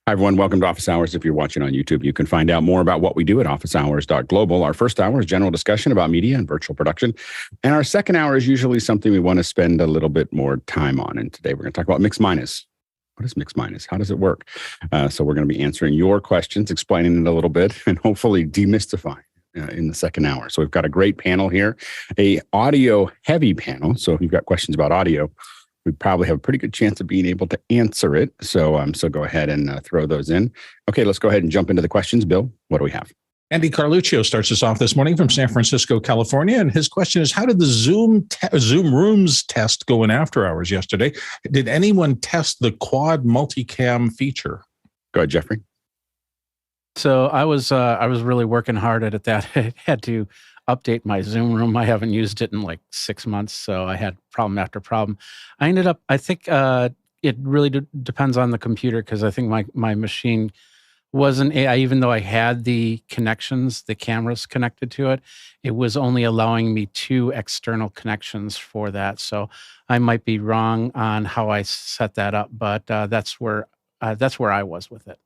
Hi, everyone. Welcome to Office Hours. If you're watching on YouTube, you can find out more about what we do at officehours.global. Our first hour is general discussion about media and virtual production. And our second hour is usually something we want to spend a little bit more time on. And today we're going to talk about mix minus. What is mix minus? How does it work? So we're going to be answering your questions, explaining it a little bit, and hopefully demystifying in the second hour. So we've got a great panel here, a audio heavy panel. So if you've got questions about audio, we probably have a pretty good chance of being able to answer it. So go ahead and throw those in. Okay, let's go ahead and jump into the questions. Bill, what do we have? Andy Carluccio starts us off this morning from San Francisco, California. And his question is, how did the Zoom Rooms test go in after hours yesterday? Did anyone test the quad multicam feature? Go ahead, Jeffrey. So I was really working hard at that. I had to update my Zoom room. I haven't used it in like 6 months, so I had problem after problem. I think it really depends on the computer, because I think my machine wasn't AI, even though I had the connections, the cameras connected to it, it was only allowing me 2 external connections for that. So I might be wrong on how I set that up, but that's where I was with it.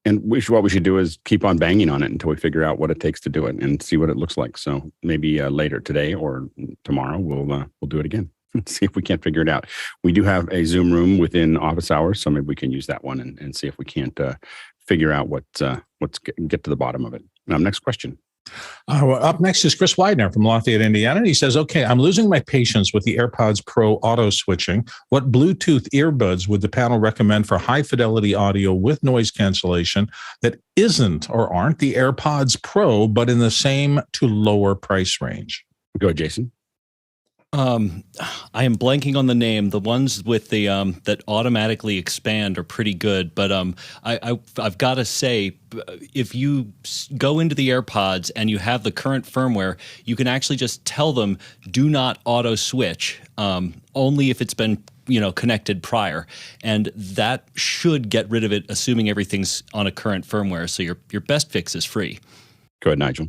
And what we should do is keep on banging on it until we figure out what it takes to do it and see what it looks like. So maybe later today or tomorrow, we'll do it again. See if we can't figure it out. We do have a Zoom room within office hours, so maybe we can use that one and see if we can't figure out get to the bottom of it. Next question. Up next is Chris Widener from Lafayette, Indiana. And he says, okay, I'm losing my patience with the AirPods Pro auto switching. What Bluetooth earbuds would the panel recommend for high fidelity audio with noise cancellation that isn't or aren't the AirPods Pro, but in the same to lower price range? Go ahead, Jason. I am blanking on the name. The ones with the that automatically expand are pretty good, but I've got to say, if you go into the AirPods and you have the current firmware, you can actually just tell them do not auto switch, only if it's been connected prior, and that should get rid of it, assuming everything's on a current firmware. So your best fix is free. Go ahead, Nigel.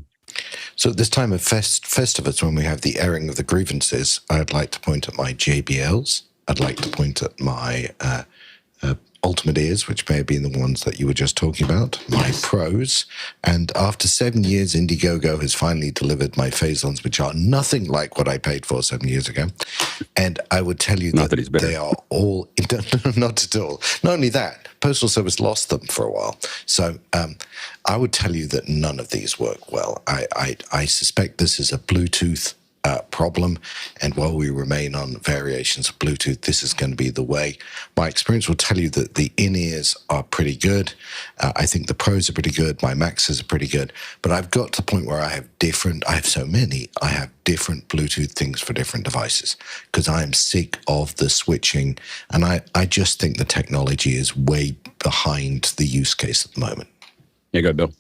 So at this time of Festivus, when we have the airing of the grievances, I'd like to point at my JBLs. I'd like to point at my Ultimate Ears, which may have been the ones that you were just talking about, my Pros. And after 7 years, Indiegogo has finally delivered my Phasons, which are nothing like what I paid for 7 years ago. And I would tell you that they are all, not at all. Not only that, Postal Service lost them for a while. So I would tell you that none of these work well. I suspect this is a Bluetooth problem, and while we remain on variations of Bluetooth, this is going to be the way. My experience will tell you that the in-ears are pretty good. I think the Pros are pretty good. My Maxes are pretty good. But I've got to the point where I have different Bluetooth things for different devices, because I am sick of the switching, and I just think the technology is way behind the use case at the moment. Yeah, go ahead, Bill.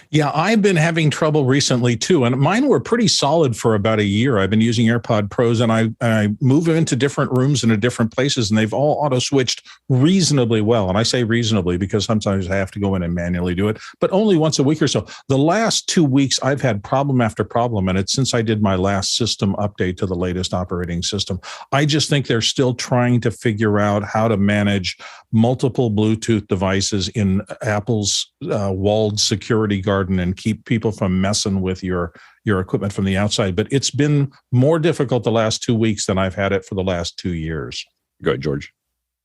Yeah, I've been having trouble recently too, and mine were pretty solid for about a year. I've been using AirPod Pros, and I move them into different rooms and to different places, and they've all auto-switched reasonably well. And I say reasonably because sometimes I have to go in and manually do it, but only once a week or so. The last 2 weeks, I've had problem after problem, and it's since I did my last system update to the latest operating system. I just think they're still trying to figure out how to manage multiple Bluetooth devices in Apple's walled security garden and keep people from messing with your equipment from the outside. But it's been more difficult the last 2 weeks than I've had it for the last 2 years. Go ahead, George.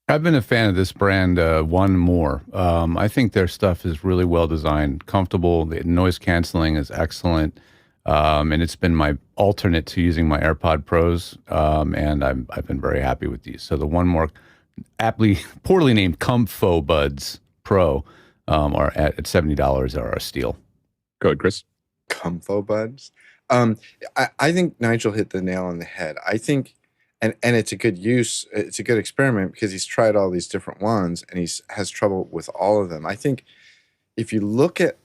I've been a fan of this brand one more. I think their stuff is really well designed, comfortable. The noise canceling is excellent. And it's been my alternate to using my AirPod Pros. And I've been very happy with these. So the one more poorly named Comfo Buds Pro are at $70 are a steal. Go ahead, Chris. Comfo Buds. I think Nigel hit the nail on the head. I think, and it's a good use, it's a good experiment because he's tried all these different ones and has trouble with all of them. I think if you look at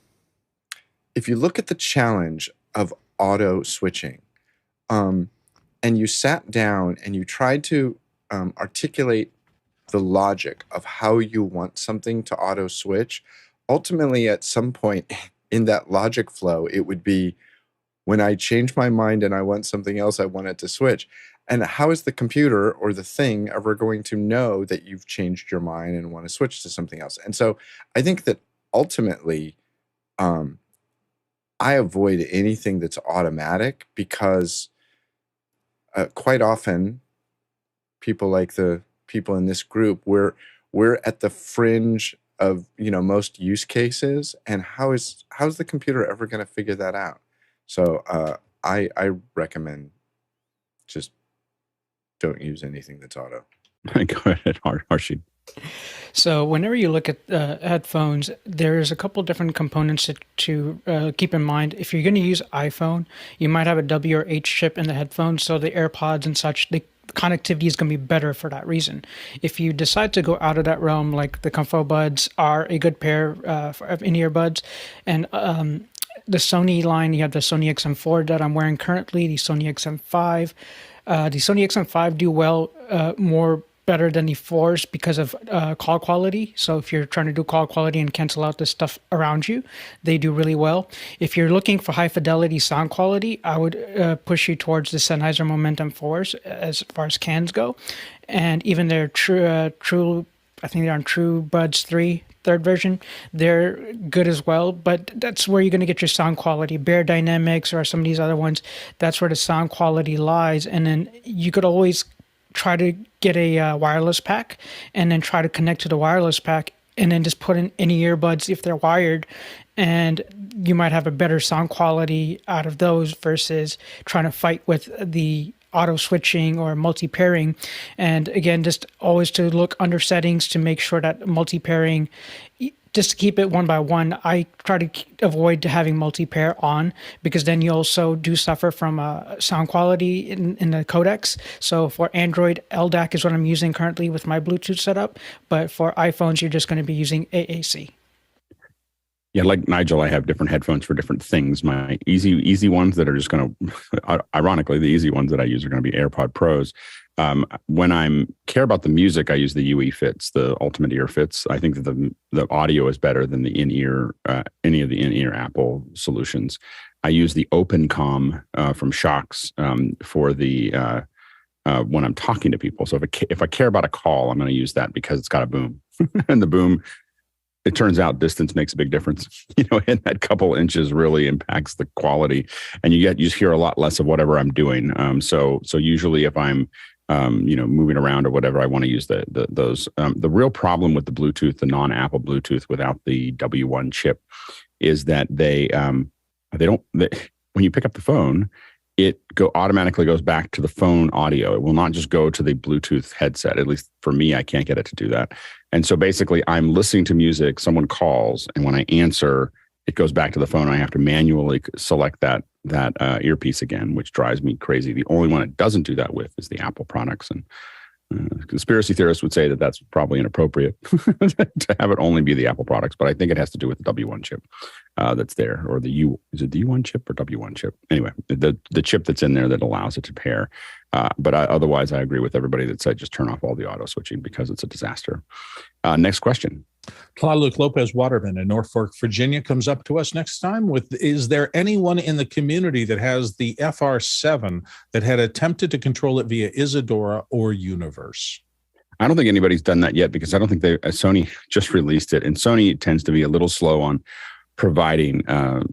the challenge of auto switching, and you sat down and you tried to articulate the logic of how you want something to auto switch, ultimately at some point in that logic flow, it would be when I change my mind and I want something else, I want it to switch. And how is the computer or the thing ever going to know that you've changed your mind and want to switch to something else? And so I think that ultimately, I avoid anything that's automatic because quite often people like the people in this group, we're at the fringe of most use cases, and how's the computer ever going to figure that out? So I recommend just don't use anything that's auto. Go ahead, Harshid. So whenever you look at headphones, there's a couple different components to keep in mind. If you're going to use iPhone, you might have a W or H chip in the headphones, so the AirPods and such, the connectivity is going to be better for that reason. If you decide to go out of that realm, like the Comfo Buds are a good pair of in-ear buds, and the Sony line, you have the Sony XM4 that I'm wearing currently, the Sony XM5. The Sony XM5 do well more better than the 4s because of call quality. So if you're trying to do call quality and cancel out the stuff around you, they do really well. If you're looking for high fidelity sound quality, I would push you towards the Sennheiser Momentum 4s as far as cans go. And even their true, I think they're on True Buds 3, third version, they're good as well, but that's where you're going to get your sound quality. Bear Dynamics or some of these other ones, that's where the sound quality lies. And then you could always try to get a wireless pack and then try to connect to the wireless pack and then just put in any earbuds if they're wired, and you might have a better sound quality out of those versus trying to fight with the auto switching or multi-pairing. And again, just always to look under settings to make sure that multi-pairing, just to keep it one by one, I try to avoid having multi-pair on, because then you also do suffer from sound quality in the codecs. So for Android, LDAC is what I'm using currently with my Bluetooth setup, but for iPhones, you're just going to be using AAC. Yeah, like Nigel, I have different headphones for different things. My easy ones that are just going to, ironically, the easy ones that I use are going to be AirPod Pros. When I care about the music, I use the UE Fits, the Ultimate Ear Fits. I think that the audio is better than the in-ear, any of the in-ear Apple solutions. I use the OpenCom from Shocks for the when I'm talking to people. So if I care about a call, I'm going to use that because it's got a boom, and the boom. It turns out distance makes a big difference, and that couple inches really impacts the quality, and you hear a lot less of whatever I'm doing. So usually if I'm, moving around or whatever, I want to use those. The real problem with the Bluetooth, the non-Apple Bluetooth without the W1 chip, is that when you pick up the phone, it automatically goes back to the phone audio. It will not just go to the Bluetooth headset. At least for me, I can't get it to do that. And so basically, I'm listening to music, someone calls, and when I answer, it goes back to the phone. I have to manually select that earpiece again, which drives me crazy. The only one it doesn't do that with is the Apple products. And conspiracy theorists would say that that's probably inappropriate to have it only be the Apple products, but I think it has to do with the W1 chip that's there, or is it the U1 chip or W1 chip? Anyway, the chip that's in there that allows it to pair. But otherwise, I agree with everybody that said just turn off all the auto switching because it's a disaster. Next question. Tlaluk Lopez Waterman in Norfolk, Virginia comes up to us next time with, is there anyone in the community that has the FR7 that had attempted to control it via Isadora or Universe? I don't think anybody's done that yet, because I don't think Sony just released it, and Sony tends to be a little slow on providing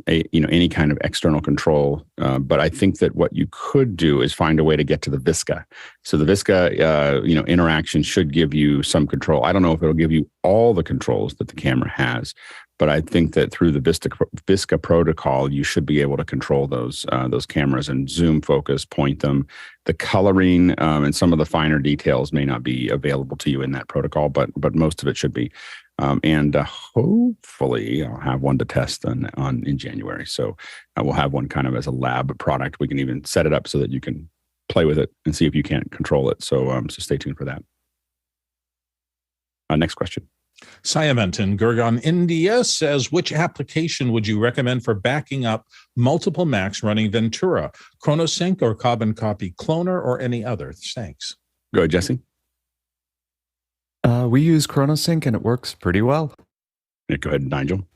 any kind of external control. But I think that what you could do is find a way to get to the VCA. So the VCA interaction should give you some control. I don't know if it'll give you all the controls that the camera has, but I think that through the VCA protocol, you should be able to control those cameras and zoom, focus, point them. The coloring and some of the finer details may not be available to you in that protocol, but most of it should be. And hopefully I'll have one to test in January. So I will have one kind of as a lab product. We can even set it up so that you can play with it and see if you can't control it. So stay tuned for that. Next question. Siament in Gurgaon, India says, which application would you recommend for backing up multiple Macs running Ventura, ChronoSync or Carbon Copy Cloner, or any other? Thanks. Go ahead, Jesse. We use ChronoSync and it works pretty well. Yeah, go ahead, Nigel.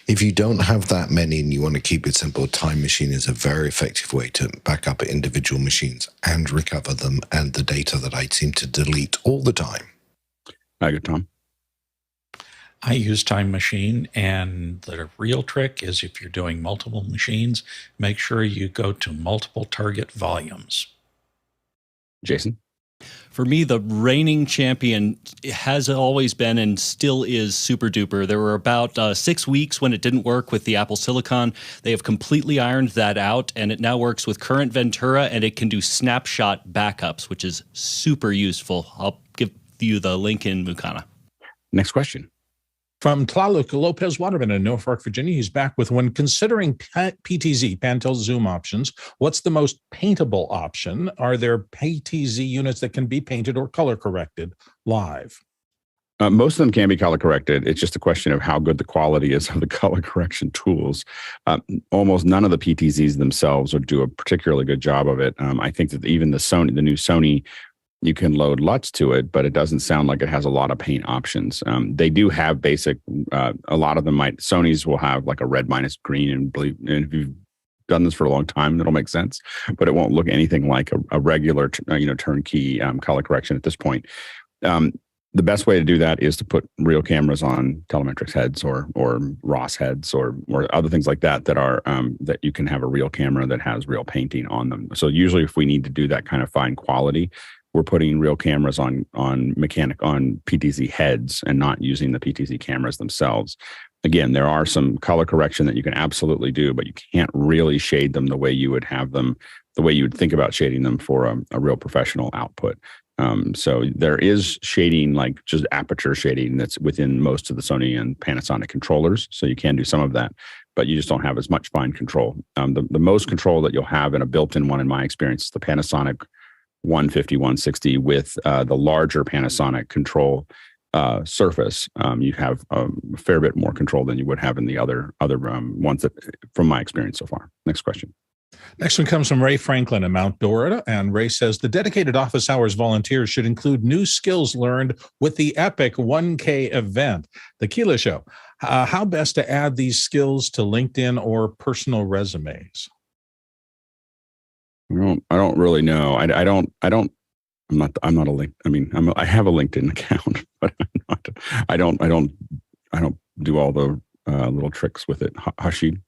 If you don't have that many and you want to keep it simple, Time Machine is a very effective way to back up individual machines and recover them and the data that I seem to delete all the time. Good, Tom. I use Time Machine, and the real trick is if you're doing multiple machines, make sure you go to multiple target volumes. Jason? For me, the reigning champion has always been and still is Super Duper. There were about 6 weeks when it didn't work with the Apple Silicon. They have completely ironed that out, and it now works with current Ventura, and it can do snapshot backups, which is super useful. I'll give you the link in Mukana. Next question. From Tlaluk Lopez Waterman in Norfolk, Virginia, he's back with, when considering PTZ, pan-tilt zoom options, what's the most paintable option? Are there PTZ units that can be painted or color corrected live? Most of them can be color corrected. It's just a question of how good the quality is of the color correction tools. Almost none of the PTZs themselves would do a particularly good job of it. I think that even the new Sony, you can load LUTs to it, but it doesn't sound like it has a lot of paint options. They do have basic, a lot of them Sony's will have like a red minus green, and if you've done this for a long time, it'll make sense, but it won't look anything like a regular, turnkey color correction at this point. The best way to do that is to put real cameras on telemetrics heads or ROS heads or other things like that are that you can have a real camera that has real painting on them. So usually if we need to do that kind of fine quality, we're putting real cameras on PTZ heads and not using the PTZ cameras themselves. Again, there are some color correction that you can absolutely do, but you can't really shade them the way you would have them, the way you would think about shading them for a real professional output. So there is shading, like just aperture shading, that's within most of the Sony and Panasonic controllers. So you can do some of that, but you just don't have as much fine control. The most control that you'll have in a built-in one, in my experience, is the Panasonic 150, 160 with the larger Panasonic control surface. You have a fair bit more control than you would have in the other ones that, from my experience so far. Next question. Next one comes from Ray Franklin in Mount Dora, and Ray says the dedicated office hours volunteers should include new skills learned with the epic 1K event, the Keela Show. How best to add these skills to LinkedIn or personal resumes? I don't really know. I'm not a link. I mean, I have a LinkedIn account, but I don't do all the little tricks with it. Hashid?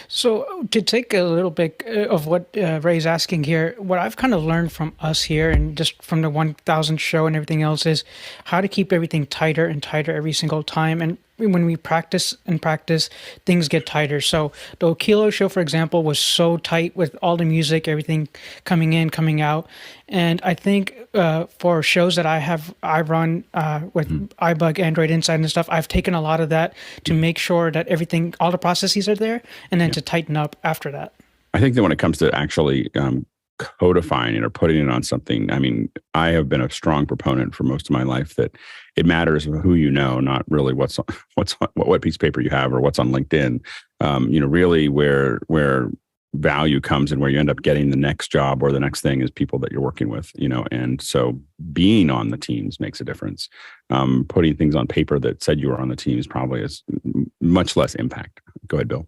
So to take a little bit of what Ray's asking here, what I've kind of learned from us here and just from the 1000 show and everything else is how to keep everything tighter and tighter every single time. And when we practice, things get tighter. So the Kilo show, for example, was so tight with all the music, everything coming in, coming out. And I think for shows that I run with iBug, Android Insight and stuff, I've taken a lot of that to make sure that everything, all the processes are there, and then to tighten up after that. I think that when it comes to actually codifying it or putting it on something, I mean, I have been a strong proponent for most of my life that it matters who you know, not really what piece of paper you have or what's on LinkedIn. Really where value comes and where you end up getting the next job or the next thing is people that you're working with, and so being on the teams makes a difference. Putting things on paper that said you were on the teams probably is much less impact. Go ahead, Bill.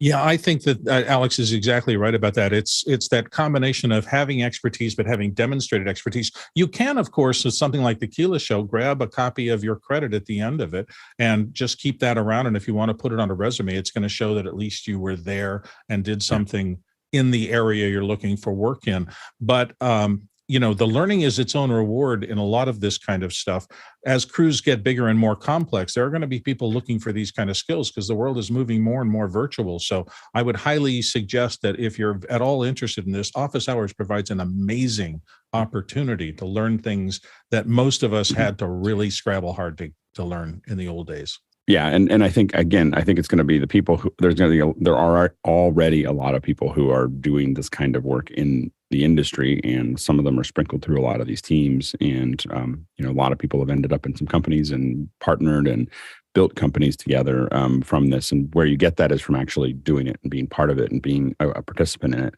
Yeah, I think that Alex is exactly right about that. It's that combination of having expertise, but having demonstrated expertise. You can, of course, with something like the Keela Show, grab a copy of your credit at the end of it and just keep that around. And if you want to put it on a resume, it's going to show that at least you were there and did something in the area you're looking for work in. But the learning is its own reward in a lot of this kind of stuff. As crews get bigger and more complex, there are going to be people looking for these kind of skills because the world is moving more and more virtual. So I would highly suggest that if you're at all interested in this, Office Hours provides an amazing opportunity to learn things that most of us had to really scrabble hard to learn in the old days. Yeah, and I think it's going to be the people who there are already a lot of people who are doing this kind of work in the industry, and some of them are sprinkled through a lot of these teams. And a lot of people have ended up in some companies and partnered and built companies together from this. And where you get that is from actually doing it and being part of it and being a participant in it.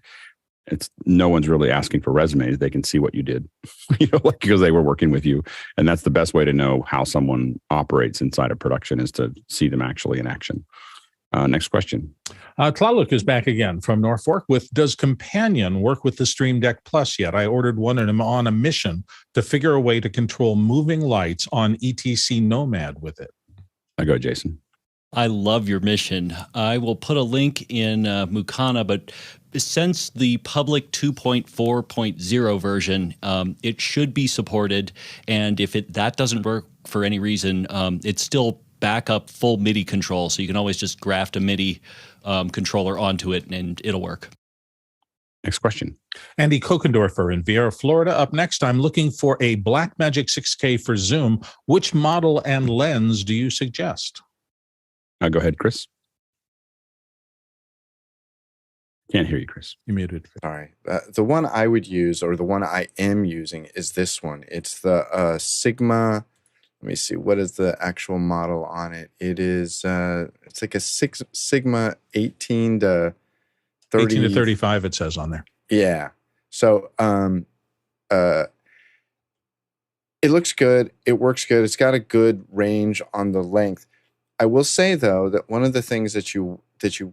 It's no one's really asking for resumes. They can see what you did, because they were working with you. And that's the best way to know how someone operates inside of production, is to see them actually in action. Next question. Tlaluk is back again from Norfolk with, does Companion work with the Stream Deck Plus yet? I ordered one and I'm on a mission to figure a way to control moving lights on ETC Nomad with it. I go, Jason. I love your mission. I will put a link in Mukana, but since the public 2.4.0 version, it should be supported. And if that doesn't work for any reason, it's still backup full MIDI control. So you can always just graft a MIDI controller onto it and it'll work. Next question. Andy Kokendorfer in Vieira, Florida. Up next, I'm looking for a Blackmagic 6K for Zoom. Which model and lens do you suggest? Go ahead, Chris. Can't hear you, Chris. You muted. Sorry. The one I would use, or the one I am using, is this one. It's the Sigma. Let me see. What is the actual model on it? It is. It's like a Sigma 18 to 30. 18 to 35. It says on there. Yeah. So, it looks good. It works good. It's got a good range on the length. I will say though that one of the things that you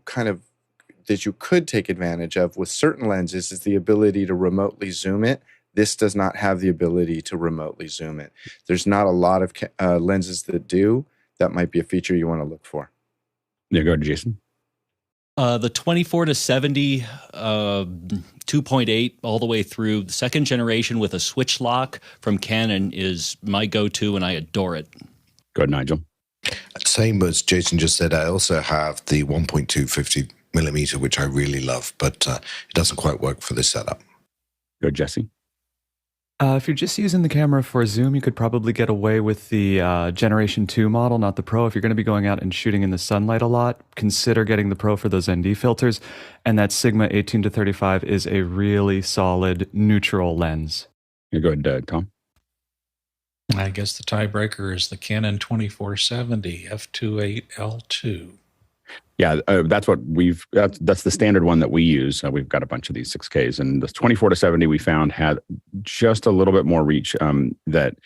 could take advantage of with certain lenses is the ability to remotely zoom it. This does not have the ability to remotely zoom it. There's not a lot of lenses that do. That might be a feature you want to look for. Yeah, go ahead, Jason. The 24 to 70, 2.8 all the way through the second generation with a switch lock from Canon is my go-to, and I adore it. Go ahead, Nigel. Same as Jason just said, I also have the 1.250 millimeter, which I really love, but it doesn't quite work for this setup. Go, Jesse. If you're just using the camera for Zoom, you could probably get away with the Generation 2 model, not the Pro. If you're going to be going out and shooting in the sunlight a lot, consider getting the Pro for those ND filters. And that Sigma 18 to 35 is a really solid neutral lens. Yeah, go ahead, Tom. I guess the tiebreaker is the Canon 2470 f2.8L2. Yeah, that's what that's the standard one that we use. We've got a bunch of these 6Ks, and the 24 to 70 we found had just a little bit more reach that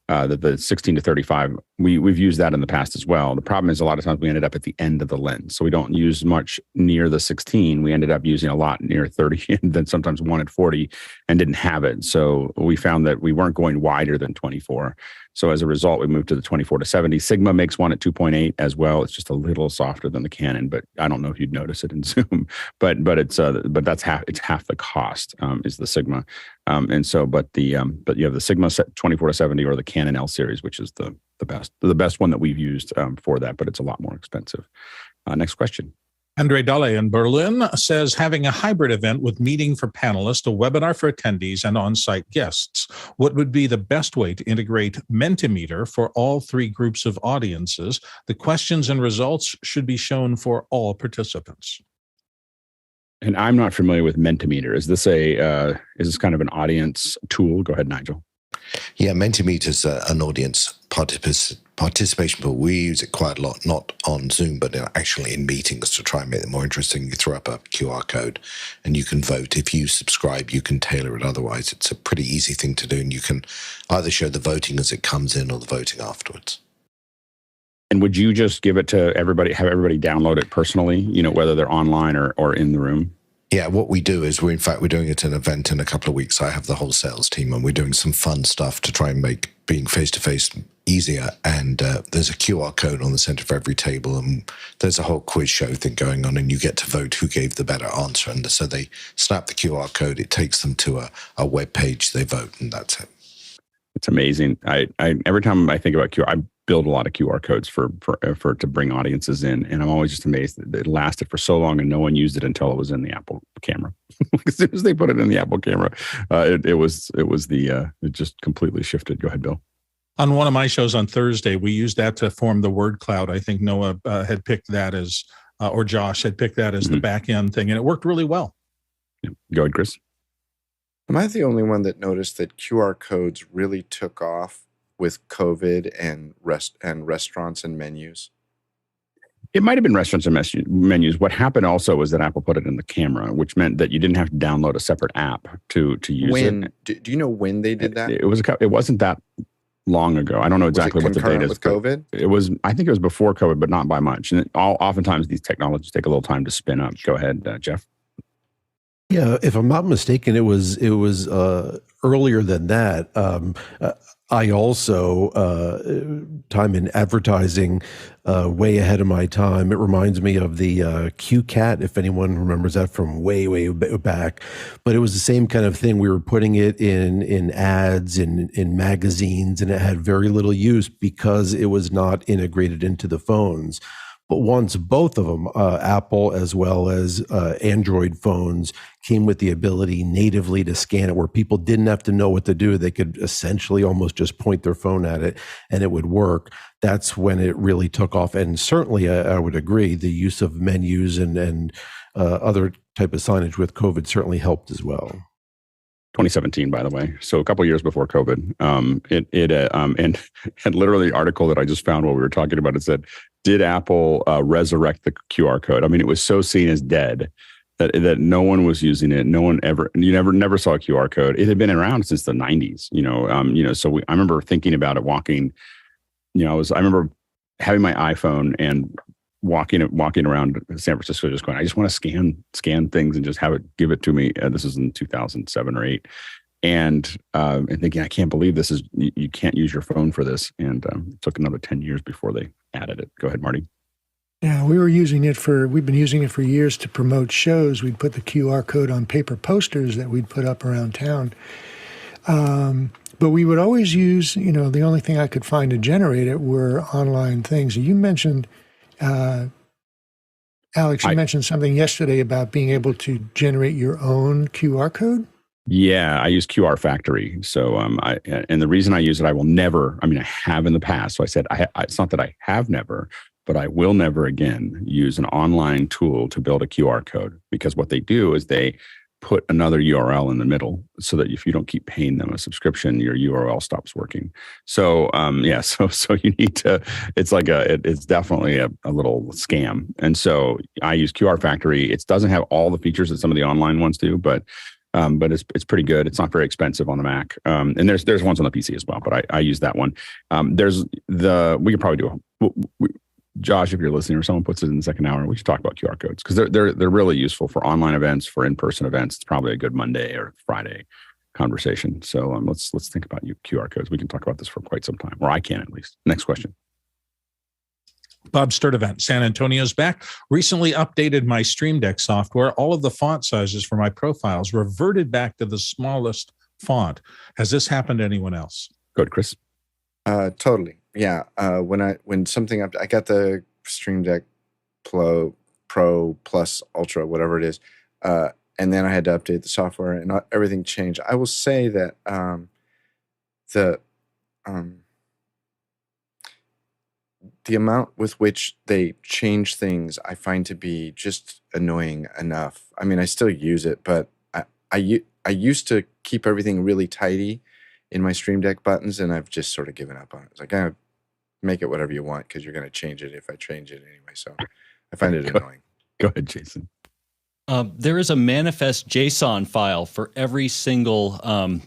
the 16 to 35. We've used that in the past as well. The problem is a lot of times we ended up at the end of the lens, so we don't use much near the 16. We ended up using a lot near 30, and then sometimes one at 40, and didn't have it. So we found that we weren't going wider than 24. So as a result, we moved to the 24 to 70. Sigma makes one at 2.8 as well. It's just a little softer than the Canon, but I don't know if you'd notice it in Zoom. But that's half. It's half the cost is the Sigma, but you have the Sigma 24 to 70 or the Canon L series, which is the best one that we've used for that, but it's a lot more expensive. Next question. Andre Dalle in Berlin says, having a hybrid event with meeting for panelists, a webinar for attendees, and on-site guests, what would be the best way to integrate Mentimeter for all three groups of audiences? The questions and results should be shown for all participants. And I'm not familiar with Mentimeter. Is this kind of an audience tool? Go ahead, Nigel. Yeah, Mentimeter's an audience participation tool. We use it quite a lot, not on Zoom, but actually in meetings to try and make them more interesting. You throw up a QR code and you can vote. If you subscribe, you can tailor it. Otherwise, it's a pretty easy thing to do. And you can either show the voting as it comes in or the voting afterwards. And would you just give it to everybody, have everybody download it personally, whether they're online or in the room? Yeah, what we do is we're doing it at an event in a couple of weeks. I have the whole sales team and we're doing some fun stuff to try and make being face-to-face easier. And there's a QR code on the center of every table and there's a whole quiz show thing going on and you get to vote who gave the better answer. And so they snap the QR code, it takes them to a web page, they vote, and that's it. It's amazing. I every time I think about QR, I build a lot of QR codes for to bring audiences in, and I'm always just amazed that it lasted for so long and no one used it until it was in the Apple camera. As soon as they put it in the Apple camera, it just completely shifted. Go ahead, Bill. On one of my shows on Thursday, we used that to form the word cloud. I think Noah had picked that as, or Josh had picked that as the back end thing, and it worked really well. Yeah. Go ahead, Chris. Am I the only one that noticed that QR codes really took off with COVID and restaurants and menus? It might have been restaurants and menus. What happened also was that Apple put it in the camera, which meant that you didn't have to download a separate app to use it. Do you know when they did that? It wasn't that long ago. I don't know exactly what the date is. With COVID? It was, I think it was before COVID, but not by much. And oftentimes these technologies take a little time to spin up. Go ahead, Jeff. Yeah, if I'm not mistaken, it was earlier than that. I also time in advertising way ahead of my time. It reminds me of the QCat, if anyone remembers that from way back. But it was the same kind of thing. We were putting it in ads, in magazines, and it had very little use because it was not integrated into the phones. But once both of them, Apple as well as Android phones, came with the ability natively to scan it, where people didn't have to know what to do. They could essentially almost just point their phone at it and it would work. That's when it really took off. And certainly I would agree, the use of menus and other type of signage with COVID certainly helped as well. 2017, by the way. So a couple of years before COVID. And literally the article that I just found while we were talking about it said, did Apple resurrect the QR code? I mean, it was so seen as dead that no one was using it. No one you never saw a QR code. It had been around since the 90s, so I remember thinking about it walking, I remember having my iPhone and walking around San Francisco, just going, I just want to scan things and just have it, give it to me. This is in 2007 or 8. And thinking, I can't believe this is, you can't use your phone for this. And it took another 10 years before they added it. Go ahead, Marty. Yeah, we've been using it for years to promote shows. We'd put the QR code on paper posters that we'd put up around town. But we would always use, the only thing I could find to generate it were online things. You mentioned, Alex, you mentioned something yesterday about being able to generate your own QR code. Yeah, I use QR Factory. So, and the reason I use it, I have in the past. So I said, it's not that I have never, but I will never again use an online tool to build a QR code, because what they do is they put another URL in the middle so that if you don't keep paying them a subscription, your URL stops working. So, so you need to, it's definitely a little scam. And so I use QR Factory. It doesn't have all the features that some of the online ones do, but it's pretty good. It's not very expensive on the Mac. And there's ones on the PC as well, but I use that one. We could probably Josh, if you're listening, or someone puts it in the second hour, we should talk about QR codes, because they're really useful for online events, for in-person events. It's probably a good Monday or Friday conversation. So let's think about QR codes. We can talk about this for quite some time, or I can at least. Next question. Bob Sturdivant, San Antonio's back. Recently updated my Stream Deck software. All of the font sizes for my profiles reverted back to the smallest font. Has this happened to anyone else? Go ahead, Chris. Totally. Yeah. When something I got the Stream Deck Pro Plus Ultra, whatever it is, and then I had to update the software, and everything changed. I will say that the amount with which they change things, I find to be just annoying enough. I mean, I still use it, but I used to keep everything really tidy in my Stream Deck buttons, and I've just sort of given up on it. It's like, make it whatever you want, because you're going to change it if I change it anyway. So I find it annoying. Go ahead, Jason. There is a manifest JSON file for every single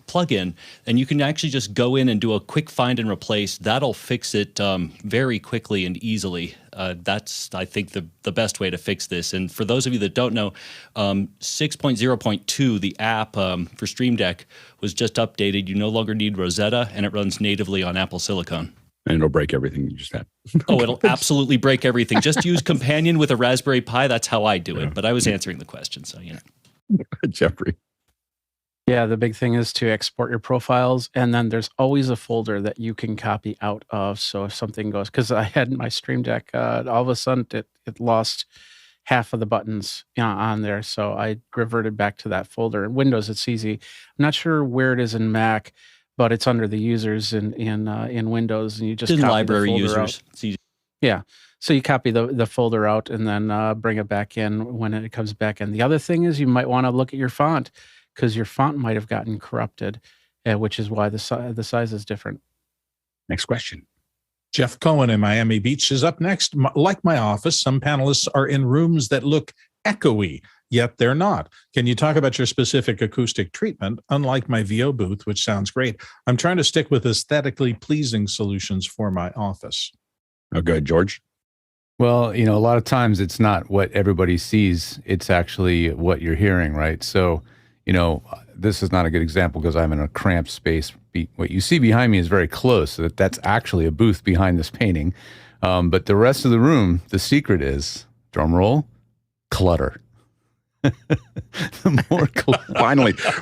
plugin, and you can actually just go in and do a quick find and replace. That'll fix it very quickly and easily. That's, I think, the best way to fix this. And for those of you that don't know, 6.0.2, the app for Stream Deck, was just updated. You no longer need Rosetta, and it runs natively on Apple Silicon. And it'll break everything you just had. Oh, it'll absolutely break everything. Just use Companion with a Raspberry Pi. That's how I do it. But I was answering the question, so Jeffrey. Yeah, the big thing is to export your profiles, and then there's always a folder that you can copy out of. So if something goes, because I had my Stream Deck, all of a sudden it lost half of the buttons on there. So I reverted back to that folder. In Windows, it's easy. I'm not sure where it is in Mac, but it's under the users in Windows, and you just copy library the folder users. out. It's easy. Yeah, so you copy the folder out and then bring it back in when it comes back in. The other thing is you might want to look at your font, because your font might have gotten corrupted, which is why the size is different. Next question. Jeff Cohen in Miami Beach is up next. Like my office, some panelists are in rooms that look echoey, yet they're not. Can you talk about your specific acoustic treatment? Unlike my VO booth, which sounds great, I'm trying to stick with aesthetically pleasing solutions for my office. Oh, good. George? Well, a lot of times it's not what everybody sees. It's actually what you're hearing, right? So, this is not a good example because I'm in a cramped space. What you see behind me is very close. So that's actually a booth behind this painting. But the rest of the room, the secret is, drum roll, clutter. The more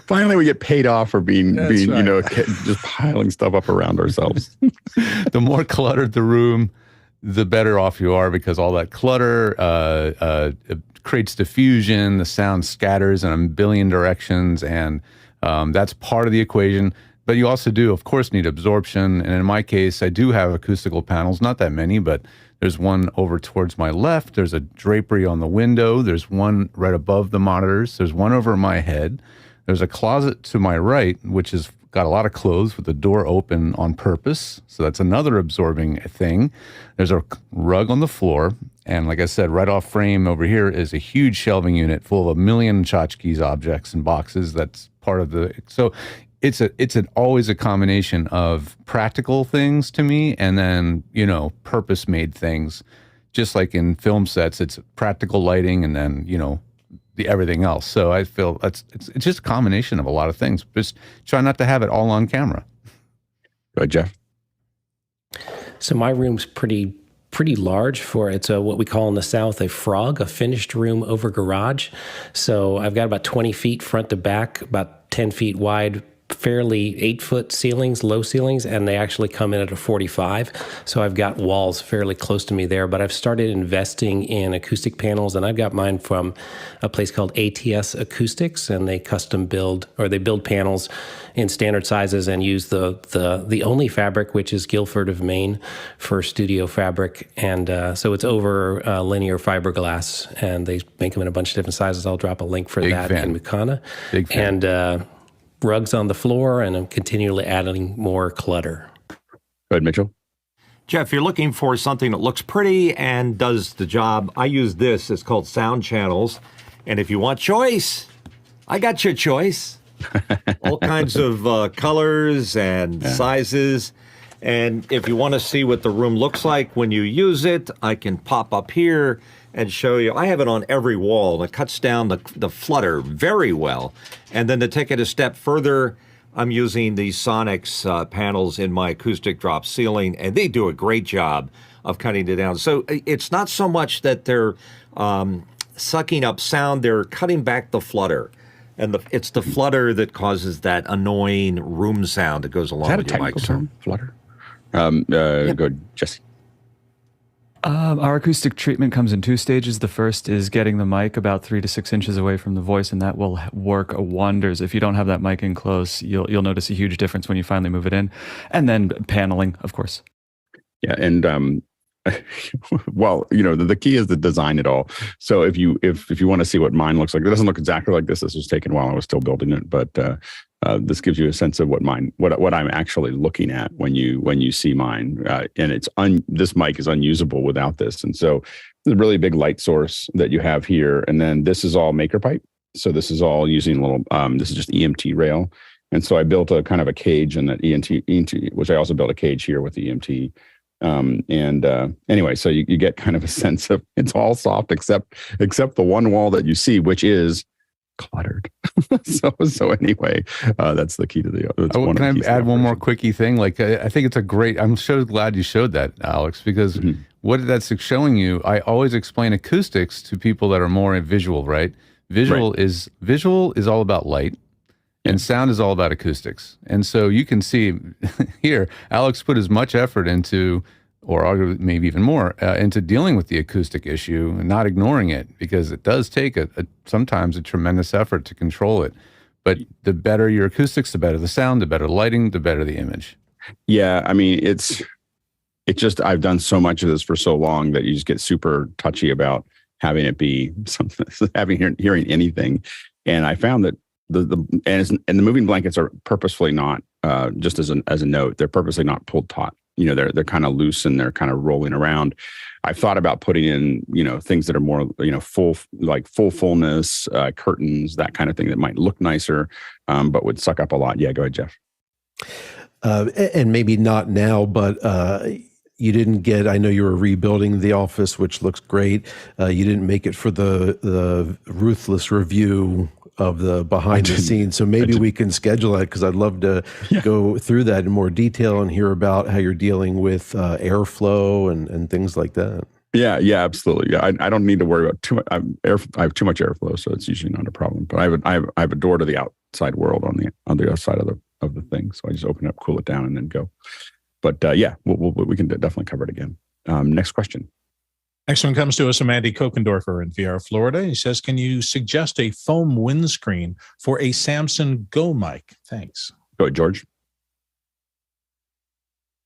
finally we get paid off for being right. Just piling stuff up around ourselves. The more cluttered the room, the better off you are, because all that clutter creates diffusion. The sound scatters in a billion directions, and that's part of the equation. But you also do, of course, need absorption. And in my case, I do have acoustical panels, not that many, but there's one over towards my left. There's a drapery on the window. There's one right above the monitors. There's one over my head. There's a closet to my right, which has got a lot of clothes with the door open on purpose. So that's another absorbing thing. There's a rug on the floor. And like I said, right off frame over here is a huge shelving unit full of a million tchotchkes, objects, and boxes. That's part of the... So it's always a combination of practical things to me and then, purpose-made things. Just like in film sets, it's practical lighting and then, the everything else. So I feel it's just a combination of a lot of things. Just try not to have it all on camera. Go ahead, Jeff. So my room's pretty large for it's what we call in the South a frog, a finished room over garage. So I've got about 20 feet front to back, about 10 feet wide, fairly 8-foot ceilings, low ceilings, and they actually come in at a 45. So I've got walls fairly close to me there, but I've started investing in acoustic panels, and I've got mine from a place called ATS Acoustics, and they build panels in standard sizes and use the only fabric, which is Guilford of Maine for studio fabric. And so it's over linear fiberglass, and they make them in a bunch of different sizes. I'll drop a link for that in Mukana. Big fan. And rugs on the floor, and I'm continually adding more clutter. Go ahead, Mitchell. Jeff, you're looking for something that looks pretty and does the job. I use this. It's called Sound Channels. And if you want choice, I got your choice. All kinds of colors and sizes. And if you want to see what the room looks like when you use it, I can pop up here and show you. I have it on every wall. It cuts down the flutter very well. And then to take it a step further, I'm using the Sonics panels in my acoustic drop ceiling, and they do a great job of cutting it down. So it's not so much that they're sucking up sound, they're cutting back the flutter. And it's the flutter that causes that annoying room sound that goes along with your mic. Is that a technical term, flutter? Go, Jesse. Our acoustic treatment comes in 2 stages. The first is getting the mic about 3 to 6 inches away from the voice, and that will work wonders. If you don't have that mic in close, you'll notice a huge difference when you finally move it in. And then paneling, of course. Yeah, and well, the key is to design it all. So if you want to see what mine looks like, it doesn't look exactly like this. This was taken while I was still building it, but this gives you a sense of what I'm actually looking at when you see mine. And this mic is unusable without this. And so there's a really big light source that you have here, and then this is all maker pipe. So this is all using a little. This is just EMT rail, and so I built a kind of a cage in that EMT, which I also built a cage here with the EMT. Anyway, so you get kind of a sense of it's all soft except the one wall that you see, which is cluttered. so anyway, that's the key to the. Can I add one more quickie thing? Like I think it's a great. I'm so glad you showed that, Alex, because what that's showing you. I always explain acoustics to people that are more visual, right? Visual is all about light. And sound is all about acoustics. And so you can see here, Alex put as much effort into, or arguably maybe even more, into dealing with the acoustic issue and not ignoring it, because it does take sometimes a tremendous effort to control it. But the better your acoustics, the better the sound, the better the lighting, the better the image. Yeah, I mean, it's just, I've done so much of this for so long that you just get super touchy about having it be something, hearing anything. And I found that the moving blankets are purposefully not, just as a note, they're purposely not pulled taut. they're kind of loose and they're kind of rolling around. I've thought about putting in, things that are more, full fullness, curtains, that kind of thing that might look nicer, but would suck up a lot. Yeah, go ahead, Jeff. And maybe not now, but you didn't get, I know you were rebuilding the office, which looks great. You didn't make it for the ruthless review of the behind the scenes. So maybe we can schedule that, because I'd love to go through that in more detail and hear about how you're dealing with airflow and things like that. Yeah, absolutely. Yeah, I don't need to worry about too much. I have too much airflow, so it's usually not a problem. But I have a door to the outside world on the other side of the thing. So I just open it up, cool it down, and then go. But we can definitely cover it again. Next question. Next one comes to us from Andy Kokendorfer in VR, Florida. He says, can you suggest a foam windscreen for a Samsung Go mic? Thanks. Go ahead, George.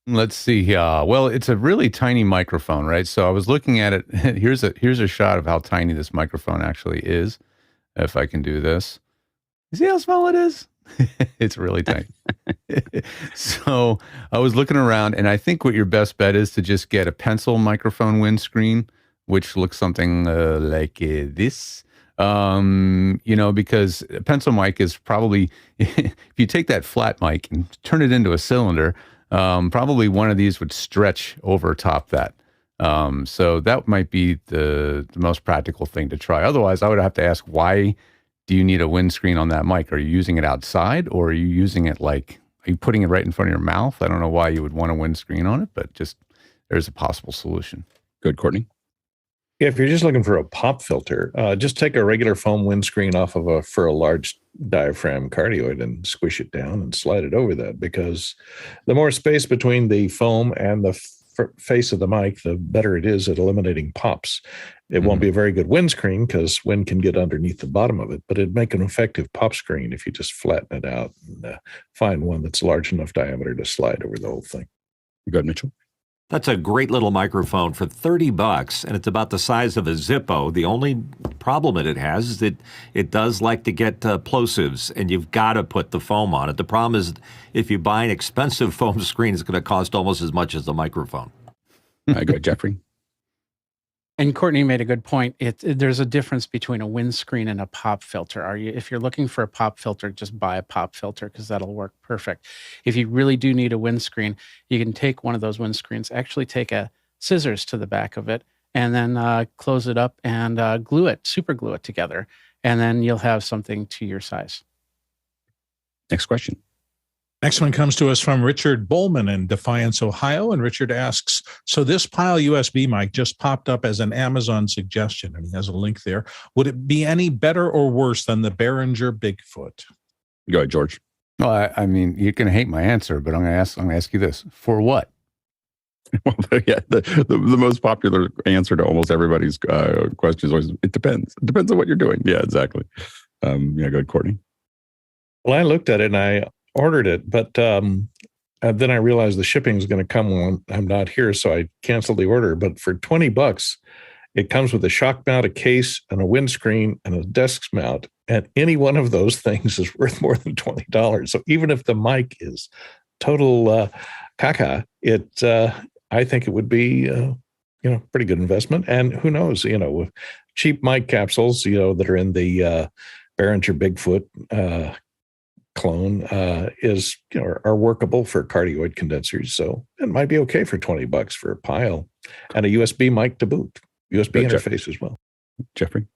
Let's see. Well, it's a really tiny microphone, right? So I was looking at it. Here's a shot of how tiny this microphone actually is. If I can do this. You see how small it is? It's really tiny. So I was looking around, and I think what your best bet is to just get a pencil microphone windscreen, which looks something like this. Because a pencil mic is probably, if you take that flat mic and turn it into a cylinder, probably one of these would stretch over top that. So that might be the most practical thing to try. Otherwise, I would have to ask, why do you need a windscreen on that mic? Are you using it outside, or are you using it are you putting it right in front of your mouth? I don't know why you would want a windscreen on it, but just there's a possible solution. Good, Courtney. Yeah, if you're just looking for a pop filter, just take a regular foam windscreen off of for a large diaphragm cardioid and squish it down and slide it over that, because the more space between the foam and the face of the mic, the better it is at eliminating pops. It won't be a very good windscreen because wind can get underneath the bottom of it, but it'd make an effective pop screen if you just flatten it out and find one that's large enough diameter to slide over the whole thing. You got Mitchell? That's a great little microphone for $30, and it's about the size of a Zippo. The only problem that it has is that it does like to get plosives, and you've got to put the foam on it. The problem is, if you buy an expensive foam screen, it's going to cost almost as much as the microphone. I go, Jeffrey. And Courtney made a good point. There's a difference between a windscreen and a pop filter. If you're looking for a pop filter, just buy a pop filter, because that'll work perfect. If you really do need a windscreen, you can take one of those windscreens, actually take a scissors to the back of it, and then close it up and super glue it together. And then you'll have something to your size. Next question. Next one comes to us from Richard Bowman in Defiance, Ohio. And Richard asks, so this Pile USB mic just popped up as an Amazon suggestion, and he has a link there. Would it be any better or worse than the Behringer Bigfoot? Go ahead, George. Well, I mean, you're going to hate my answer, but I'm going to ask you this. For what? Well, yeah, the most popular answer to almost everybody's question is always, it depends. It depends on what you're doing. Yeah, exactly. Go ahead, Courtney. Well, I looked at it and I ordered it, but then I realized the shipping is going to come when I'm not here, so I canceled the order. But for $20, it comes with a shock mount, a case, and a windscreen, and a desk mount. And any one of those things is worth more than $20. So even if the mic is total caca, I think it would be pretty good investment. And who knows, with cheap mic capsules, that are in the Behringer Bigfoot clone are workable for cardioid condensers. So it might be okay for $20 for a Pile and a USB mic to boot, USB interface as well. Jeffrey?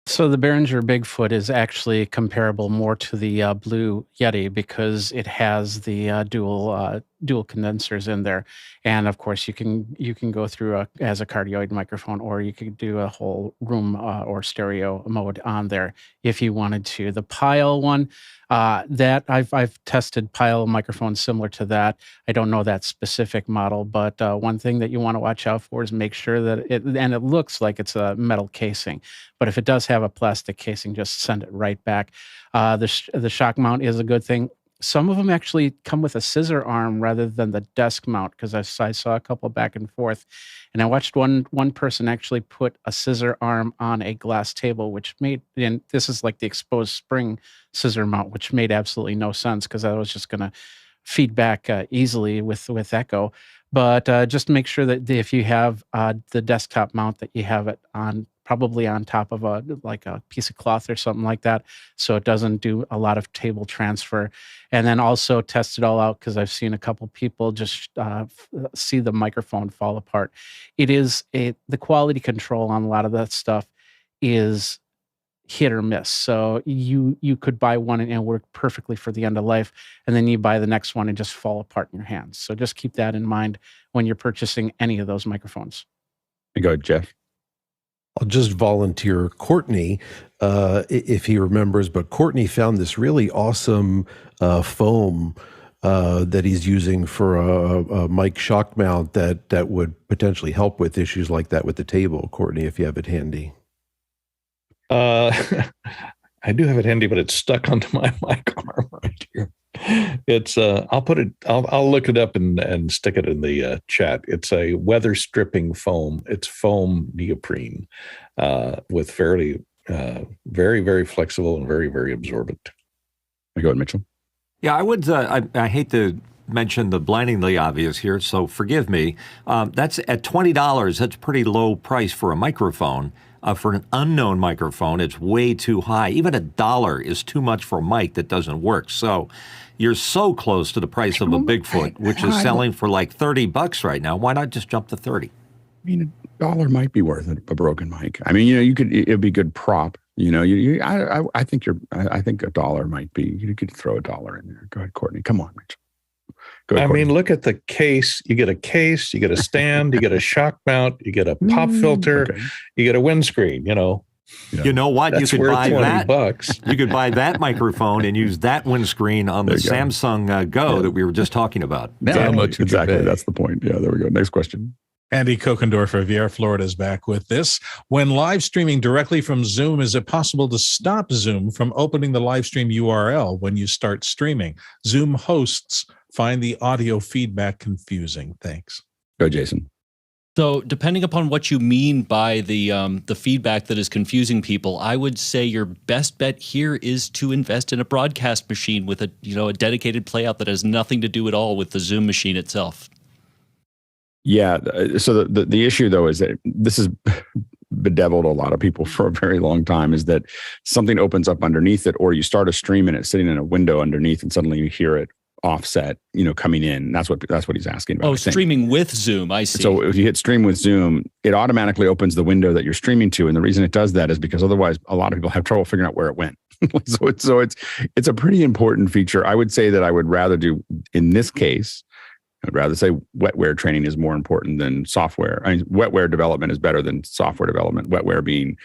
So the Behringer Bigfoot is actually comparable more to the Blue Yeti, because it has the dual condensers in there, and of course you can go through as a cardioid microphone, or you could do a whole room or stereo mode on there if you wanted to. The Pile one, that I've tested Pile microphones similar to that. I don't know that specific model, but one thing that you want to watch out for is make sure that it looks like it's a metal casing. But if it does have a plastic casing, just send it right back. The shock mount is a good thing. Some of them actually come with a scissor arm rather than the desk mount, because I saw a couple back and forth. And I watched one person actually put a scissor arm on a glass table, and this is like the exposed spring scissor mount, which made absolutely no sense, because I was just going to feedback easily with echo. But just make sure that if you have the desktop mount, that you have it on probably on top of a piece of cloth or something like that, so it doesn't do a lot of table transfer. And then also test it all out, because I've seen a couple people just see the microphone fall apart. The quality control on a lot of that stuff is hit or miss. So you could buy one and it'll work perfectly for the end of life, and then you buy the next one and just fall apart in your hands. So just keep that in mind when you're purchasing any of those microphones. Go ahead, Jeff. I'll just volunteer Courtney, if he remembers, but Courtney found this really awesome foam that he's using for a mic shock mount that would potentially help with issues like that with the table. Courtney, if you have it handy. I do have it handy, but it's stuck onto my mic arm right here. It's I'll look it up and stick it in the chat. It's a weather stripping foam. It's foam neoprene with very, very flexible and very, very absorbent. Go ahead, Mitchell. Yeah, I would. I hate to mention the blindingly obvious here, so forgive me. That's at $20. That's a pretty low price for a microphone. For an unknown microphone, it's way too high. Even $1 is too much for a mic that doesn't work. So you're so close to the price of a Bigfoot, which is selling for like $30 right now. Why not just jump to 30? I mean, $1 might be worth it, a broken mic. I mean, it'd be a good prop. I think $1 might be. You could throw $1 in there. Go ahead, Courtney. Come on, Mitch. I mean, look at the case. You get a case, you get a stand, you get a shock mount, you get a pop filter, you get a windscreen. You know what? That's you could buy that. $20. You could buy that microphone and use that windscreen on the Samsung Go that we were just talking about. Exactly. That's the point. Yeah, there we go. Next question. Andy Kokendorf of VR Florida is back with this. When live streaming directly from Zoom, is it possible to stop Zoom from opening the live stream URL when you start streaming? Zoom hosts find the audio feedback confusing. Thanks. Go, Jason. So depending upon what you mean by the feedback that is confusing people, I would say your best bet here is to invest in a broadcast machine with a dedicated playout that has nothing to do at all with the Zoom machine itself. Yeah. So the issue, though, is that this has bedeviled a lot of people for a very long time, is that something opens up underneath it, or you start a stream and it's sitting in a window underneath, and suddenly you hear it offset, coming in. That's what he's asking about. Oh, streaming with Zoom. I see. So if you hit stream with Zoom, it automatically opens the window that you're streaming to. And the reason it does that is because otherwise a lot of people have trouble figuring out where it went. so it's a pretty important feature. I would say that I would rather do, in this case, I'd rather say wetware training is more important than software. I mean, wetware development is better than software development. Wetware being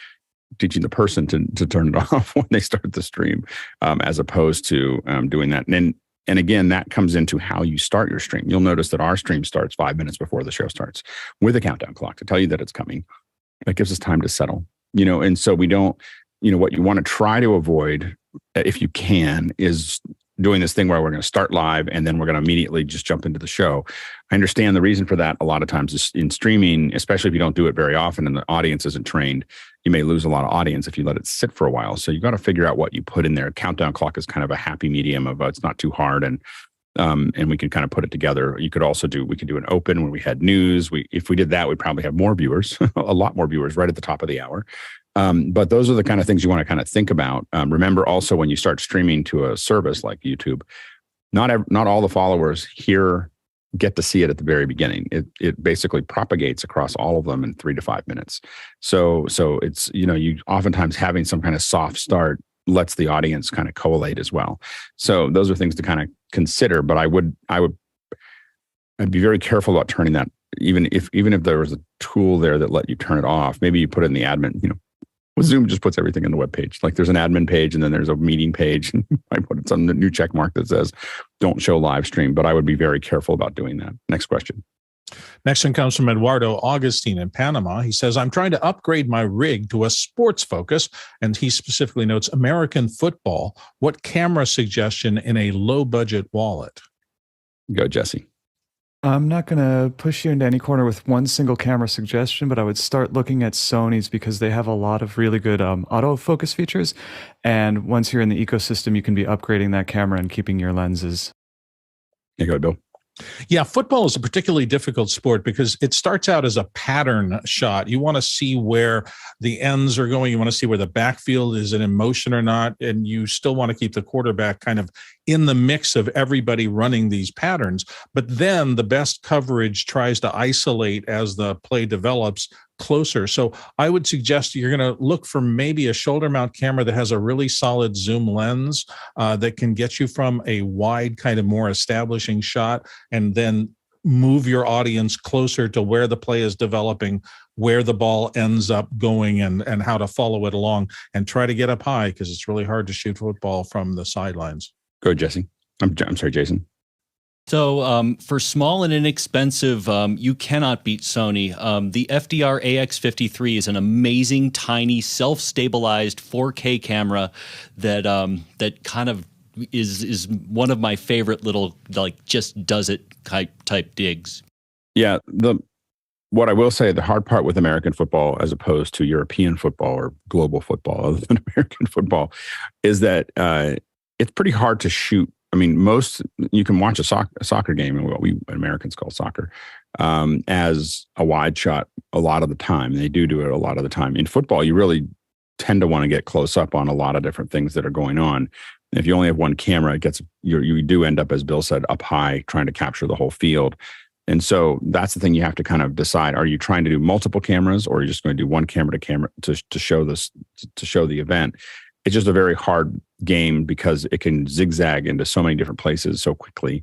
teaching the person to turn it off when they start the stream, as opposed to doing that. And again, that comes into how you start your stream. You'll notice that our stream starts 5 minutes before the show starts with a countdown clock to tell you that it's coming. That gives us time to settle, and so we don't, what you want to try to avoid, if you can, is doing this thing where we're going to start live and then we're going to immediately just jump into the show. I understand the reason for that. A lot of times is in streaming, especially if you don't do it very often and the audience isn't trained, you may lose a lot of audience if you let it sit for a while. So you got to figure out what you put in there. Countdown clock is kind of a happy medium of it's not too hard, and we can kind of put it together. We could do an open when we had news. If we did that, we'd probably have more viewers, a lot more viewers right at the top of the hour. But those are the kind of things you want to kind of think about. Remember also, when you start streaming to a service like YouTube, not all the followers here get to see it at the very beginning. It basically propagates across all of them in 3 to 5 minutes. So it's, you oftentimes having some kind of soft start lets the audience kind of collate as well. So those are things to kind of consider, but I'd be very careful about turning that, even if there was a tool there that let you turn it off. Maybe you put it in the admin, Zoom just puts everything in the web page. Like there's an admin page and then there's a meeting page. I put it on the new check mark that says, don't show live stream, but I would be very careful about doing that. Next question. Next one comes from Eduardo Augustine in Panama. He says, I'm trying to upgrade my rig to a sports focus, and he specifically notes American football. What camera suggestion in a low budget wallet? Go, Jesse. I'm not going to push you into any corner with one single camera suggestion, but I would start looking at Sony's because they have a lot of really good autofocus features. And once you're in the ecosystem, you can be upgrading that camera and keeping your lenses. Yeah, go ahead, Bill. Yeah, football is a particularly difficult sport because it starts out as a pattern shot. You want to see where the ends are going. You want to see where the backfield is in motion or not. And you still want to keep the quarterback kind of in the mix of everybody running these patterns. But then the best coverage tries to isolate as the play develops closer. So I would suggest you're going to look for maybe a shoulder mount camera that has a really solid zoom lens that can get you from a wide kind of more establishing shot, and then move your audience closer to where the play is developing, where the ball ends up going, and how to follow it along, and try to get up high because it's really hard to shoot football from the sidelines. Go ahead, Jesse. I'm sorry, Jason. So for small and inexpensive, you cannot beat Sony. The FDR AX53 is an amazing, tiny, self-stabilized 4K camera that that kind of is one of my favorite little, like, just does it type digs. Yeah, what I will say, the hard part with American football as opposed to European football or global football, other than American football, is that it's pretty hard to shoot. I mean, you can watch a soccer game, and what we Americans call soccer, as a wide shot a lot of the time. They do it a lot of the time. In football, you really tend to want to get close up on a lot of different things that are going on. If you only have one camera, you do end up, as Bill said, up high trying to capture the whole field. And so that's the thing you have to kind of decide. Are you trying to do multiple cameras, or are you just going to do one camera to show the event? It's just a very hard game because it can zigzag into so many different places so quickly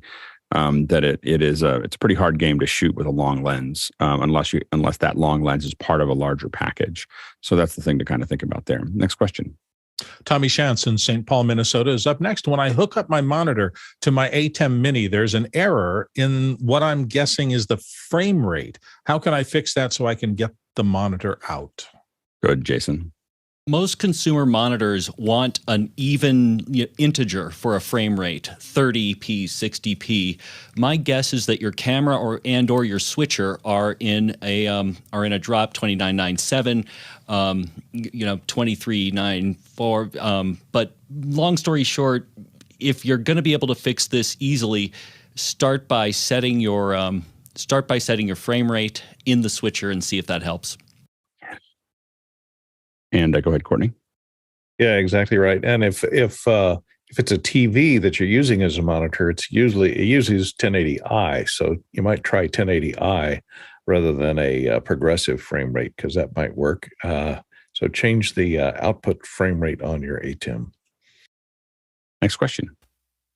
that it's a pretty hard game to shoot with a long lens unless that long lens is part of a larger package. So that's the thing to kind of think about there. Next question. Tommy Shantz in St. Paul, Minnesota is up next. When I hook up my monitor to my ATEM Mini, there's an error in what I'm guessing is the frame rate. How can I fix that so I can get the monitor out? Good, Jason. Most consumer monitors want an even integer for a frame rate, 30p, 60p. My guess is that your camera or your switcher are in a drop 2997, 2394. But long story short, if you're going to be able to fix this easily, start by setting your frame rate in the switcher and see if that helps. And go ahead, Courtney. Yeah, exactly right. And if it's a TV that you're using as a monitor, it uses 1080i. So you might try 1080i rather than a progressive frame rate, because that might work. So change the output frame rate on your ATEM. Next question.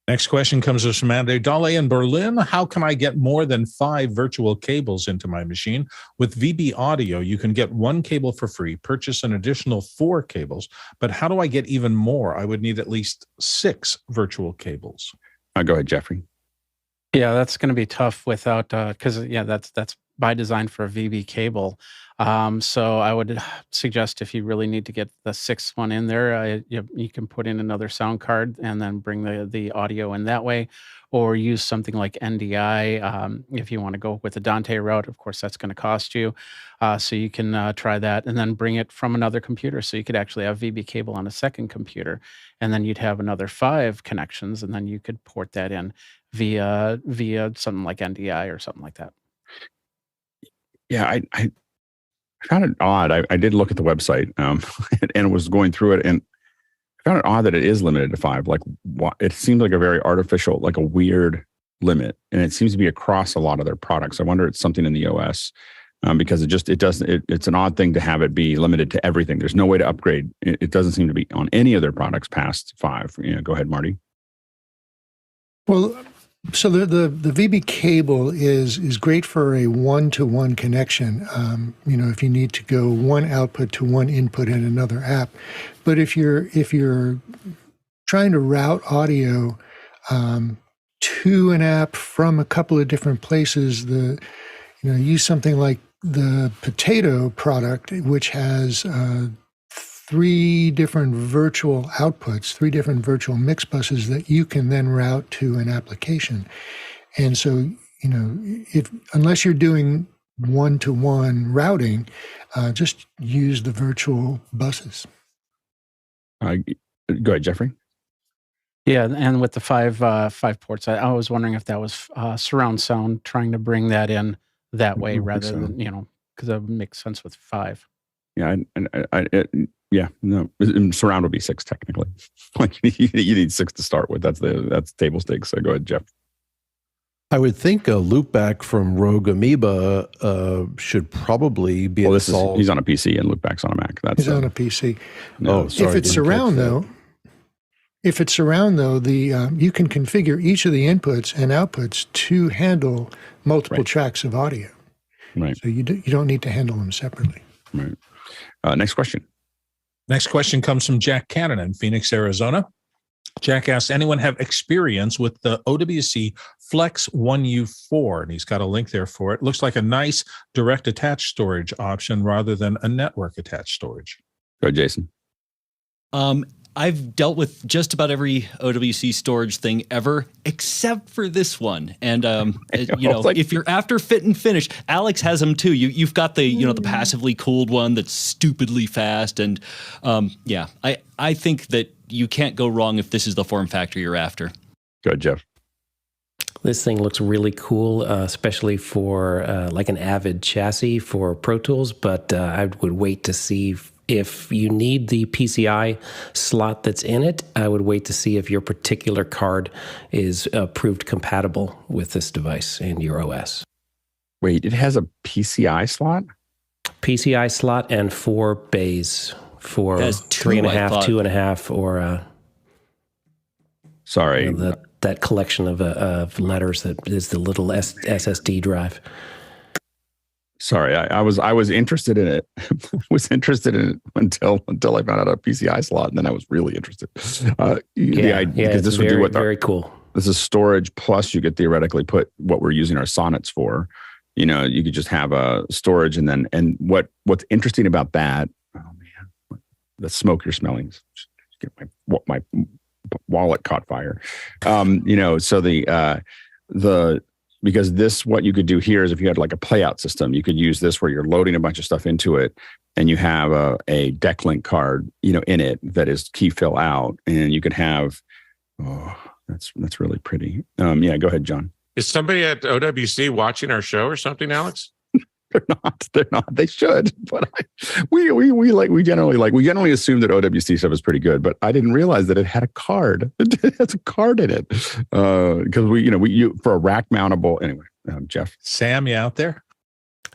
Next question comes from Andy Dale in Berlin. How can I get more than 5 virtual cables into my machine? With VB Audio, you can get 1 cable for free, purchase an additional 4 cables. But how do I get even more? I would need at least 6 virtual cables. Go ahead, Jeffrey. Yeah, that's going to be tough without, because that's by design for a VB cable. So I would suggest, if you really need to get the 6th one in there, you can put in another sound card and then bring the audio in that way, or use something like NDI. If you want to go with the Dante route, of course, that's going to cost you. So you can try that and then bring it from another computer. So you could actually have VB cable on a second computer, and then you'd have another 5 connections, and then you could port that in via something like NDI or something like that. Yeah, I found it odd. I did look at the website and was going through it, and I found it odd that it is limited to 5. Like, it seems like a very artificial, like a weird limit, and it seems to be across a lot of their products. I wonder if it's something in the OS because it's an odd thing to have it be limited to everything. There's no way to upgrade. It doesn't seem to be on any of their products past 5. Go ahead, Marty. Well, so the VB cable is great for a 1-to-1 connection. If you need to go one output to one input in another app, but if you're trying to route audio to an app from a couple of different places, use something like the Potato product, which has 3 different virtual outputs, 3 different virtual mix buses that you can then route to an application. And so, unless you're doing 1-to-1 routing, just use the virtual buses. Go ahead, Jeffrey. Yeah, and with the five ports, I was wondering if that was surround sound, trying to bring that in that way rather than because that would make sense with 5. Yeah, no, surround would be 6 technically. Like you need 6 to start with. That's table stakes. So go ahead, Jeff. I would think a loopback from Rogue Amoeba should probably be installed. He's on a PC and loopback's on a Mac. He's on a PC. No, sorry, if it's surround though, you can configure each of the inputs and outputs to handle multiple tracks of audio. Right. So you don't need to handle them separately. Right. Next question. Next question comes from Jack Cannon in Phoenix, Arizona. Jack asks, anyone have experience with the OWC Flex 1U4? And he's got a link there for it. Looks like a nice direct attached storage option rather than a network attached storage. Go ahead, Jason. I've dealt with just about every OWC storage thing ever, except for this one. And if you're after fit and finish, Alex has them too. You've got the the passively cooled one that's stupidly fast, and I think that you can't go wrong if this is the form factor you're after. Go ahead, Jeff. This thing looks really cool, especially for like an Avid chassis for Pro Tools. But I would wait to see if you need the PCI slot that's in it. I would wait to see if your particular card is proved compatible with this device in your OS. Wait, it has a PCI slot? PCI slot and 4 bays for 3.5, 2.5, or sorry, that collection of letters that is the little SSD drive. Sorry, I was interested in it. Until I found out a PCI slot, and then I was really interested. Because this would do what very cool. This is storage plus you could theoretically put what we're using our sonnets for. You could just have a storage, and what's interesting about that? Oh man, the smoke you're smelling. Get my wallet caught fire. Because this, what you could do here is if you had like a playout system, you could use this where you're loading a bunch of stuff into it, and you have a deck link card, in it that is key fill out, and you could have. Oh, that's really pretty. Go ahead, John. Is somebody at OWC watching our show or something, Alex? They're not. They should, but we generally assume that OWC stuff is pretty good, but I didn't realize that it had a card. It has a card in it because we for a rack mountable. Anyway, Jeff, Sam, you out there?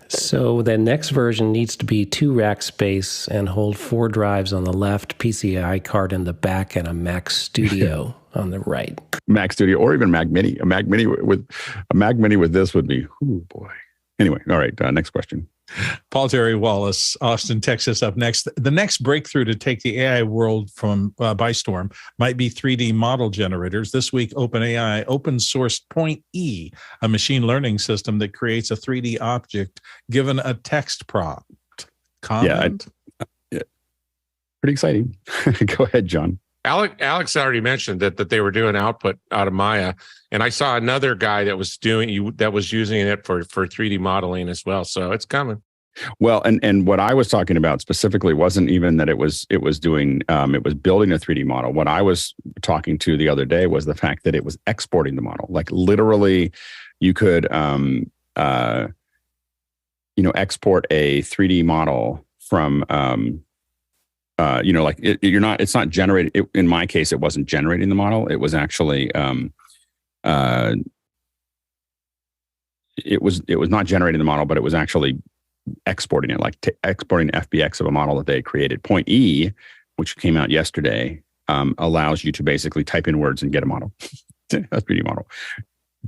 So the next version needs to be 2 rack space and hold 4 drives on the left, PCI card in the back, and a Mac Studio on the right. Mac Studio or even Mac Mini. A Mac Mini with this would be, oh boy. Anyway, all right, next question. Paul Terry Wallace, Austin, Texas, up next. The next breakthrough to take the AI world by storm might be 3D model generators. This week, OpenAI open-sourced Point E, a machine learning system that creates a 3D object given a text prompt. Comment? Yeah, pretty exciting. Go ahead, John. Alex already mentioned that they were doing output out of Maya, and I saw another guy that was using it for 3D modeling as well. So it's coming. Well, and what I was talking about specifically wasn't even that it was building a 3D model. What I was talking to the other day was the fact that it was exporting the model. Like literally, you could export a 3D model from it's not generated. In my case, it wasn't generating the model. It was actually, it was not generating the model, but it was actually exporting it, like exporting FBX of a model that they had created. Point E, which came out yesterday, allows you to basically type in words and get a model, a 3D model.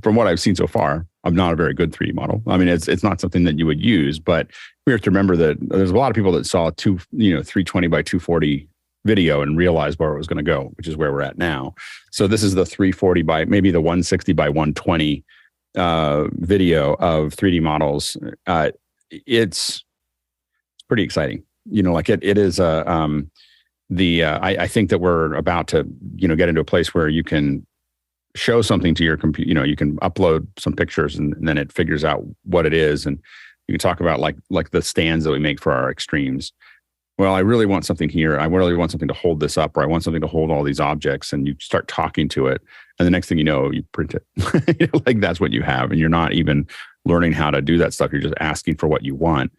From what I've seen so far, I'm not a very good 3D model. I mean, it's not something that you would use, but we have to remember that there's a lot of people that saw 320 by 240 video and realized where it was going to go, which is where we're at now. So this is the 340 by maybe the 160 by 120 video of 3D models. It's pretty exciting. It is I think that we're about to get into a place where you can show something to your computer. You can upload some pictures and then it figures out what it is, and you can talk about like the stands that we make for our extremes. well, I really want something here. I really want something to hold this up, or I want something to hold all these objects. And you start talking to it. And the next thing you know, you print it. Like that's what you have. And you're not even learning how to do that stuff. You're just asking for what you want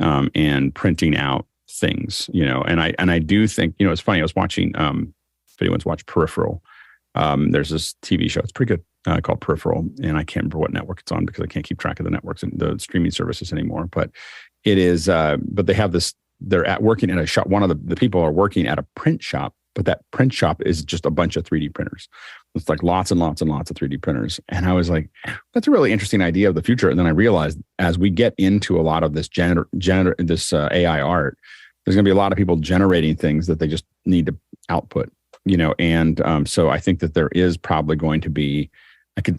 and printing out things, And I do think, it's funny. I was watching, if anyone's watched Peripheral, there's this TV show. It's pretty good called Peripheral. And I can't remember what network it's on because I can't keep track of the networks and the streaming services anymore. But it is, but they have this, they're working at a shop. One of the people are working at a print shop, but that print shop is just a bunch of 3D printers. It's like lots and lots and lots of 3D printers. And I was like, that's a really interesting idea of the future. And then I realized as we get into a lot of this AI art, there's going to be a lot of people generating things that they just need to output, And so I think that there is probably going to be,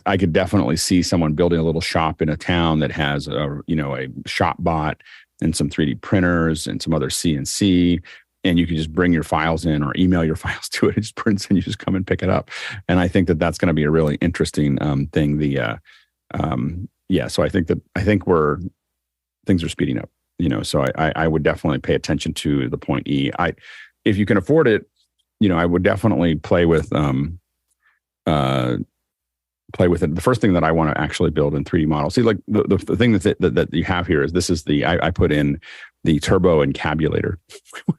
I could definitely see someone building a little shop in a town that has a shop bot and some 3D printers and some other CNC, and you can just bring your files in or email your files to it. It just prints and you just come and pick it up. And I think that that's going to be a really interesting thing. So I think things are speeding up. So I would definitely pay attention to the Point E. If you can afford it, I would definitely play with it. The first thing that I want to actually build in 3D model. See, like the thing that you have here is I put in the turbo encabulator,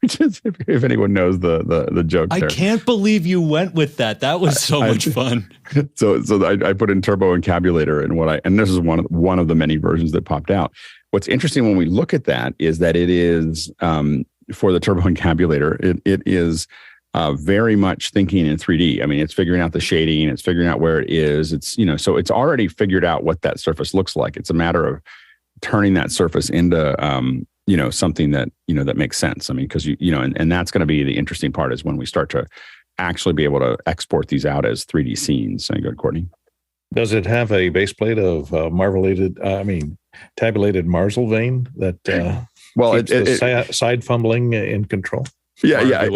which is if anyone knows the joke. I can't believe you went with that. That was so much fun. So I put in turbo encabulator and this is one of the many versions that popped out. What's interesting when we look at that is that it is for the turbo encabulator. It is. Very much thinking in 3D. I mean, it's figuring out the shading, it's figuring out where it is. It's, so it's already figured out what that surface looks like. It's a matter of turning that surface into, something that, that makes sense. I mean, because, and that's going to be the interesting part is when we start to actually be able to export these out as 3D scenes. So go ahead, Courtney. Does it have a base plate of tabulated Marsal vein that keeps the side fumbling in control? Yeah.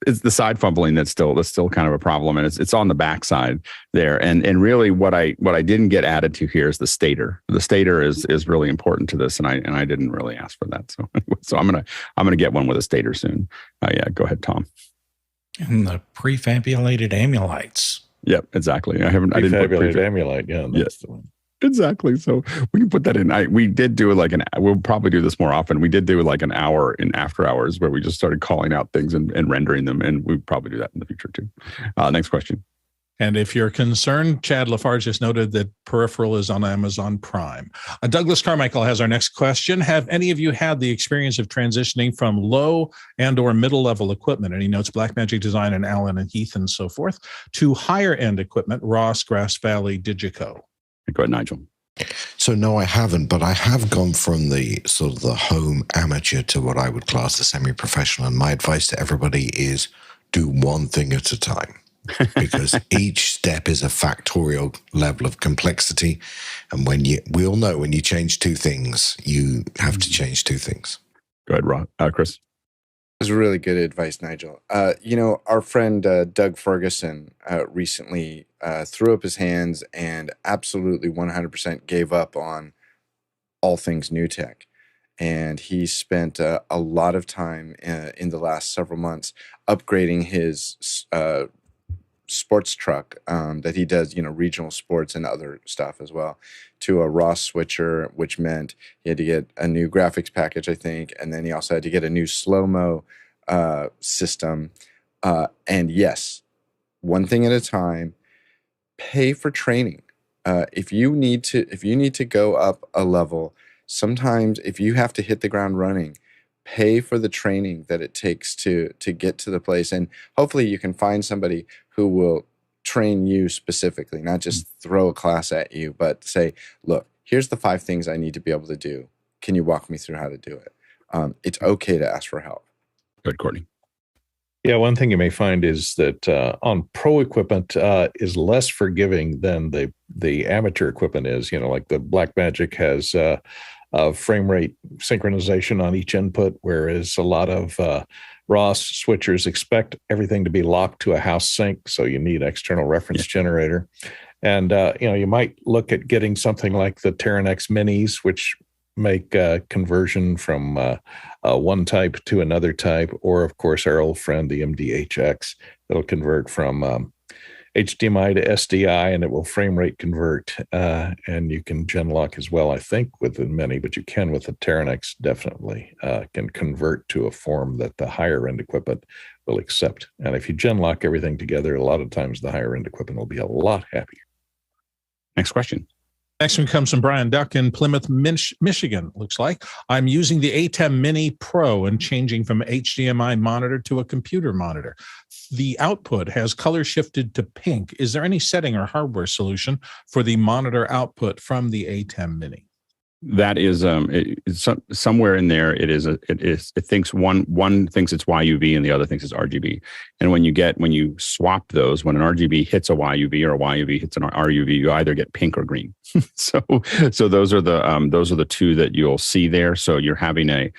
It's the side fumbling that's still kind of a problem, and it's on the backside there. And really, what I didn't get added to here is the stator. The stator is really important to this, and I didn't really ask for that. So I'm gonna get one with a stator soon. Go ahead, Tom. And the prefabulated amulites. Yep, exactly. I didn't put amulite. Yeah, that's the one. Exactly. So we can put that in. We did do we'll probably do this more often. We did do like an hour in after hours where we just started calling out things and rendering them. And we probably do that in the future too. Next question. And if you're concerned, Chad Lafarge just noted that Peripheral is on Amazon Prime. Douglas Carmichael has our next question. Have any of you had the experience of transitioning from low and or middle level equipment? And he notes Blackmagic Design and Allen and Heath and so forth to higher end equipment, Ross, Grass Valley, Digico. Go ahead, Nigel. So no, I haven't, but I have gone from the sort of the home amateur to what I would class as semi-professional. And my advice to everybody is do one thing at a time, because each step is a factorial level of complexity. And we all know when you change two things, you have to change two things. Go ahead, Ron. Chris. That's really good advice, Nigel. Our friend Doug Ferguson recently threw up his hands and absolutely 100% gave up on all things new tech. And he spent a lot of time in the last several months upgrading his sports truck that he does, regional sports and other stuff as well, to a Ross switcher, which meant he had to get a new graphics package, I think, and then he also had to get a new slow-mo system. And yes, one thing at a time. Pay for training. If you need to go up a level, sometimes if you have to hit the ground running, pay for the training that it takes to get to the place. And hopefully you can find somebody who will train you specifically, not just throw a class at you, but say, look, here's the 5 things I need to be able to do. Can you walk me through how to do it? It's okay to ask for help. Good, Courtney. Yeah, one thing you may find is that on pro equipment is less forgiving than the amateur equipment is. Like the Blackmagic has frame rate synchronization on each input, whereas a lot of Ross switchers expect everything to be locked to a house sync, so you need external reference generator. And you might look at getting something like the Terran X Minis, which make conversion from one type to another type, or of course our old friend the MDHX that'll convert from HDMI to SDI, and it will frame rate convert. And you can gen lock as well, I think, with the Mini, but you can with the Teranex definitely can convert to a form that the higher end equipment will accept. And if you gen lock everything together, a lot of times the higher end equipment will be a lot happier. Next question. Next one comes from Brian Duck in Plymouth, Michigan. Looks like I'm using the ATEM Mini Pro and changing from HDMI monitor to a computer monitor. The output has color shifted to pink. Is there any setting or hardware solution for the monitor output from the ATEM Mini? That is somewhere in there. It thinks one thinks it's YUV and the other thinks it's RGB. And when you swap those, when an RGB hits a YUV or a YUV hits an RUV, you either get pink or green. so those are the two that you'll see there. So you're having a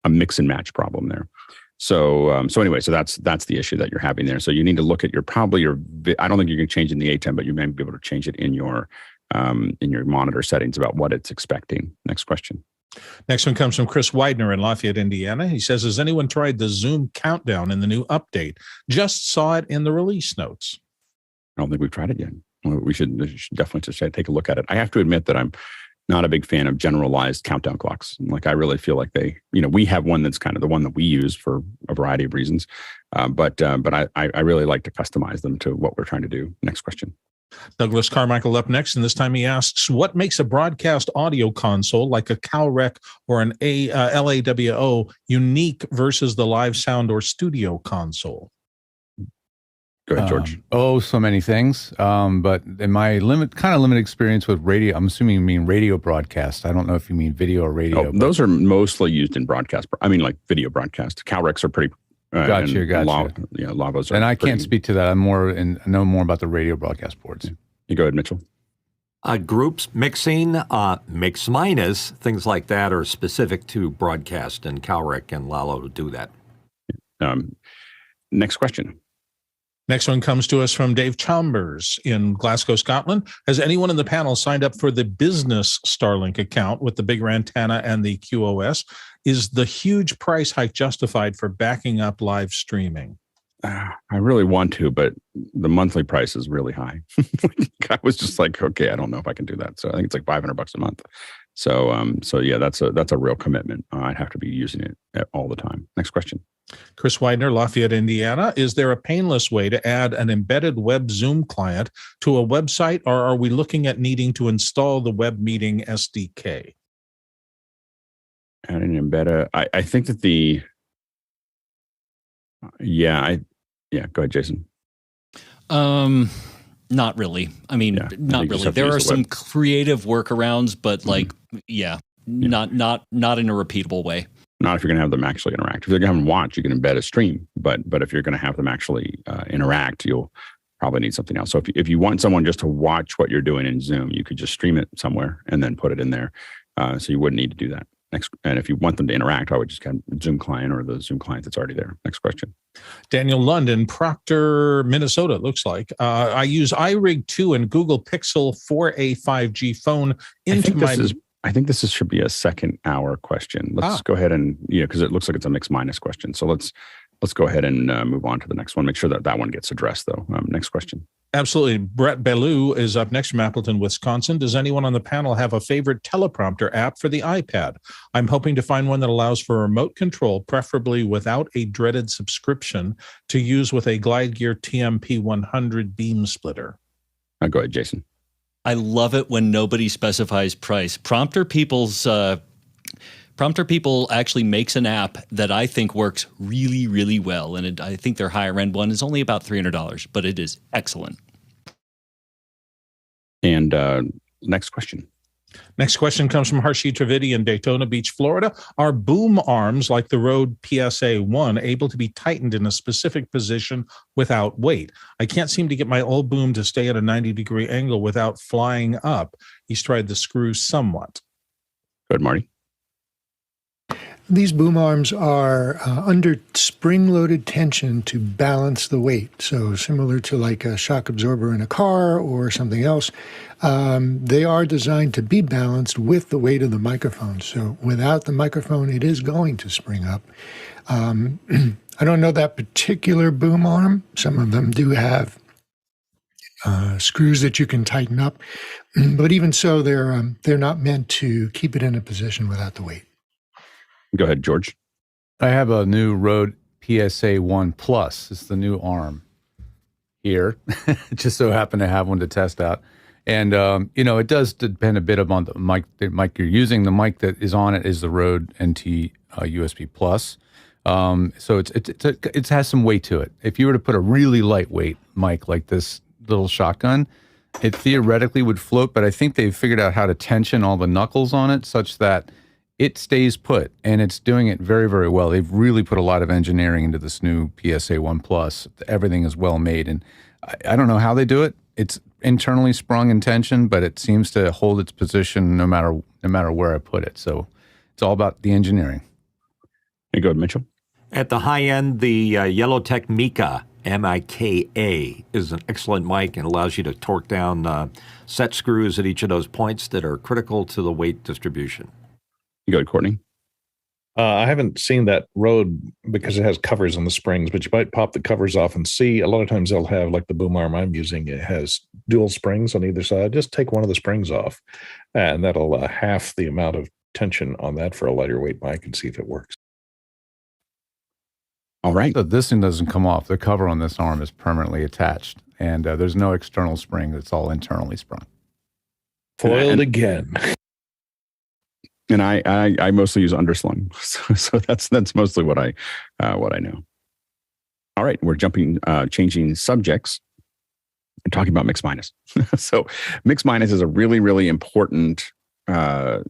mix and match problem there. So anyway, that's the issue that you're having there. So you need to look at I don't think you can change it in the ATEM, but you may be able to change it in your monitor settings about what it's expecting. Next question. Next one comes from Chris Widener in Lafayette, Indiana. He says, has anyone tried the Zoom countdown in the new update? Just saw it in the release notes. I don't think we've tried it yet. We should definitely just take a look at it. I have to admit that I'm not a big fan of generalized countdown clocks. Like I really feel like we have one that's kind of the one that we use for a variety of reasons. But I really like to customize them to what we're trying to do. Next question. Douglas Carmichael up next, and this time he asks, what makes a broadcast audio console like a CalRec or an LAWO unique versus the live sound or studio console? Go ahead, George. So many things. But in my limited experience with radio, I'm assuming you mean radio broadcast. I don't know if you mean video or radio. Those are mostly used in broadcast. I mean, like video broadcast. CalRecs are pretty. Gotcha. Lavos are. And I can't speak to that. I know more about the radio broadcast boards. You go ahead, Mitchell. Groups, mixing, mix minus, things like that are specific to broadcast, and CalRec and Lalo do that. Next question. Next one comes to us from Dave Chambers in Glasgow, Scotland. Has anyone in the panel signed up for the business Starlink account with the bigger antenna and the QoS? Is the huge price hike justified for backing up live streaming? I really want to, but the monthly price is really high. I was just like, okay, I don't know if I can do that. So I think it's like $500 a month. So yeah, that's a real commitment. I'd have to be using it all the time. Next question. Chris Widener, Lafayette, Indiana. Is there a painless way to add an embedded web Zoom client to a website, or are we looking at needing to install the web meeting SDK? Add an embedded. I think that go ahead, Jason. Not really. I mean, not really. There are some creative workarounds, but not in a repeatable way. Not if you're going to have them actually interact. If you're going to have them watch, you can embed a stream. But if you're going to have them actually interact, you'll probably need something else. So if you want someone just to watch what you're doing in Zoom, you could just stream it somewhere and then put it in there. So you wouldn't need to do that. Next, and if you want them to interact, I would just get a Zoom client or the Zoom client that's already there. Next question. Daniel London, Proctor, Minnesota, it looks like. I use IRig2 and Google Pixel for a 5G phone I think this should be a second hour question. Let's go ahead and, because it looks like it's a mix minus question. So let's go ahead and move on to the next one. Make sure that one gets addressed, though. Next question. Absolutely. Brett Bellou is up next from Appleton, Wisconsin. Does anyone on the panel have a favorite teleprompter app for the iPad? I'm hoping to find one that allows for remote control, preferably without a dreaded subscription, to use with a Glide Gear TMP 100 beam splitter. Go ahead, Jason. I love it when nobody specifies price. Prompter People actually makes an app that I think works really, really well. And I think their higher end one is only about $300, but it is excellent. And next question. Next question comes from Harshi Trivedi in Daytona Beach, Florida. Are boom arms like the Rode PSA-1 able to be tightened in a specific position without weight? I can't seem to get my old boom to stay at a 90-degree angle without flying up. He's tried the screw somewhat. Good, Marty. these boom arms are under spring-loaded tension to balance the weight. So similar to like a shock absorber in a car or something else, they are designed to be balanced with the weight of the microphone. So without the microphone, it is going to spring up. I don't know that particular boom arm. Some of them do have screws that you can tighten up, but even so, they're not meant to keep it in a position without the weight. Go ahead, George. I have a new Rode PSA 1 Plus. It's the new arm here. Just so happen to have one to test out. And, it does depend a bit upon the mic you're using. The mic that is on it is the Rode NT USB Plus. So it has some weight to it. If you were to put a really lightweight mic like this little shotgun, it theoretically would float, but I think they've figured out how to tension all the knuckles on it such that it stays put, and it's doing it very, very well. They've really put a lot of engineering into this new PSA 1 Plus. Everything is well made, and I don't know how they do it. It's internally sprung in tension, but it seems to hold its position no matter where I put it. So it's all about the engineering. Hey, go ahead, Mitchell. At the high end, the Yellowtech Mika, M-I-K-A, is an excellent mic and allows you to torque down set screws at each of those points that are critical to the weight distribution. You go ahead, Courtney. I haven't seen that Rode because it has covers on the springs, but you might pop the covers off and see. A lot of times they'll have, like the boom arm I'm using, it has dual springs on either side. Just take one of the springs off, and that'll half the amount of tension on that for a lighter weight mic and see if it works. All right. So this thing doesn't come off. The cover on this arm is permanently attached, and there's no external spring. It's all internally sprung. Foiled again. And I mostly use underslung, so that's mostly what I know. All right, we're changing subjects and talking about mix minus. So mix minus is a really, really important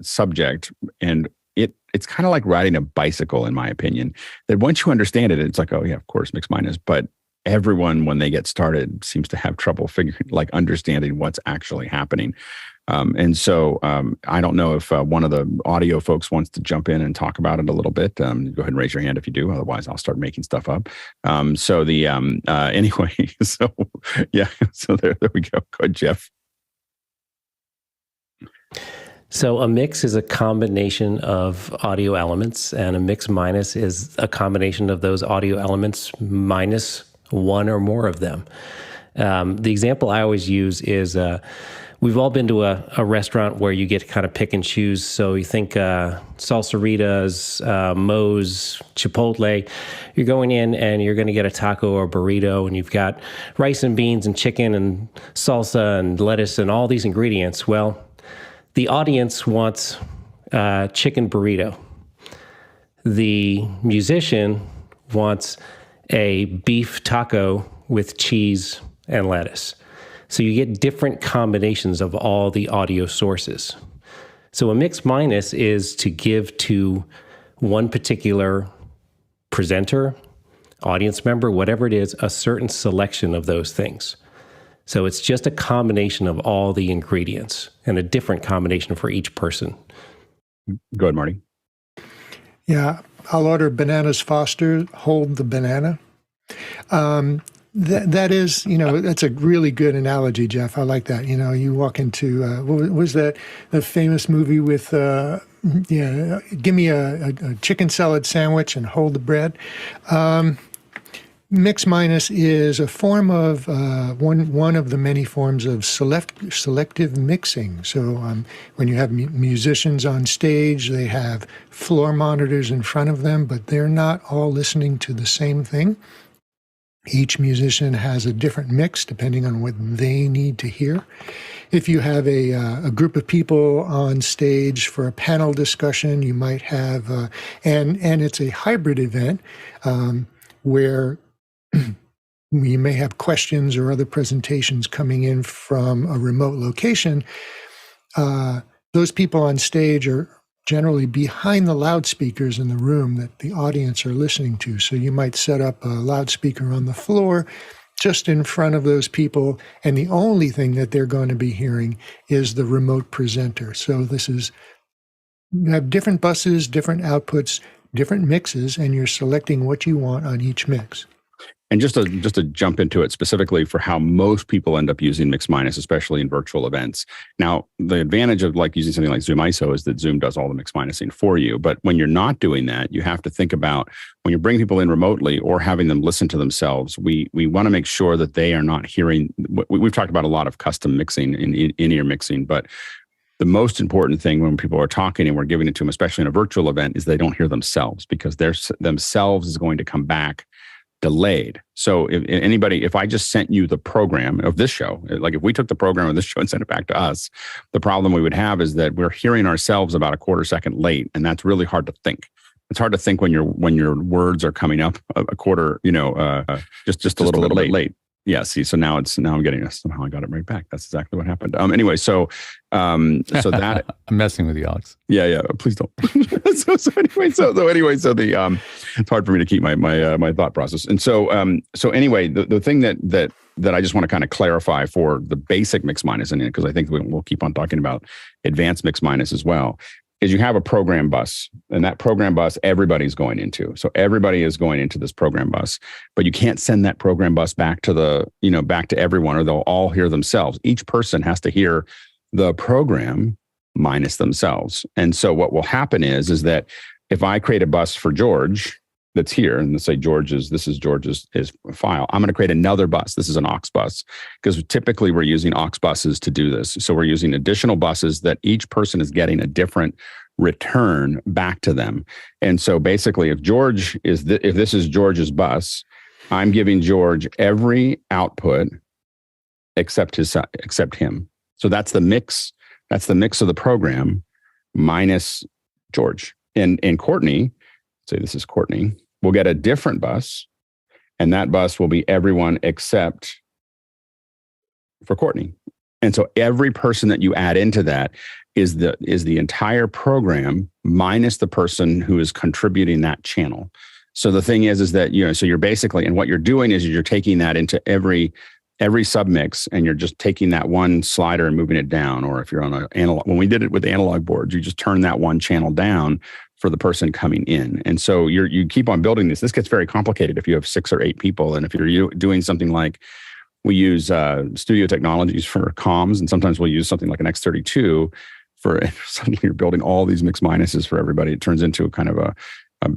subject, and it's kind of like riding a bicycle, in my opinion. That once you understand it, it's like, oh yeah, of course, mix minus. But everyone, when they get started, seems to have trouble understanding what's actually happening. And so I don't know if one of the audio folks wants to jump in and talk about it a little bit. Go ahead and raise your hand if you do. Otherwise, I'll start making stuff up. Anyway, so yeah, so there we go. Go ahead, Jeff. So a mix is a combination of audio elements, and a mix minus is a combination of those audio elements minus one or more of them. The example I always use is we've all been to a restaurant where you get to kind of pick and choose. So you think Salsaritas, Moe's, Chipotle. You're going in and you're going to get a taco or burrito, and you've got rice and beans and chicken and salsa and lettuce and all these ingredients. Well, the audience wants chicken burrito. The musician wants a beef taco with cheese and lettuce. So you get different combinations of all the audio sources. So a mix minus is to give to one particular presenter, audience member, whatever it is, a certain selection of those things. So it's just a combination of all the ingredients and a different combination for each person. Go ahead, Marty. Yeah, I'll order bananas Foster, hold the banana. That is, that's a really good analogy, Jeff. I like that. You walk into, what was that, the famous movie with, give me a chicken salad sandwich and hold the bread. Mix minus is a form of one of the many forms of selective mixing. So when you have musicians on stage, they have floor monitors in front of them, but they're not all listening to the same thing. Each musician has a different mix depending on what they need to hear. If you have a group of people on stage for a panel discussion, you might have, and it's a hybrid event where you may have questions or other presentations coming in from a remote location. Those people on stage are generally behind the loudspeakers in the room that the audience are listening to. So you might set up a loudspeaker on the floor just in front of those people, and the only thing that they're going to be hearing is the remote presenter. So you have different buses, different outputs, different mixes, and you're selecting what you want on each mix. And just to jump into it specifically for how most people end up using mix minus, especially in virtual events. Now, the advantage of like using something like Zoom ISO is that Zoom does all the mix minusing for you. But when you're not doing that, you have to think about when you bring people in remotely or having them listen to themselves. We want to make sure that they are not hearing. We've talked about a lot of custom mixing in-ear mixing, but the most important thing when people are talking and we're giving it to them, especially in a virtual event, is they don't hear themselves, because themselves is going to come back delayed. So if I just sent you the program of this show, like if we took the program of this show and sent it back to us, the problem we would have is that we're hearing ourselves about a quarter second late, and that's really hard to think. It's hard to think when your words are coming up a quarter, just a little bit late. Yeah. See, so now I'm getting this. Somehow I got it right back. That's exactly what happened. Anyway, so that I'm messing with you, Alex. Yeah. Please don't. so anyway, it's hard for me to keep my thought process. And so anyway, the thing that I just want to kind of clarify for the basic mix minus in it, because I think we'll keep on talking about advanced mix minus as well, is you have a program bus, and that program bus everybody's going into. So everybody is going into this program bus, but you can't send that program bus back to back to everyone, or they'll all hear themselves. Each person has to hear the program minus themselves. And so what will happen is that if I create a bus for George that's here, and let's say this is George's file, I'm going to create another bus. This is an aux bus, because typically we're using aux buses to do this. So we're using additional buses that each person is getting a different return back to them. And so basically, if this is George's bus, I'm giving George every output except him. So that's the mix. That's the mix of the program minus George. And Courtney, say this is Courtney, will get a different bus, and that bus will be everyone except for Courtney. And so every person that you add into that is the entire program minus the person who is contributing that channel. So the thing is that, so you're basically, and what you're doing is you're taking that into every submix, and you're just taking that one slider and moving it down. Or if you're on an analog, when we did it with analog boards, you just turn that one channel down for the person coming in. And so you keep on building this. This gets very complicated if you have 6 or 8 people. And if you're doing something like, we use Studio Technologies for comms, and sometimes we'll use something like an X32 for, suddenly you're building all these mix minuses for everybody. It turns into a kind of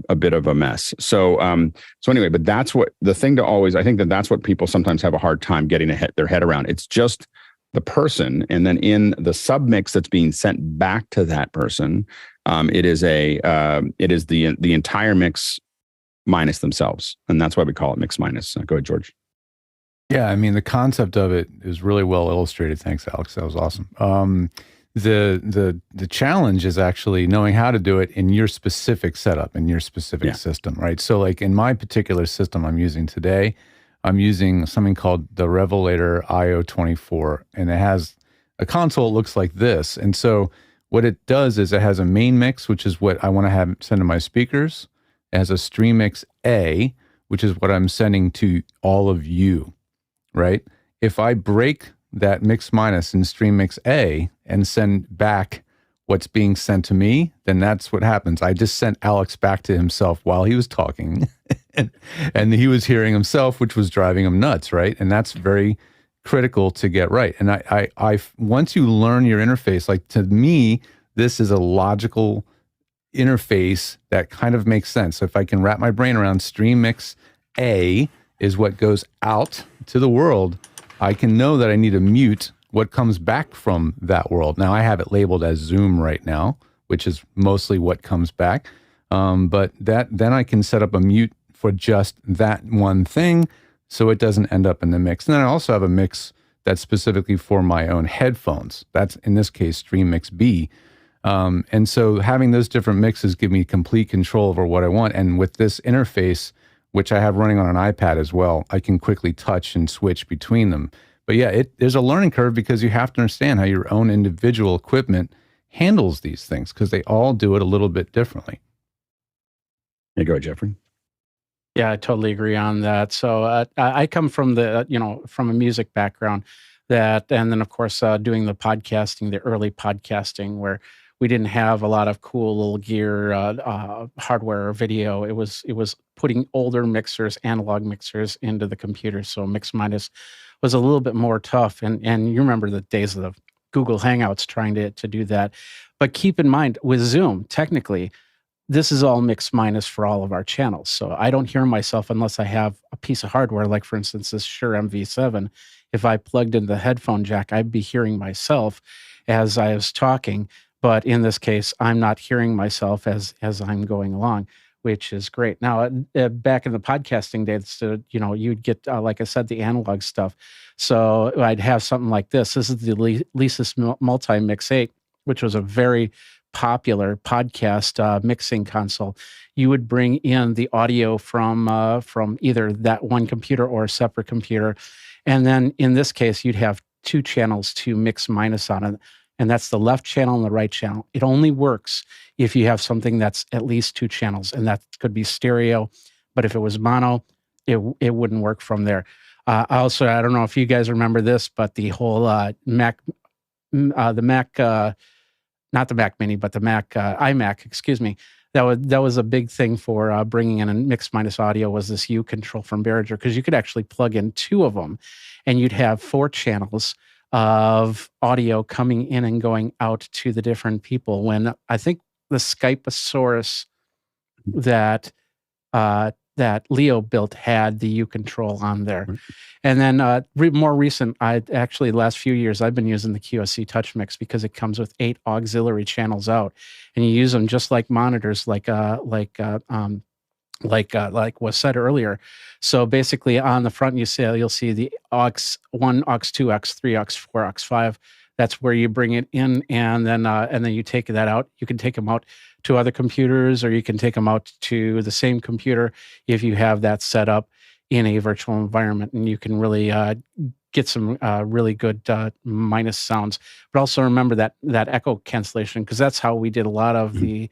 a bit of a mess. So anyway, but that's what the thing to always, I think that's what people sometimes have a hard time getting their head around. It's just the person. And then in the submix that's being sent back to that person, it is the entire mix minus themselves. And that's why we call it mix minus. Go ahead, George. Yeah. I mean, the concept of it is really well illustrated. Thanks, Alex. That was awesome. The challenge is actually knowing how to do it in your specific setup, in your specific system, right? So like in my particular system I'm using today, I'm using something called the Revelator IO24, and it has a console that looks like this. And so what it does is it has a main mix, which is what I want to have send to my speakers. It has a stream mix A, which is what I'm sending to all of you, right? If I break that mix minus in stream mix A and send back what's being sent to me, then that's what happens. I just sent Alex back to himself while he was talking and he was hearing himself, which was driving him nuts, right? And that's very critical to get right. And I once you learn your interface, like to me, this is a logical interface that kind of makes sense. So if I can wrap my brain around stream mix A is what goes out to the world, I can know that I need to mute what comes back from that world. Now I have it labeled as Zoom right now, which is mostly what comes back. But then I can set up a mute for just that one thing so it doesn't end up in the mix. And then I also have a mix that's specifically for my own headphones. That's in this case, Stream Mix B. And so having those different mixes give me complete control over what I want. And with this interface, which I have running on an iPad as well, I can quickly touch and switch between them. But yeah, there's a learning curve because you have to understand how your own individual equipment handles these things because they all do it a little bit differently. There you go, Jeffrey. Yeah, I totally agree on that. So I come from from a music background and then of course doing the podcasting, the early podcasting where We didn't have a lot of cool little gear, hardware or video. It was putting older mixers, analog mixers into the computer. So mix minus was a little bit more tough. And you remember the days of the Google Hangouts trying to do that. But keep in mind with Zoom, technically, this is all mix minus for all of our channels. So I don't hear myself unless I have a piece of hardware, like for instance, this Shure MV7. If I plugged in the headphone jack, I'd be hearing myself as I was talking. But in this case, I'm not hearing myself as I'm going along, which is great. Now, back in the podcasting days, you'd get, like I said, the analog stuff. So I'd have something like this. This is the Lesis Multi-Mix 8, which was a very popular podcast mixing console. You would bring in the audio from either that one computer or a separate computer. And then in this case, you'd have two channels to mix minus on it. And that's the left channel and the right channel. It only works if you have something that's at least two channels, and that could be stereo. But if it was mono, it wouldn't work from there. Also, I don't know if you guys remember this, but the whole Mac, not the Mac Mini, but the Mac iMac, excuse me. That was a big thing for bringing in a mix minus audio, was this U control from Behringer, because you could actually plug in two of them, and you'd have 4 channels of audio coming in and going out to the different people. When I think the Skypeosaurus that Leo built had the U control on there. And then more recent, last few years, I've been using the QSC Touch Mix because it comes with 8 auxiliary channels out, and you use them just like monitors, like was said earlier. So basically, on the front, you'll see the aux 1, aux 2, aux 3, aux 4, aux 5. That's where you bring it in, and then you take that out. You can take them out to other computers, or you can take them out to the same computer if you have that set up in a virtual environment, and you can really get some really good minus sounds. But also remember that echo cancellation, because that's how we did a lot of the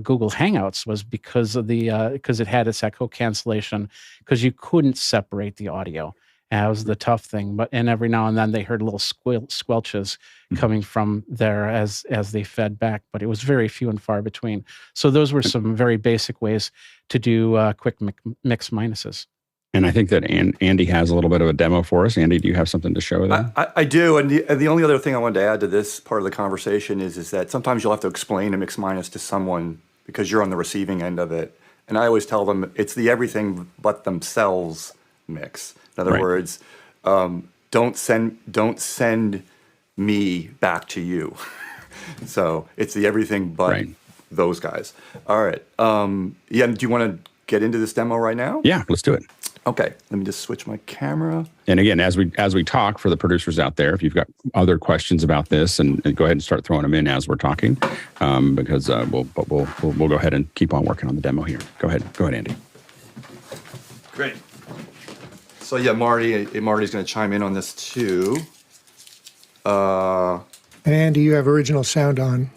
Google Hangouts, was because of because it had its echo cancellation, because you couldn't separate the audio. And that was the tough thing. And every now and then they heard little squelches coming from there as they fed back, but it was very few and far between. So those were some very basic ways to do quick mix minuses. And I think that Andy has a little bit of a demo for us. Andy, do you have something to show them? I do. And the only other thing I wanted to add to this part of the conversation is that sometimes you'll have to explain a mix minus to someone because you're on the receiving end of it. And I always tell them it's the everything but themselves mix. In other words, don't send me back to you. So it's the everything but those guys. All right. Do you want to get into this demo right now? Yeah, let's do it. Okay, let me just switch my camera. And again, as we talk, for the producers out there, if you've got other questions about this, and go ahead and start throwing them in as we're talking, because we'll go ahead and keep on working on the demo here. Go ahead, Andy. Great. So yeah, Marty's going to chime in on this too. And Andy, you have original sound on.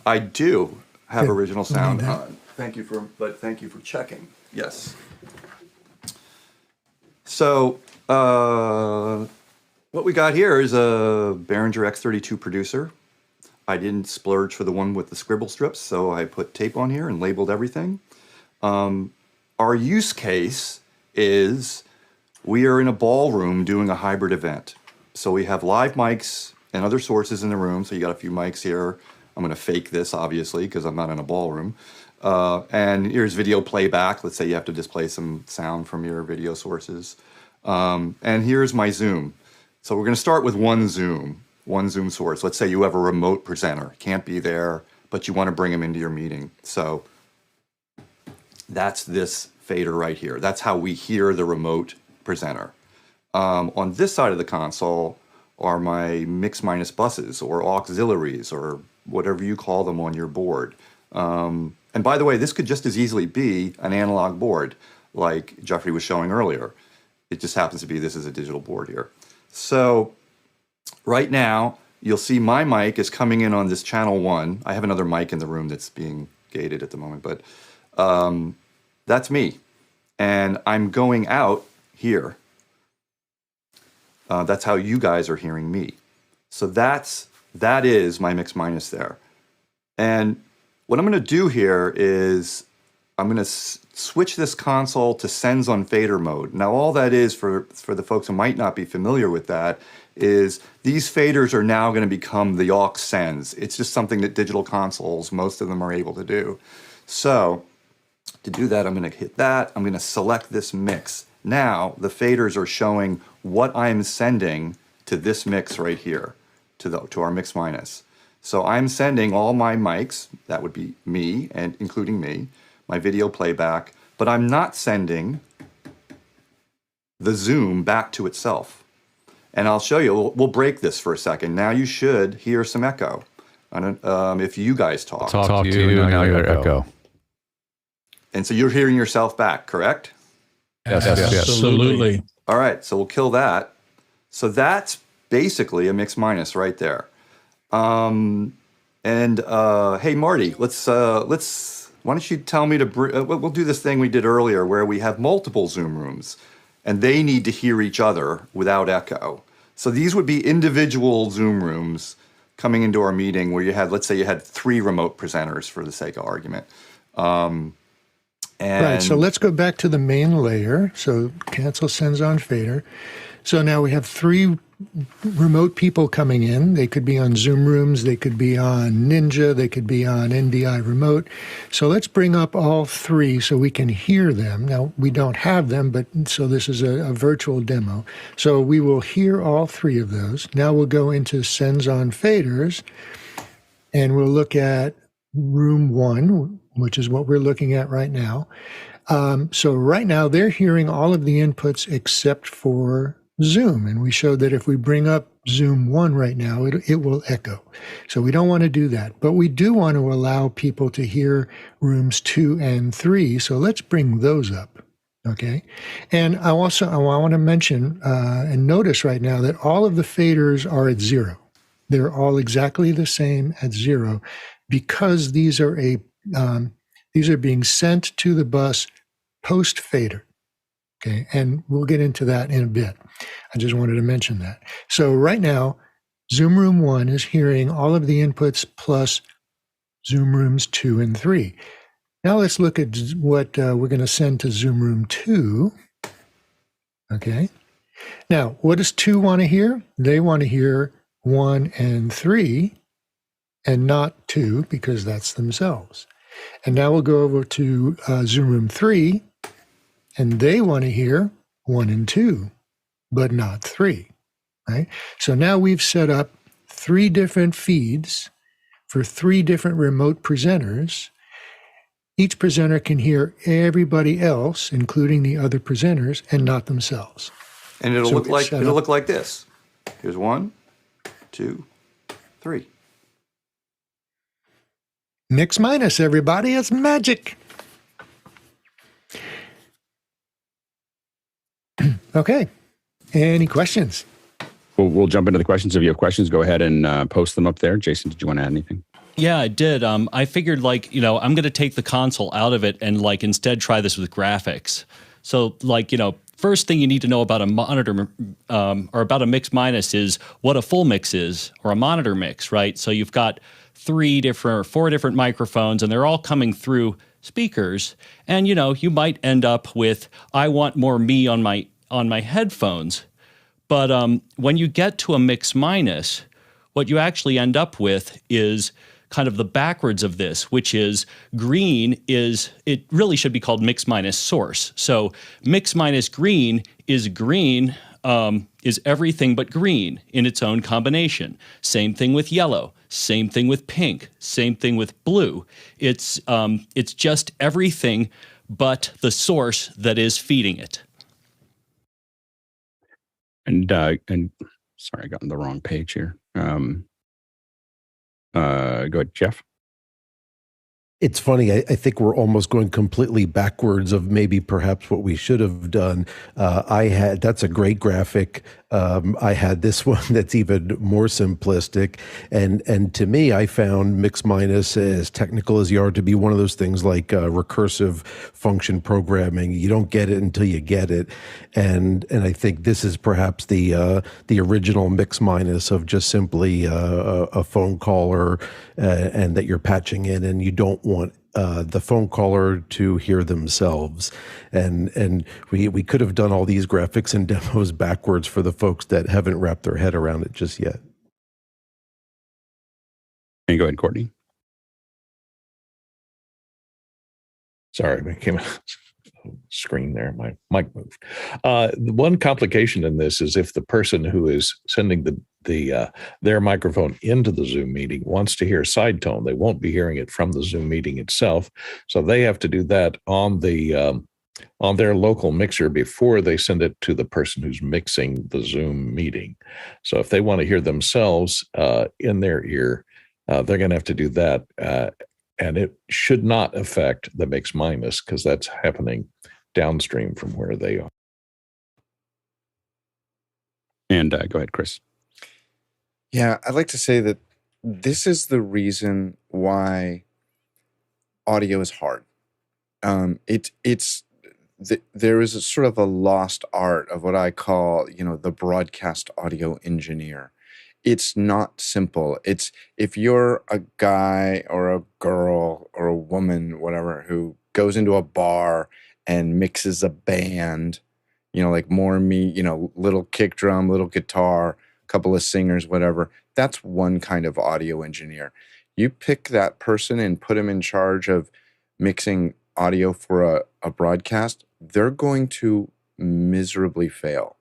I do have original sound on. Thank you for checking. Yes. So what we got here is a Behringer X32 producer. I didn't splurge for the one with the scribble strips, so I put tape on here and labeled everything. Our use case is we are in a ballroom doing a hybrid event. So we have live mics and other sources in the room. So you got a few mics here. I'm going to fake this, obviously, because I'm not in a ballroom. And here's video playback. Let's say you have to display some sound from your video sources. And here's my Zoom. So we're going to start with one Zoom source. Let's say you have a remote presenter. Can't be there, but you want to bring them into your meeting. So that's this fader right here. That's how we hear the remote presenter. On this side of the console are my mix minus buses or auxiliaries or whatever you call them on your board. And by the way, this could just as easily be an analog board like Jeffrey was showing earlier. It just happens to be this is a digital board here. So right now, you'll see my mic is coming in on this channel 1. I have another mic in the room that's being gated at the moment, but that's me. And I'm going out here. That's how you guys are hearing me. So that is my mix minus there. And what I'm going to do here is I'm going to switch this console to sends on fader mode. Now, all that is for the folks who might not be familiar with that is these faders are now going to become the aux sends. It's just something that digital consoles, most of them are able to do. So to do that, I'm going to hit that. I'm going to select this mix. Now the faders are showing what I'm sending to this mix right here, to our mix minus. So I'm sending all my mics, that would be me, and including me, my video playback, but I'm not sending the zoom back to itself. And I'll show you, we'll break this for a second. Now you should hear some echo. If you guys talk. Talk to you, now you're echo. And so you're hearing yourself back, correct? Yes. Absolutely. All right, so we'll kill that. So that's basically a mix minus right there. Hey Marty, let's why don't you tell me to we'll do this thing we did earlier where we have multiple Zoom rooms and they need to hear each other without echo. So these would be individual Zoom rooms coming into our meeting where you had, let's say you had 3 remote presenters for the sake of argument. Right, so let's go back to the main layer. So cancel sends on fader. So now we have 3 remote people coming in. They could be on Zoom Rooms, they could be on Ninja, they could be on NDI Remote. So let's bring up all 3 so we can hear them. Now, we don't have them, but so this is a virtual demo. So we will hear all 3 of those. Now we'll go into sends on faders, and we'll look at room 1, which is what we're looking at right now. So right now, they're hearing all of the inputs except for Zoom. And we showed that if we bring up Zoom 1 right now, it will echo. So we don't want to do that. But we do want to allow people to hear rooms 2 and 3. So let's bring those up. Okay. And I want to mention and notice right now that all of the faders are at 0. They're all exactly the same at 0 because these are being sent to the bus post fader. Okay, and we'll get into that in a bit. I just wanted to mention that. So right now, Zoom Room 1 is hearing all of the inputs plus Zoom Rooms 2 and 3. Now let's look at what we're going to send to Zoom Room 2. Okay. Now, what does 2 want to hear? They want to hear 1 and 3 and not 2 because that's themselves. And now we'll go over to Zoom Room 3. And they want to hear 1 and 2, but not 3, right? So now we've set up 3 different feeds for 3 different remote presenters. Each presenter can hear everybody else, including the other presenters, and not themselves. And it'll look like this. Here's 1, 2, 3. Mix minus, everybody. It's magic. Okay. Any questions? We'll jump into the questions. If you have questions, go ahead and post them up there. Jason, did you want to add anything? Yeah, I did. I figured I'm going to take the console out of it and instead try this with graphics. So first thing you need to know about a monitor or about a mix minus is what a full mix is or a monitor mix, right? So you've got 4 different microphones and they're all coming through speakers. And, you might end up with, I want more me on my headphones. But when you get to a mix minus, what you actually end up with is kind of the backwards of this, which is it really should be called mix minus source. So mix minus green is everything but green in its own combination. Same thing with yellow, same thing with pink, same thing with blue. It's just everything but the source that is feeding it. And sorry, I got on the wrong page here. Go ahead, Jeff. It's funny. I think we're almost going completely backwards of maybe perhaps what we should have done. That's a great graphic. I had this one that's even more simplistic. And to me, I found mix minus, as technical as you are, to be one of those things like recursive function programming. You don't get it until you get it. And I think this is perhaps the original mix minus of just simply a phone caller and that you're patching in, and you don't want the phone caller to hear themselves. And we could have done all these graphics and demos backwards for the folks that haven't wrapped their head around it just yet. Can you go ahead, Courtney? Sorry, I came screen there. My mic moved. The one complication in this is if the person who is sending their microphone into the Zoom meeting wants to hear side tone, they won't be hearing it from the Zoom meeting itself. So they have to do that on their local mixer before they send it to the person who's mixing the Zoom meeting. So if they want to hear themselves in their ear, they're going to have to do that. And it should not affect the mix minus, because that's happening downstream from where they are. And go ahead, Chris. Yeah, I'd like to say that this is the reason why audio is hard. There is a sort of a lost art of what I call, the broadcast audio engineer. It's not simple. It's if you're a guy or a girl or a woman, whatever, who goes into a bar and mixes a band, like more me, little kick drum, little guitar, couple of singers, whatever. That's one kind of audio engineer. You pick that person and put them in charge of mixing audio for a broadcast, they're going to miserably fail.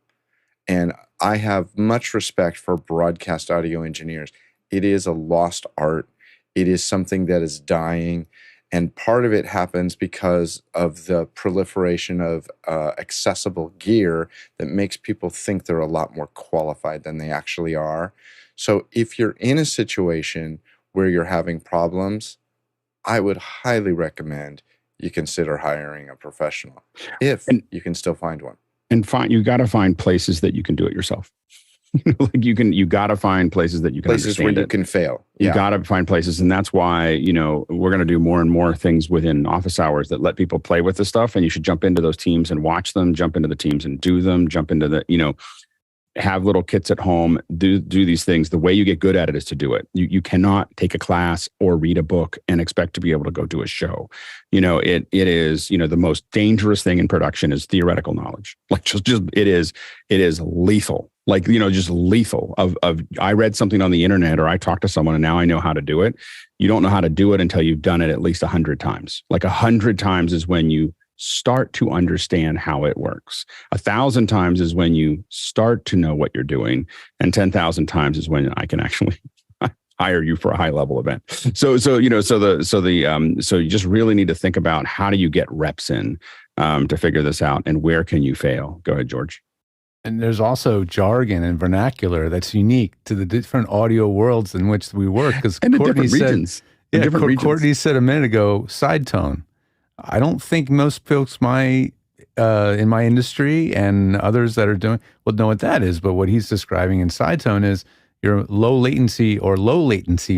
And I have much respect for broadcast audio engineers. It is a lost art. It is something that is dying. And part of it happens because of the proliferation of accessible gear that makes people think they're a lot more qualified than they actually are. So if you're in a situation where you're having problems, I would highly recommend you consider hiring a professional if you can still find one. And you got to find places that you can do it yourself. You got to find places that you can places where you can fail. You got to find places. And that's why, we're going to do more and more things within office hours that let people play with the stuff. And you should jump into those teams and watch them, jump into the teams and do them, jump into the, have little kits at home, do these things. The way you get good at it is to do it. You cannot take a class or read a book and expect to be able to go do a show. It is, the most dangerous thing in production is theoretical knowledge. Like it is lethal. Like, just lethal of I read something on the internet or I talked to someone and now I know how to do it. You don't know how to do it until you've done it at least 100 times. Like 100 times is when you start to understand how it works. 1,000 times is when you start to know what you're doing, and 10,000 times is when I can actually hire you for a high level event. So you just really need to think about how do you get reps in to figure this out, and where can you fail? Go ahead, George. And there's also jargon and vernacular that's unique to the different audio worlds in which we work. Because Courtney said a minute ago, side tone. I don't think most folks in my industry and others that are doing will know what that is. But what he's describing in side tone is your low latency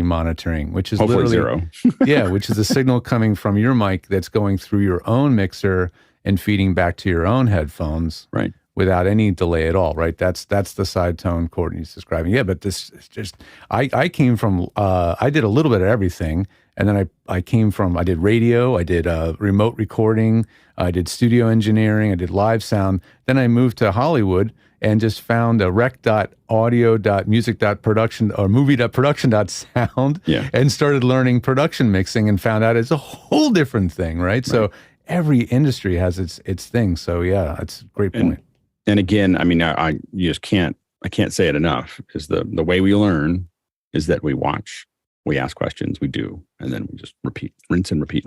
monitoring, which is hopefully literally zero. which is a signal coming from your mic that's going through your own mixer and feeding back to your own headphones, right? Without any delay at all, right? That's the side tone Courtney's describing. Yeah, but this is just I came from I did a little bit of everything. And then I did radio, I did remote recording, I did studio engineering, I did live sound. Then I moved to Hollywood and just found a rec.audio.music.production or movie.production.sound and started learning production mixing and found out it's a whole different thing, right? So every industry has its thing. So yeah, that's a great point. And again, I mean, I can't say it enough, is the way we learn is that we watch. We ask questions, we do, and then we just rinse and repeat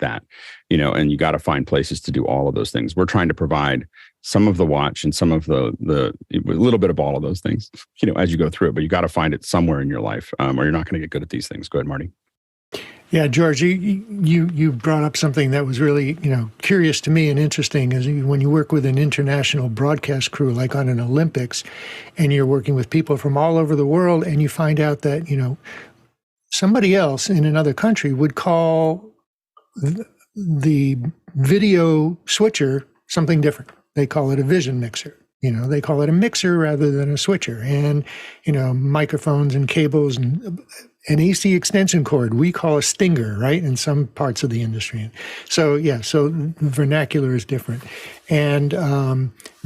that, and you got to find places to do all of those things. We're trying to provide some of the watch and some of the a little bit of all of those things, as you go through it, but you got to find it somewhere in your life, or you're not going to get good at these things. Go ahead, Marty. Yeah, George, you brought up something that was really, curious to me and interesting is when you work with an international broadcast crew, like on an Olympics, and you're working with people from all over the world, and you find out that, somebody else in another country would call the video switcher something different. They call it a vision mixer. They call it a mixer rather than a switcher. And, microphones and cables and an AC extension cord, we call a stinger, right, in some parts of the industry. So, so vernacular is different. And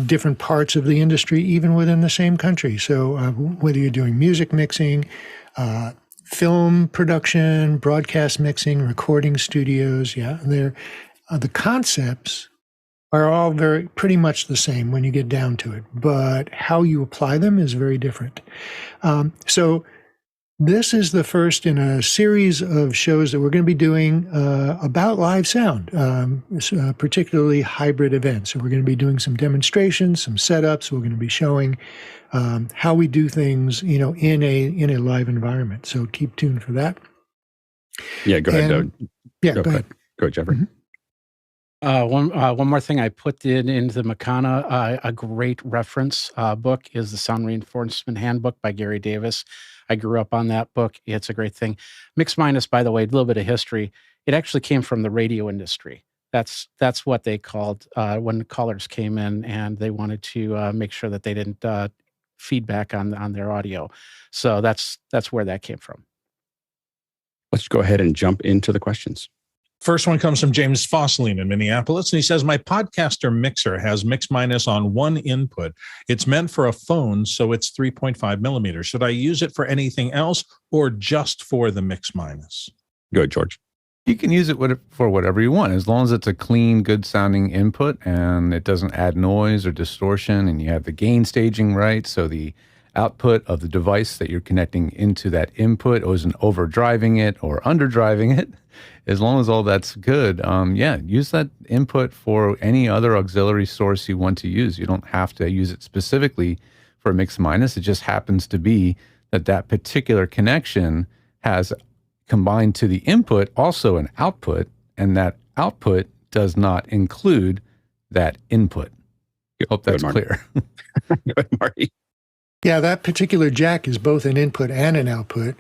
different parts of the industry, even within the same country. So whether you're doing music mixing, film production, broadcast mixing, recording studios, the concepts are all pretty much the same when you get down to it, but how you apply them is very different. So this is the first in a series of shows that we're going to be doing about live sound, particularly hybrid events. So we're going to be doing some demonstrations, some setups. We're going to be showing how we do things, in a live environment. So keep tuned for that. Yeah, go ahead, Doug. Yeah, go ahead. Go ahead, Jeffrey. Mm-hmm. One more thing I put into the Makana, a great reference book is the Sound Reinforcement Handbook by Gary Davis. I grew up on that book. It's a great thing. Mix minus, by the way, a little bit of history. It actually came from the radio industry. That's what they called when the callers came in and they wanted to make sure that they didn't feedback on their audio. So that's where that came from. Let's go ahead and jump into the questions. First one comes from James Fosseline in Minneapolis, and he says, my podcaster mixer has mix minus on one input. It's meant for a phone, so it's 3.5 millimeters. Should I use it for anything else or just for the mix minus? Go ahead, George. You can use it for whatever you want, as long as it's a clean, good sounding input and it doesn't add noise or distortion, and you have the gain staging right, so the output of the device that you're connecting into that input isn't overdriving it or underdriving it. As long as all that's good, use that input for any other auxiliary source you want to use. You don't have to use it specifically for mix minus. It just happens to be that particular connection has combined to the input also an output, and that output does not include that input. Hope that's clear. Go ahead, Marty. Yeah, that particular jack is both an input and an output,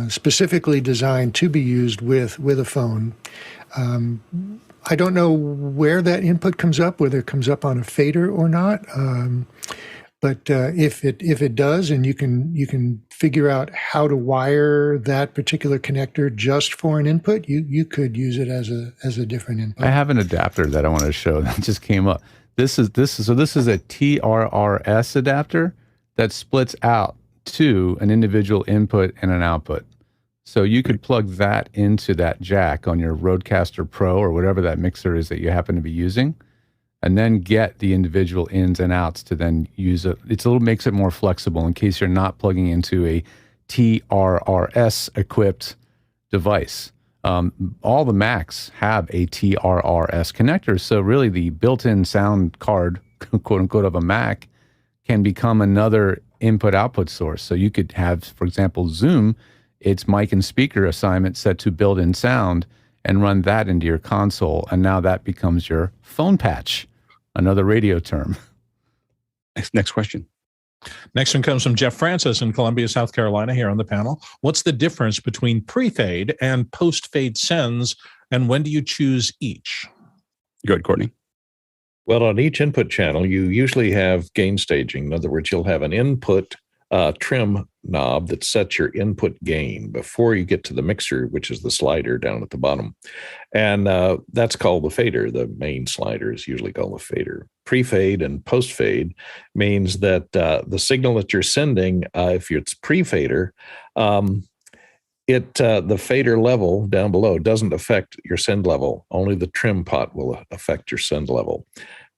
specifically designed to be used with a phone. I don't know where that input comes up, whether it comes up on a fader or not. But if it does, and you can figure out how to wire that particular connector just for an input, you could use it as a different input. I have an adapter that I want to show that just came up. This is a TRRS adapter that splits out to an individual input and an output. So you could plug that into that jack on your Rodecaster Pro or whatever that mixer is that you happen to be using, and then get the individual ins and outs to then use it. Makes it more flexible in case you're not plugging into a TRRS equipped device. All the Macs have a TRRS connector, so really the built-in sound card, quote unquote, of a Mac can become another input-output source. So you could have, for example, Zoom, its mic and speaker assignment set to built-in sound, and run that into your console, and now that becomes your phone patch, another radio term. Next question. Next one comes from Jeff Francis in Columbia, South Carolina, here on the panel. What's the difference between pre-fade and post-fade sends, and when do you choose each? Go ahead, Courtney. Well, on each input channel, you usually have gain staging. In other words, you'll have an input trim knob that sets your input gain before you get to the mixer, which is the slider down at the bottom. And that's called the fader. The main slider is usually called the fader. Pre-fade and post-fade means that the signal that you're sending, if it's pre-fader, the fader level down below doesn't affect your send level. Only the trim pot will affect your send level.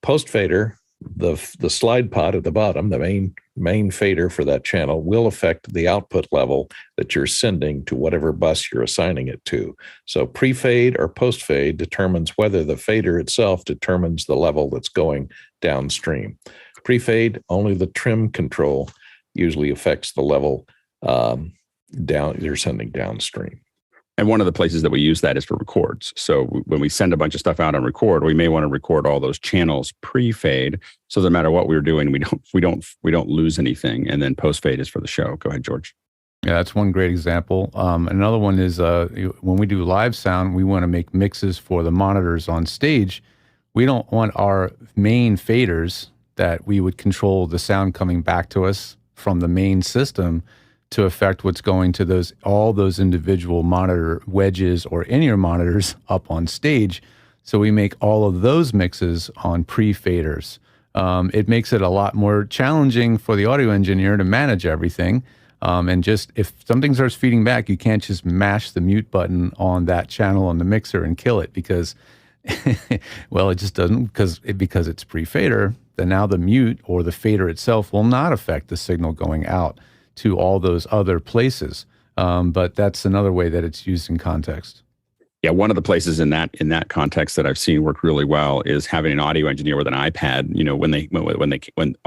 Post-fader, the slide pot at the bottom, the main fader for that channel, will affect the output level that you're sending to whatever bus you're assigning it to. So pre-fade or post-fade determines whether the fader itself determines the level that's going downstream. Pre-fade, only the trim control usually affects the level you're sending downstream. And one of the places that we use that is for records. So when we send a bunch of stuff out on record, we may want to record all those channels pre-fade. So no matter what we're doing, we don't lose anything. And then post-fade is for the show. Go ahead, George. Yeah, that's one great example. Another one is when we do live sound, we want to make mixes for the monitors on stage. We don't want our main faders that we would control the sound coming back to us from the main system to affect what's going to all those individual monitor wedges or in-ear monitors up on stage. So we make all of those mixes on pre-faders. It makes it a lot more challenging for the audio engineer to manage everything. And just if something starts feeding back, you can't just mash the mute button on that channel on the mixer and kill it because, well, it just doesn't because it's pre-fader. Then now the mute or the fader itself will not affect the signal going out to all those other places. But that's another way that it's used in context. Yeah, one of the places in that context that I've seen work really well is having an audio engineer with an iPad. You know, when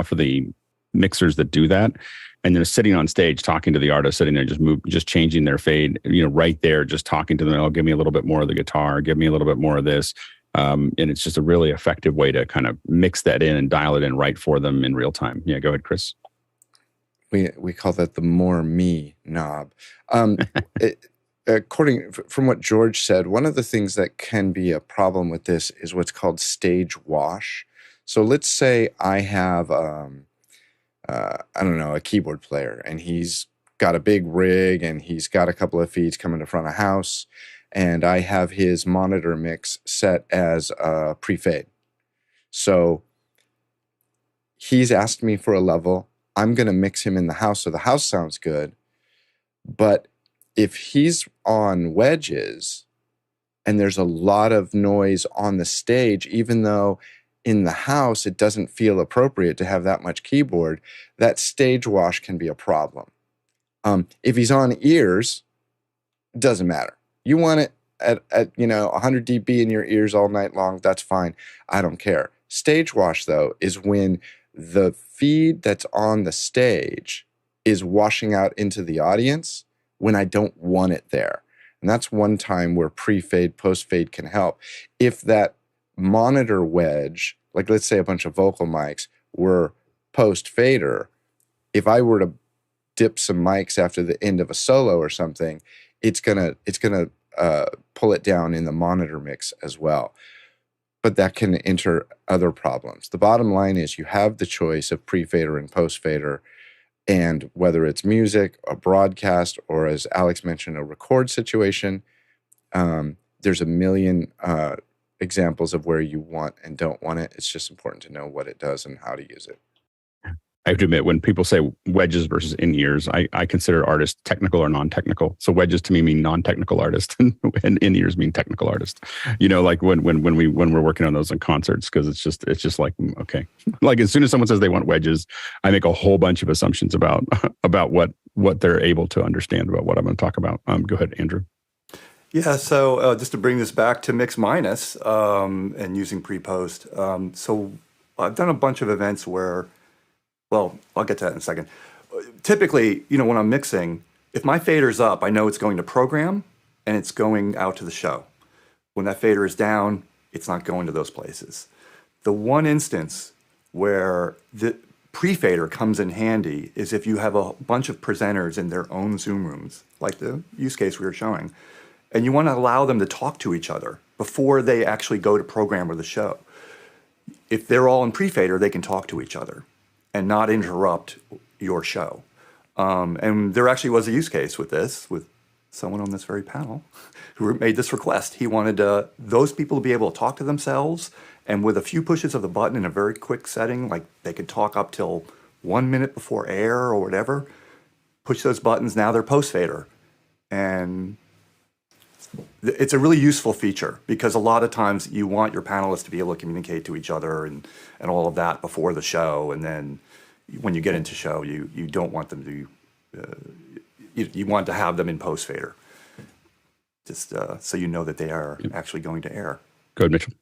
for the mixers that do that, and they're sitting on stage talking to the artist, sitting there just changing their fade. You know, right there, just talking to them. Oh, give me a little bit more of the guitar. Give me a little bit more of this. And it's just a really effective way to kind of mix that in and dial it in right for them in real time. Yeah, go ahead, Chris. We call that the more me knob. According from what George said, one of the things that can be a problem with this is what's called stage wash. So let's say I have, I don't know, a keyboard player, and he's got a big rig, and he's got a couple of feeds coming to front of house, and I have his monitor mix set as pre-fade. So he's asked me for a level. I'm going to mix him in the house so the house sounds good. But if he's on wedges and there's a lot of noise on the stage, even though in the house it doesn't feel appropriate to have that much keyboard, that stage wash can be a problem. If he's on ears, it doesn't matter. You want it at 100 dB in your ears all night long, that's fine. I don't care. Stage wash, though, is when the feed that's on the stage is washing out into the audience when I don't want it there. And that's one time where pre-fade, post-fade can help. If that monitor wedge, like let's say a bunch of vocal mics, were post-fader, if I were to dip some mics after the end of a solo or something, it's gonna pull it down in the monitor mix as well. But that can enter other problems. The bottom line is you have the choice of pre-fader and post-fader, and whether it's music, a broadcast, or as Alex mentioned, a record situation, there's a million examples of where you want and don't want it. It's just important to know what it does and how to use it. I have to admit, when people say wedges versus in-ears, I consider artists technical or non-technical. So wedges to me mean non-technical artist, and in-ears mean technical artist. You know, like when we're working on those in concerts, because it's just like, okay. Like as soon as someone says they want wedges, I make a whole bunch of assumptions about what they're able to understand about what I'm going to talk about. Go ahead, Andrew. Yeah, so just to bring this back to mix minus and using pre-post. So I've done a bunch of events where, well, I'll get to that in a second. Typically, when I'm mixing, if my fader's up, I know it's going to program and it's going out to the show. When that fader is down, it's not going to those places. The one instance where the pre-fader comes in handy is if you have a bunch of presenters in their own Zoom rooms, like the use case we were showing, and you want to allow them to talk to each other before they actually go to program or the show. If they're all in pre-fader, they can talk to each other and not interrupt your show. And there actually was a use case with this, with someone on this very panel who made this request. He wanted those people to be able to talk to themselves, and with a few pushes of the button in a very quick setting, like they could talk up till 1 minute before air or whatever, push those buttons, now they're post-fader. And it's a really useful feature because a lot of times you want your panelists to be able to communicate to each other and all of that before the show, and then when you get into show, you don't want them to, you want to have them in post-fader, just so you know that they are actually going to air. Go ahead, Mitchell.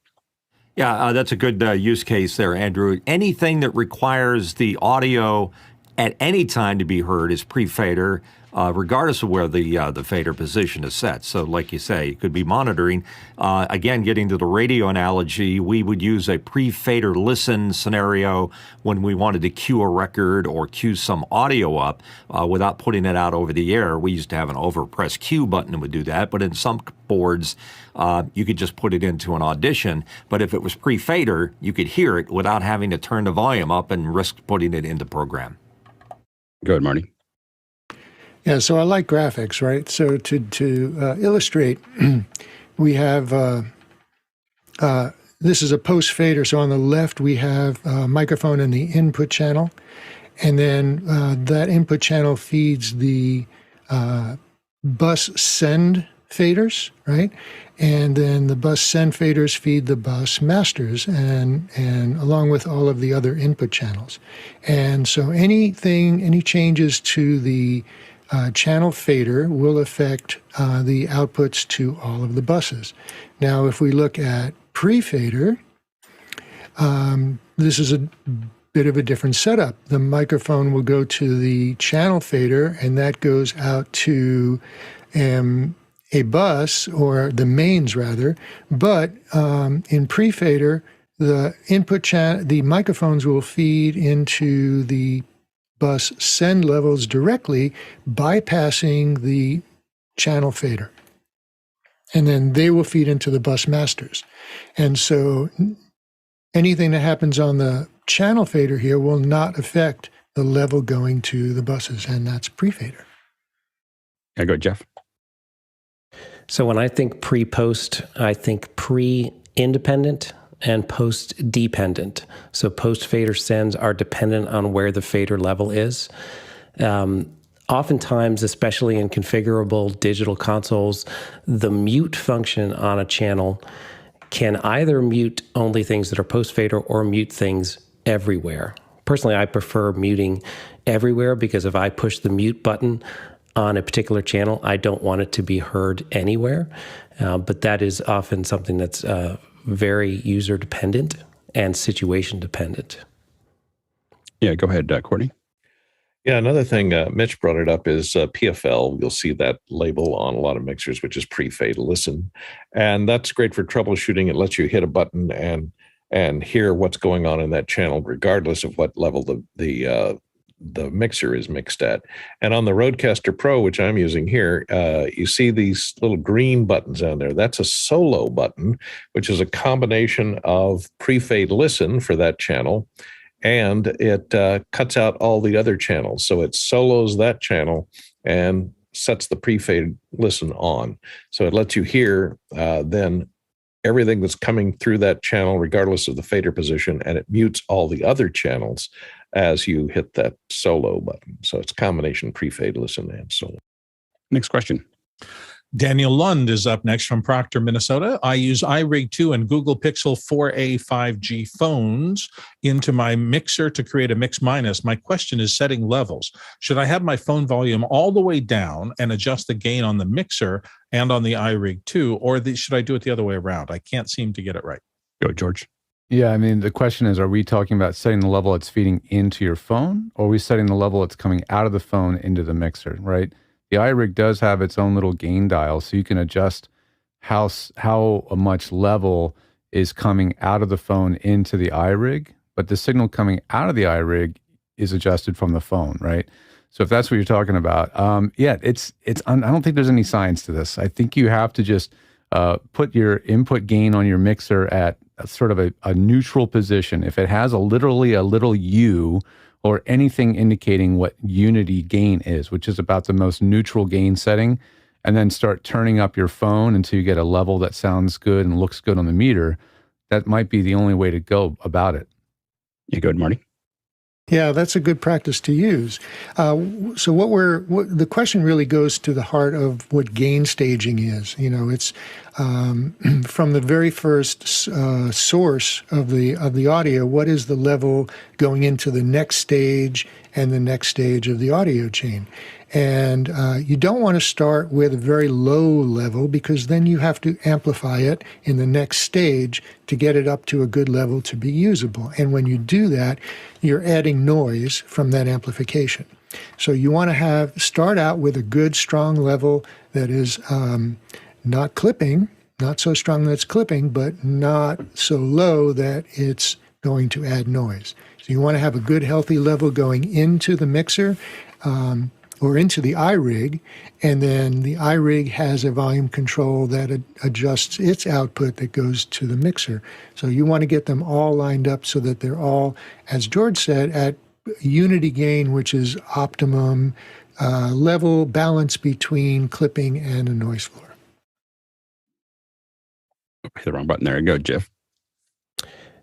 Yeah, that's a good use case there, Andrew. Anything that requires the audio at any time to be heard is pre-fader. regardless of where the fader position is set. So like you say, it could be monitoring. Again, getting to the radio analogy, we would use a pre-fader listen scenario when we wanted to cue a record or cue some audio up without putting it out over the air. We used to have an overpress cue button that would do that, but in some boards, you could just put it into an audition. But if it was pre-fader, you could hear it without having to turn the volume up and risk putting it into program. Go ahead, Marty. Yeah, so I like graphics, right? So to illustrate, we have this is a post fader. So on the left, we have a microphone in the input channel, and then that input channel feeds the bus send faders, right? And then the bus send faders feed the bus masters, and along with all of the other input channels. And so any changes to the channel fader will affect the outputs to all of the buses. Now, if we look at pre-fader, this is a bit of a different setup. The microphone will go to the channel fader, and that goes out to a bus, or the mains rather. But in pre-fader, the microphones will feed into the bus send levels directly, bypassing the channel fader. And then they will feed into the bus masters. And so anything that happens on the channel fader here will not affect the level going to the buses, and that's pre-fader. I go, Jeff. So when I think pre-post, I think pre-independent and post-dependent. So post-fader sends are dependent on where the fader level is. Oftentimes, especially in configurable digital consoles, the mute function on a channel can either mute only things that are post-fader or mute things everywhere. Personally, I prefer muting everywhere, because if I push the mute button on a particular channel, I don't want it to be heard anywhere. But that is often something that's very user dependent and situation dependent. Yeah, go ahead, Courtney. Yeah, another thing, Mitch brought it up, is PFL. You'll see that label on a lot of mixers, which is pre-fade listen. And that's great for troubleshooting. It lets you hit a button and hear what's going on in that channel, regardless of what level the mixer is mixed at. And on the Rodecaster Pro, which I'm using here, you see these little green buttons on there. That's a solo button, which is a combination of pre-fade listen for that channel, and it cuts out all the other channels. So it solos that channel and sets the pre-fade listen on. So it lets you hear then everything that's coming through that channel, regardless of the fader position, and it mutes all the other channels as you hit that solo button. So it's a combination pre-fade listen and solo. Next question. Daniel Lund is up next from Proctor, Minnesota. I use IRig2 and Google Pixel 4a 5G phones into my mixer to create a mix minus. My question is setting levels. Should I have my phone volume all the way down and adjust the gain on the mixer and on the IRig2, or should I do it the other way around? I can't seem to get it right. Go, George. Yeah, I mean, the question is, are we talking about setting the level it's feeding into your phone, or are we setting the level it's coming out of the phone into the mixer, right? The iRig does have its own little gain dial, so you can adjust how much level is coming out of the phone into the iRig, but the signal coming out of the iRig is adjusted from the phone, right? So if that's what you're talking about, yeah, I don't think there's any science to this. I think you have to just put your input gain on your mixer at sort of a neutral position. If it has literally a little U, or anything indicating what unity gain is, which is about the most neutral gain setting, and then start turning up your phone until you get a level that sounds good and looks good on the meter, that might be the only way to go about it. You good, Marty? Yeah, that's a good practice to use. So the question really goes to the heart of what gain staging is. You know, it's from the very first source of the audio. What is the level going into the next stage and the next stage of the audio chain? And you don't want to start with a very low level, because then you have to amplify it in the next stage to get it up to a good level to be usable. And when you do that, you're adding noise from that amplification. So you want to start out with a good, strong level that is not clipping, not so strong that it's clipping, but not so low that it's going to add noise. So you want to have a good, healthy level going into the mixer, or into the iRig, and then the iRig has a volume control that adjusts its output that goes to the mixer. So you want to get them all lined up so that they're all, as George said, at unity gain, which is optimum level balance between clipping and a noise floor. Hit the wrong button. There you go, Jeff.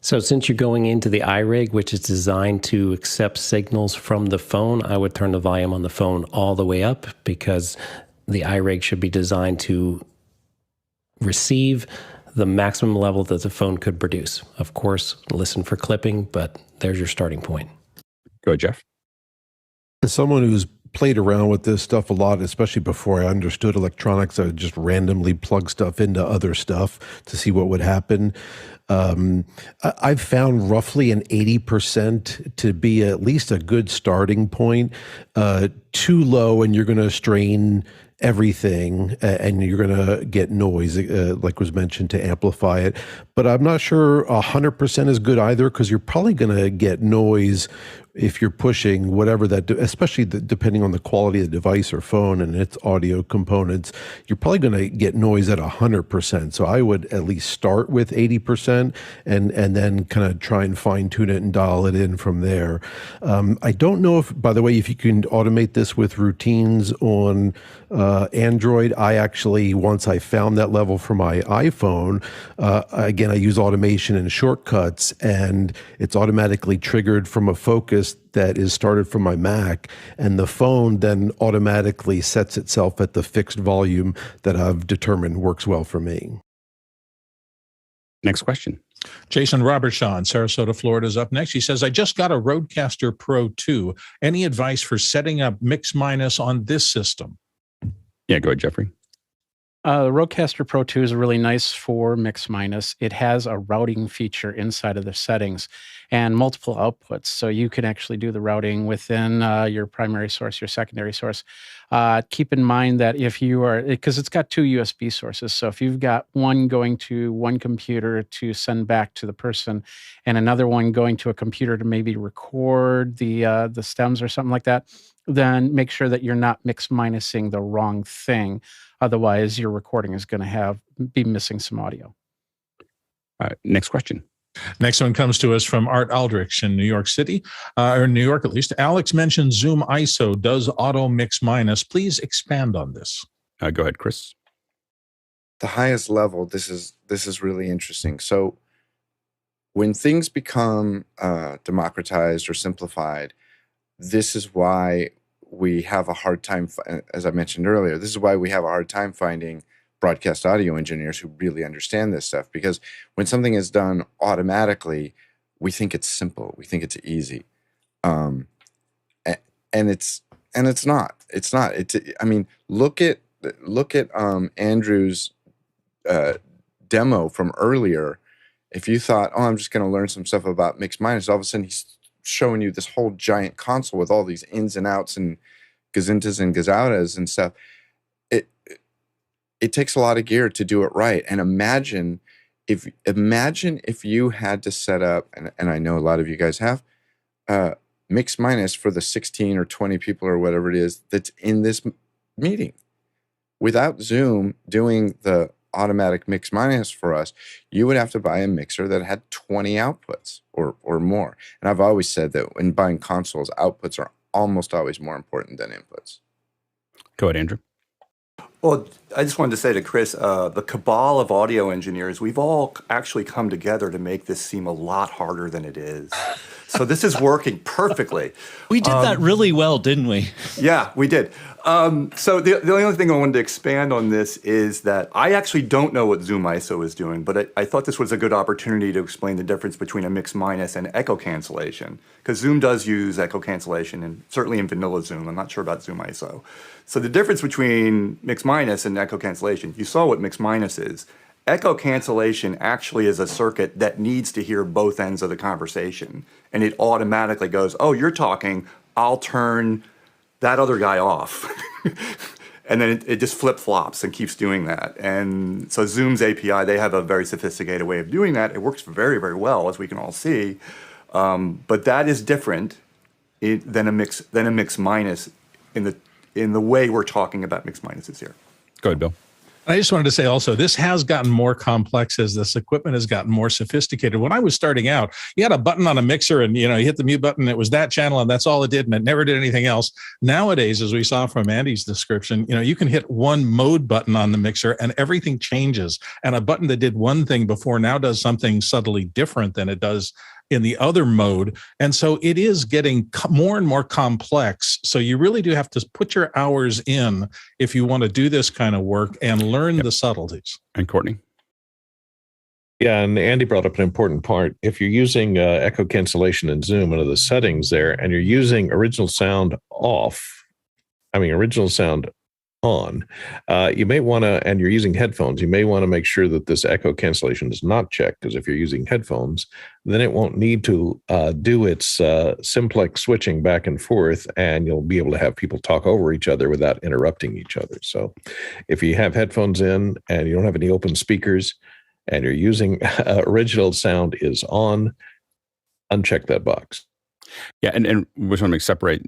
So since you're going into the iRig, which is designed to accept signals from the phone, I would turn the volume on the phone all the way up, because the iRig should be designed to receive the maximum level that the phone could produce. Of course, listen for clipping, but there's your starting point. Go ahead, Jeff. As someone who's played around with this stuff a lot, especially before I understood electronics, I would just randomly plug stuff into other stuff to see what would happen. I've found roughly an 80% to be at least a good starting point. Too low and you're going to strain everything and you're going to get noise, like was mentioned, to amplify it. But I'm not sure 100% is good either, because you're probably going to get noise if you're pushing whatever that, especially depending on the quality of the device or phone and its audio components, you're probably going to get noise at 100%. So I would at least start with 80% and then kind of try and fine tune it and dial it in from there. I don't know if, by the way, if you can automate this with routines on Android. I actually, once I found that level for my iPhone, again, I use automation and shortcuts, and it's automatically triggered from a focus that is started from my Mac, and the phone then automatically sets itself at the fixed volume that I've determined works well for me. Next question. Jason Robertshaw in Sarasota, Florida is up next. He says, I just got a Rodecaster Pro II. Any advice for setting up mix minus on this system? Yeah, go ahead, Jeffrey. The Rodecaster Pro II is really nice for mix minus. It has a routing feature inside of the settings and multiple outputs. So you can actually do the routing within your primary source, your secondary source. Keep in mind that if you are, because it's got two USB sources. So if you've got one going to one computer to send back to the person and another one going to a computer to maybe record the stems or something like that, then make sure that you're not mix minusing the wrong thing. Otherwise, your recording is going to be missing some audio. Next question. Next one comes to us from Art Aldrich in New York City, or New York at least. Alex mentioned Zoom ISO does auto mix minus. Please expand on this. Go ahead, Chris. The highest level, this is really interesting. So when things become democratized or simplified, this is why we have a hard time, as I mentioned earlier, this is why we have a hard time finding broadcast audio engineers who really understand this stuff. Because when something is done automatically, we think it's simple, we think it's easy, and it's not. It's not. I mean, look at Andrew's demo from earlier. If you thought, oh, I'm just going to learn some stuff about mix minus, all of a sudden he's showing you this whole giant console with all these ins and outs and gazintas and gazautas and stuff. It takes a lot of gear to do it right. And imagine if you had to set up, and I know a lot of you guys have, mix minus for the 16 or 20 people or whatever it is that's in this meeting. Without Zoom doing the automatic mix minus for us, you would have to buy a mixer that had 20 outputs or more. And I've always said that when buying consoles, outputs are almost always more important than inputs. Go ahead, Andrew. Well, I just wanted to say to Chris, the cabal of audio engineers, we've all actually come together to make this seem a lot harder than it is. So this is working perfectly. We did that really well, didn't we? Yeah, we did. So the only thing I wanted to expand on this is that I actually don't know what Zoom ISO is doing, but I thought this was a good opportunity to explain the difference between a mix minus and echo cancellation, because Zoom does use echo cancellation, and certainly in vanilla Zoom. I'm not sure about Zoom ISO. So the difference between mix minus and echo cancellation, you saw what mix minus is. Echo cancellation actually is a circuit that needs to hear both ends of the conversation, and it automatically goes, oh, you're talking, I'll turn that other guy off. And then it just flip-flops and keeps doing that. And so Zoom's API, they have a very sophisticated way of doing that. It works very, very well, as we can all see. But that is different than a mix minus in the way we're talking about mix minuses here. Go ahead, Bill. I just wanted to say also, this has gotten more complex as this equipment has gotten more sophisticated. When I was starting out, you had a button on a mixer and, you hit the mute button. It was that channel and that's all it did. And it never did anything else. Nowadays, as we saw from Andy's description, you can hit one mode button on the mixer and everything changes. And a button that did one thing before now does something subtly different than it does in the other mode. And so it is getting more and more complex. So you really do have to put your hours in if you want to do this kind of work and learn the subtleties. And Courtney? Yeah, and Andy brought up an important part. If you're using echo cancellation in Zoom under the settings there, and you're using original sound on, you may want to, and you're using headphones, you may want to make sure that this echo cancellation is not checked, because if you're using headphones, then it won't need to do its simplex switching back and forth, and you'll be able to have people talk over each other without interrupting each other. So if you have headphones in and you don't have any open speakers and you're using original sound is on, uncheck that box. Yeah, and we just want to separate,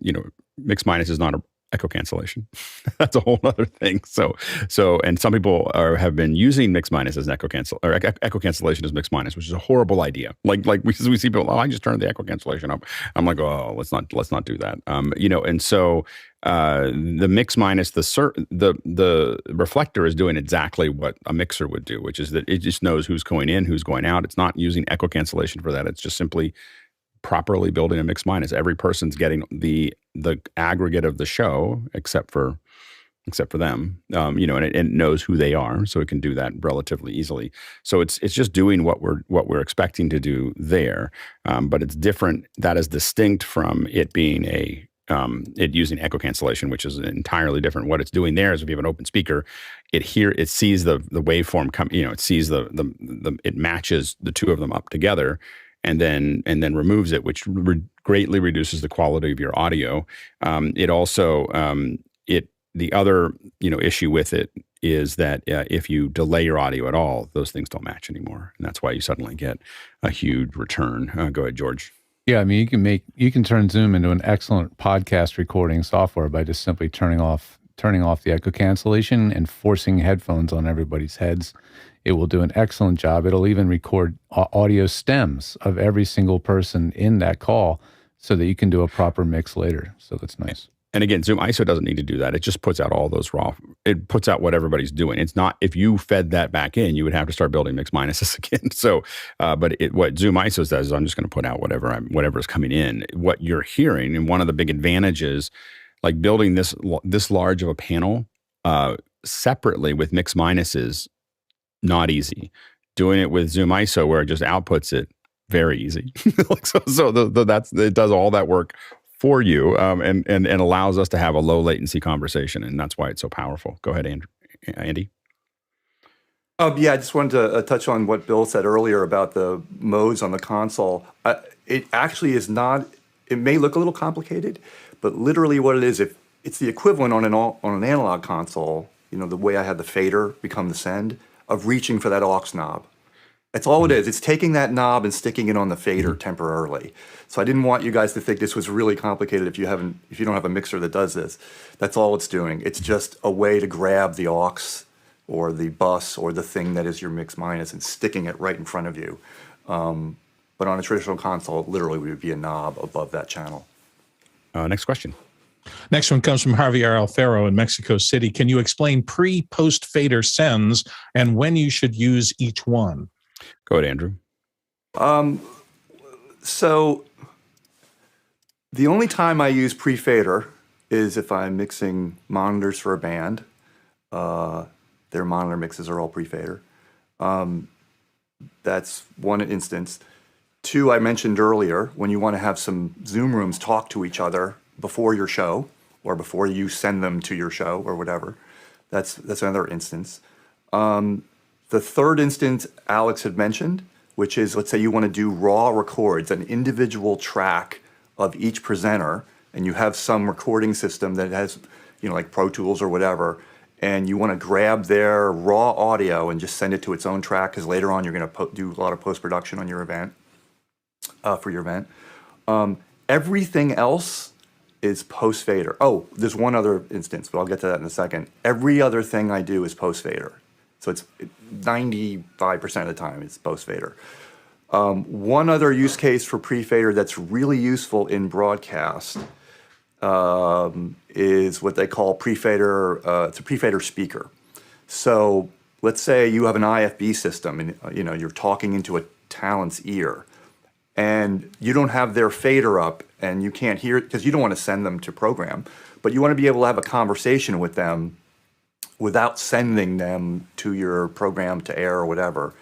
mix minus is not a echo cancellation. That's a whole other thing. So, and some people have been using mix minus as an echo cancellation as mix minus, which is a horrible idea. Like we see people, I just turned the echo cancellation up. I'm like, oh, let's not do that. And so the mix minus, the reflector is doing exactly what a mixer would do, which is that it just knows who's going in, who's going out. It's not using echo cancellation for that. It's just simply properly building a mix minus. Every person's getting the aggregate of the show except for them, and it knows who they are, so it can do that relatively easily. So it's just doing what we're expecting to do there, but it's different. That is distinct from it being it using echo cancellation, which is entirely different. What it's doing there is if you have an open speaker, it sees the waveform come. It sees it matches the two of them up together. And then removes it, which greatly reduces the quality of your audio. It also the other issue with it is that if you delay your audio at all, those things don't match anymore, and that's why you suddenly get a huge return. Go ahead, George. Yeah, I mean you can turn Zoom into an excellent podcast recording software by just simply turning off the echo cancellation and forcing headphones on everybody's heads. It will do an excellent job. It'll even record audio stems of every single person in that call so that you can do a proper mix later. So that's nice. And again, Zoom ISO doesn't need to do that. It just puts out all those raw. It puts out what everybody's doing. It's not, if you fed that back in, you would have to start building mix minuses again. So, but what Zoom ISO does is I'm just going to put out whatever's coming in. What you're hearing, and one of the big advantages, like building this large of a panel separately with mix minuses, not easy. Doing it with Zoom ISO where it just outputs it, very easy. It does all that work for you, and allows us to have a low latency conversation, and that's why it's so powerful. Go ahead, Andy. Yeah, I just wanted to touch on what Bill said earlier about the modes on the console. It actually is not. It may look a little complicated, but literally what it is, if it's the equivalent on an analog console, the way I had the fader become the send, of reaching for that aux knob. That's all it is. It's taking that knob and sticking it on the fader temporarily. So I didn't want you guys to think this was really complicated if you don't have a mixer that does this. That's all it's doing. It's just a way to grab the aux or the bus or the thing that is your mix minus and sticking it right in front of you. But on a traditional console, it literally would be a knob above that channel. Next question. Next one comes from Javier Alfaro in Mexico City. Can you explain pre-post fader sends and when you should use each one? Go ahead, Andrew. So The only time I use pre-fader is if I'm mixing monitors for a band. Their monitor mixes are all pre-fader. That's one instance. Two, I mentioned earlier, when you want to have some Zoom rooms talk to each other before your show or before you send them to your show or whatever. That's another instance. The third instance Alex had mentioned, which is, let's say you want to do raw records, an individual track of each presenter, and you have some recording system that has, like Pro Tools or whatever, and you want to grab their raw audio and just send it to its own track, because later on you're going to do a lot of post-production on your event, for your event. Everything else is post-fader. Oh, there's one other instance, but I'll get to that in a second. Every other thing I do is post-fader. So it's 95% of the time it's post-fader. One other use case for pre-fader that's really useful in broadcast is what they call pre-fader. It's a pre-fader speaker. So let's say you have an IFB system, and you're talking into a talent's ear, and you don't have their fader up, and you can't hear it because you don't want to send them to program, but you want to be able to have a conversation with them without sending them to your program to air or whatever.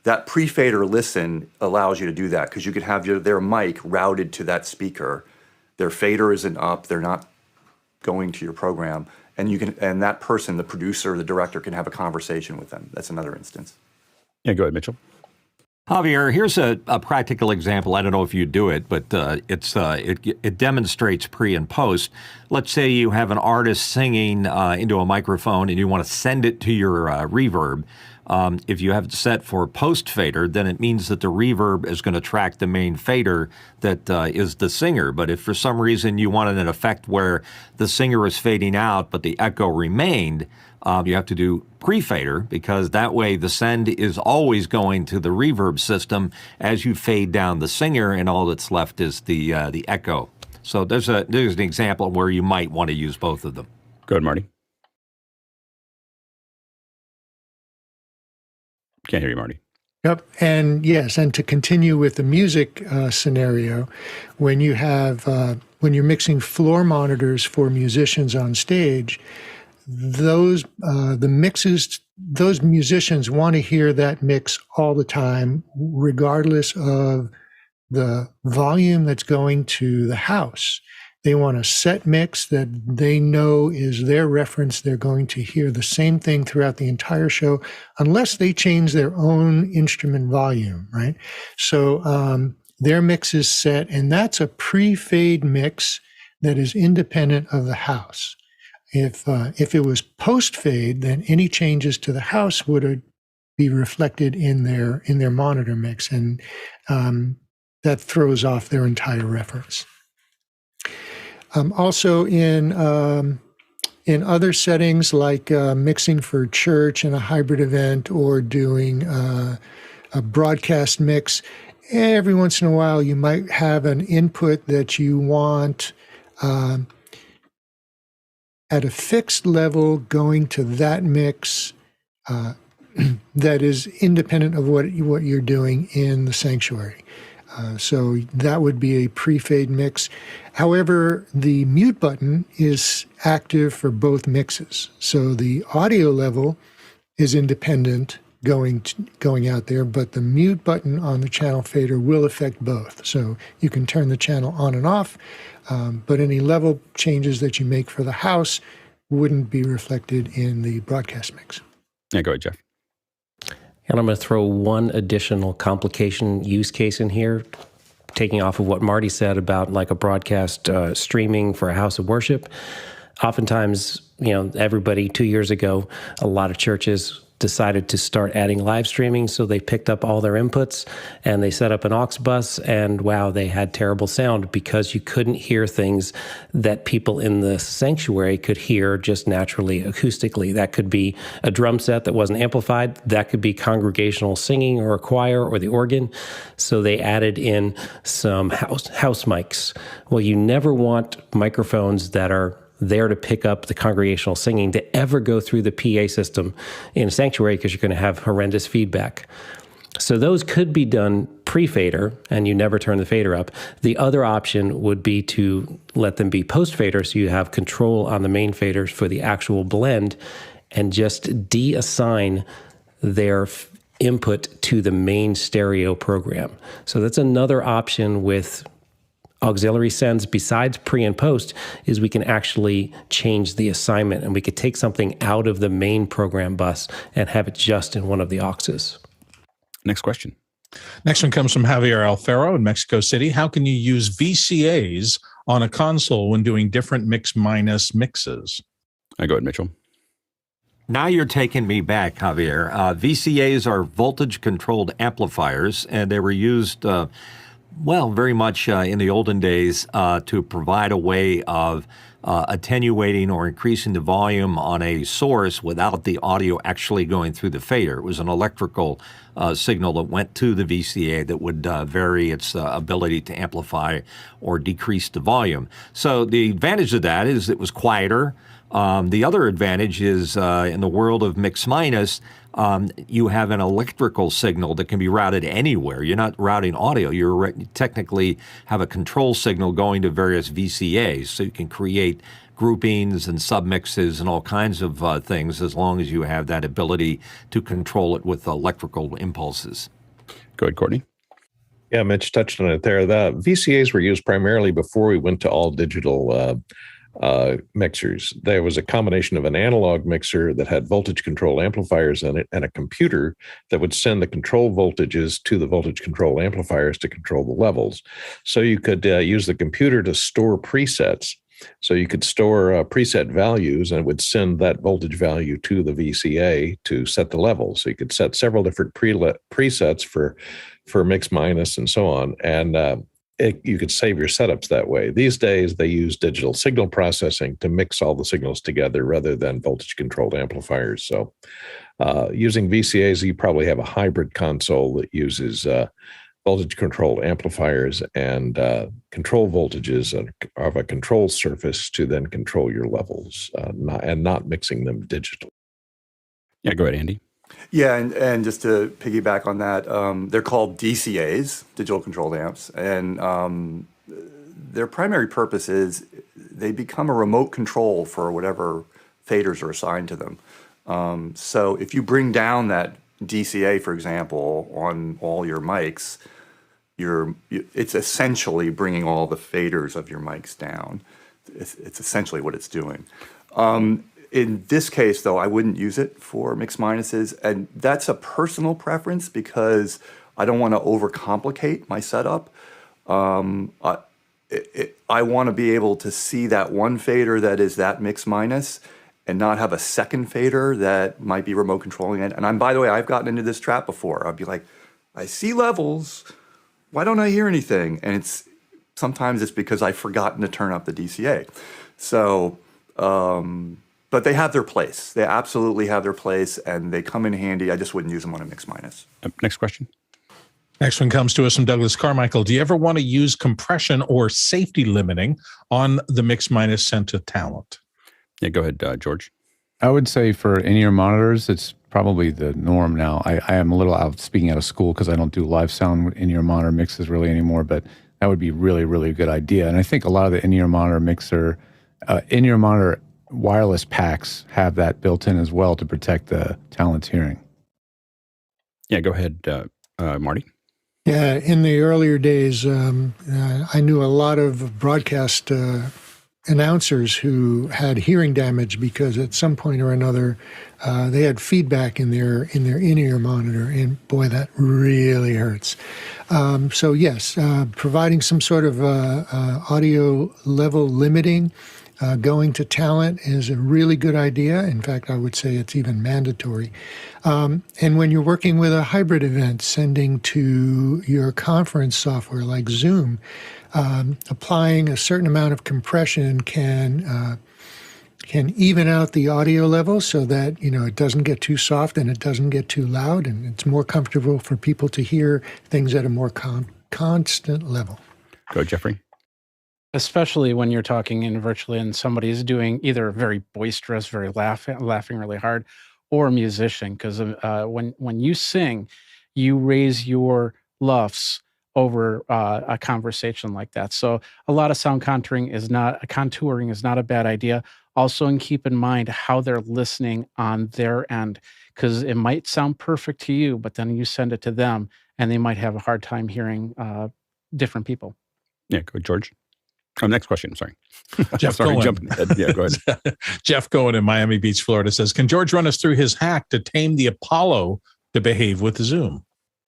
That pre-fader listen allows you to do that, because you could have their mic routed to that speaker. Their fader isn't up, they're not going to your program, and that person, the producer, the director, can have a conversation with them. That's another instance. Yeah, go ahead, Mitchell. Javier, here's a practical example. I don't know if you do it, but it demonstrates pre and post. Let's say you have an artist singing into a microphone and you want to send it to your reverb. If you have it set for post fader, then it means that the reverb is going to track the main fader that is the singer. But if for some reason you wanted an effect where the singer is fading out but the echo remained, you have to do pre-fader, because that way the send is always going to the reverb system as you fade down the singer, and all that's left is the echo. So there's an example where you might want to use both of them. Go ahead, Marty. Can't hear you, Marty. Yep. And yes, and to continue with the music scenario, when you have when you're mixing floor monitors for musicians on stage, those musicians want to hear that mix all the time, regardless of the volume that's going to the house. They want a set mix that they know is their reference. They're going to hear the same thing throughout the entire show, unless they change their own instrument volume, right? So their mix is set, and that's a pre-fade mix that is independent of the house. If it was post-fade, then any changes to the house would be reflected in their monitor mix, and that throws off their entire reference. Also, in other settings like mixing for church and a hybrid event, or doing a broadcast mix, every once in a while you might have an input that you want at a fixed level going to that mix that is independent of what you're doing in the sanctuary. So that would be a pre-fade mix. However, the mute button is active for both mixes. So the audio level is independent going out there, but the mute button on the channel fader will affect both. So you can turn the channel on and off, but any level changes that you make for the house wouldn't be reflected in the broadcast mix. Yeah, go ahead, Jeff. And I'm going to throw one additional complication use case in here, taking off of what Marty said about like a broadcast streaming for a house of worship. Oftentimes, everybody 2 years ago, a lot of churches decided to start adding live streaming, so they picked up all their inputs and they set up an aux bus, and wow, they had terrible sound because you couldn't hear things that people in the sanctuary could hear just naturally acoustically. That could be a drum set that wasn't amplified, that could be congregational singing or a choir or the organ. So they added in some house mics. Well, you never want microphones that are there to pick up the congregational singing to ever go through the PA system in a sanctuary, because you're going to have horrendous feedback. So those could be done pre-fader and you never turn the fader up. The other option would be to let them be post-fader, so you have control on the main faders for the actual blend and just de-assign their input to the main stereo program. So that's another option with auxiliary sends besides pre and post, is we can actually change the assignment, and we could take something out of the main program bus and have it just in one of the auxes. Next question. Next one comes from Javier Alfaro in Mexico City. How can you use VCAs on a console when doing different mix-minus mixes? Go ahead, Mitchell. Now you're taking me back, Javier. VCAs are voltage-controlled amplifiers, and they were used very much in the olden days to provide a way of attenuating or increasing the volume on a source without the audio actually going through the fader. It was an electrical signal that went to the VCA that would vary its ability to amplify or decrease the volume. So the advantage of that is it was quieter. The other advantage is in the world of mix-minus, you have an electrical signal that can be routed anywhere. You're not routing audio. You technically have a control signal going to various VCAs, so you can create groupings and submixes and all kinds of things as long as you have that ability to control it with electrical impulses. Go ahead, Courtney. Yeah, Mitch touched on it there. The VCAs were used primarily before we went to all digital mixers. There was a combination of an analog mixer that had voltage control amplifiers in it and a computer that would send the control voltages to the voltage control amplifiers to control the levels. So you could use the computer to store presets. So you could store preset values and it would send that voltage value to the VCA to set the levels. So you could set several different presets for mix minus and so on. And you could save your setups that way. These days, they use digital signal processing to mix all the signals together rather than voltage-controlled amplifiers. So using VCAs, you probably have a hybrid console that uses voltage-controlled amplifiers and control voltages of a control surface to then control your levels, not mixing them digitally. Yeah, go ahead, Andy. Yeah, and just to piggyback on that, they're called DCAs, digital controlled amps, and their primary purpose is they become a remote control for whatever faders are assigned to them. So if you bring down that DCA, for example, on all your mics, it's essentially bringing all the faders of your mics down. It's essentially what it's doing. In this case, though, I wouldn't use it for mix minuses, and that's a personal preference because I don't want to overcomplicate my setup. I want to be able to see that one fader that is that mix minus and not have a second fader that might be remote controlling it. And by the way, I've gotten into this trap before. I'd be like, I see levels. Why don't I hear anything? And sometimes it's because I've forgotten to turn up the DCA. So, but they have their place. They absolutely have their place, and they come in handy. I just wouldn't use them on a mix minus. Next question. Next one comes to us from Douglas Carmichael. Do you ever want to use compression or safety limiting on the mix minus sent to talent? Yeah, go ahead, George. I would say for in-ear monitors, it's probably the norm now. I am a little speaking out of school because I don't do live sound in-ear monitor mixes really anymore, but that would be really, really good idea. And I think a lot of the in-ear monitor in-ear monitor wireless packs have that built in as well to protect the talent's hearing. Yeah, go ahead, Marty. Yeah, in the earlier days, I knew a lot of broadcast announcers who had hearing damage because at some point or another they had feedback in their in-ear monitor, and boy, that really hurts. So yes, providing some sort of audio level limiting going to talent is a really good idea. In fact, I would say it's even mandatory. And when you're working with a hybrid event, sending to your conference software like Zoom, applying a certain amount of compression can even out the audio level so that it doesn't get too soft and it doesn't get too loud, and it's more comfortable for people to hear things at a more constant level. Go, Jeffrey. Especially when you're talking in virtually and somebody's doing either very boisterous, very laughing really hard, or a musician, because when you sing, you raise your luffs over a conversation like that. So a lot of sound contouring is not a bad idea. Also, and keep in mind how they're listening on their end, because it might sound perfect to you, but then you send it to them and they might have a hard time hearing different people. Yeah, go George. Next question. Sorry. Jeff Cohen. Jumping ahead. Yeah, go ahead. Jeff Cohen in Miami Beach, Florida says, can George run us through his hack to tame the Apollo to behave with Zoom?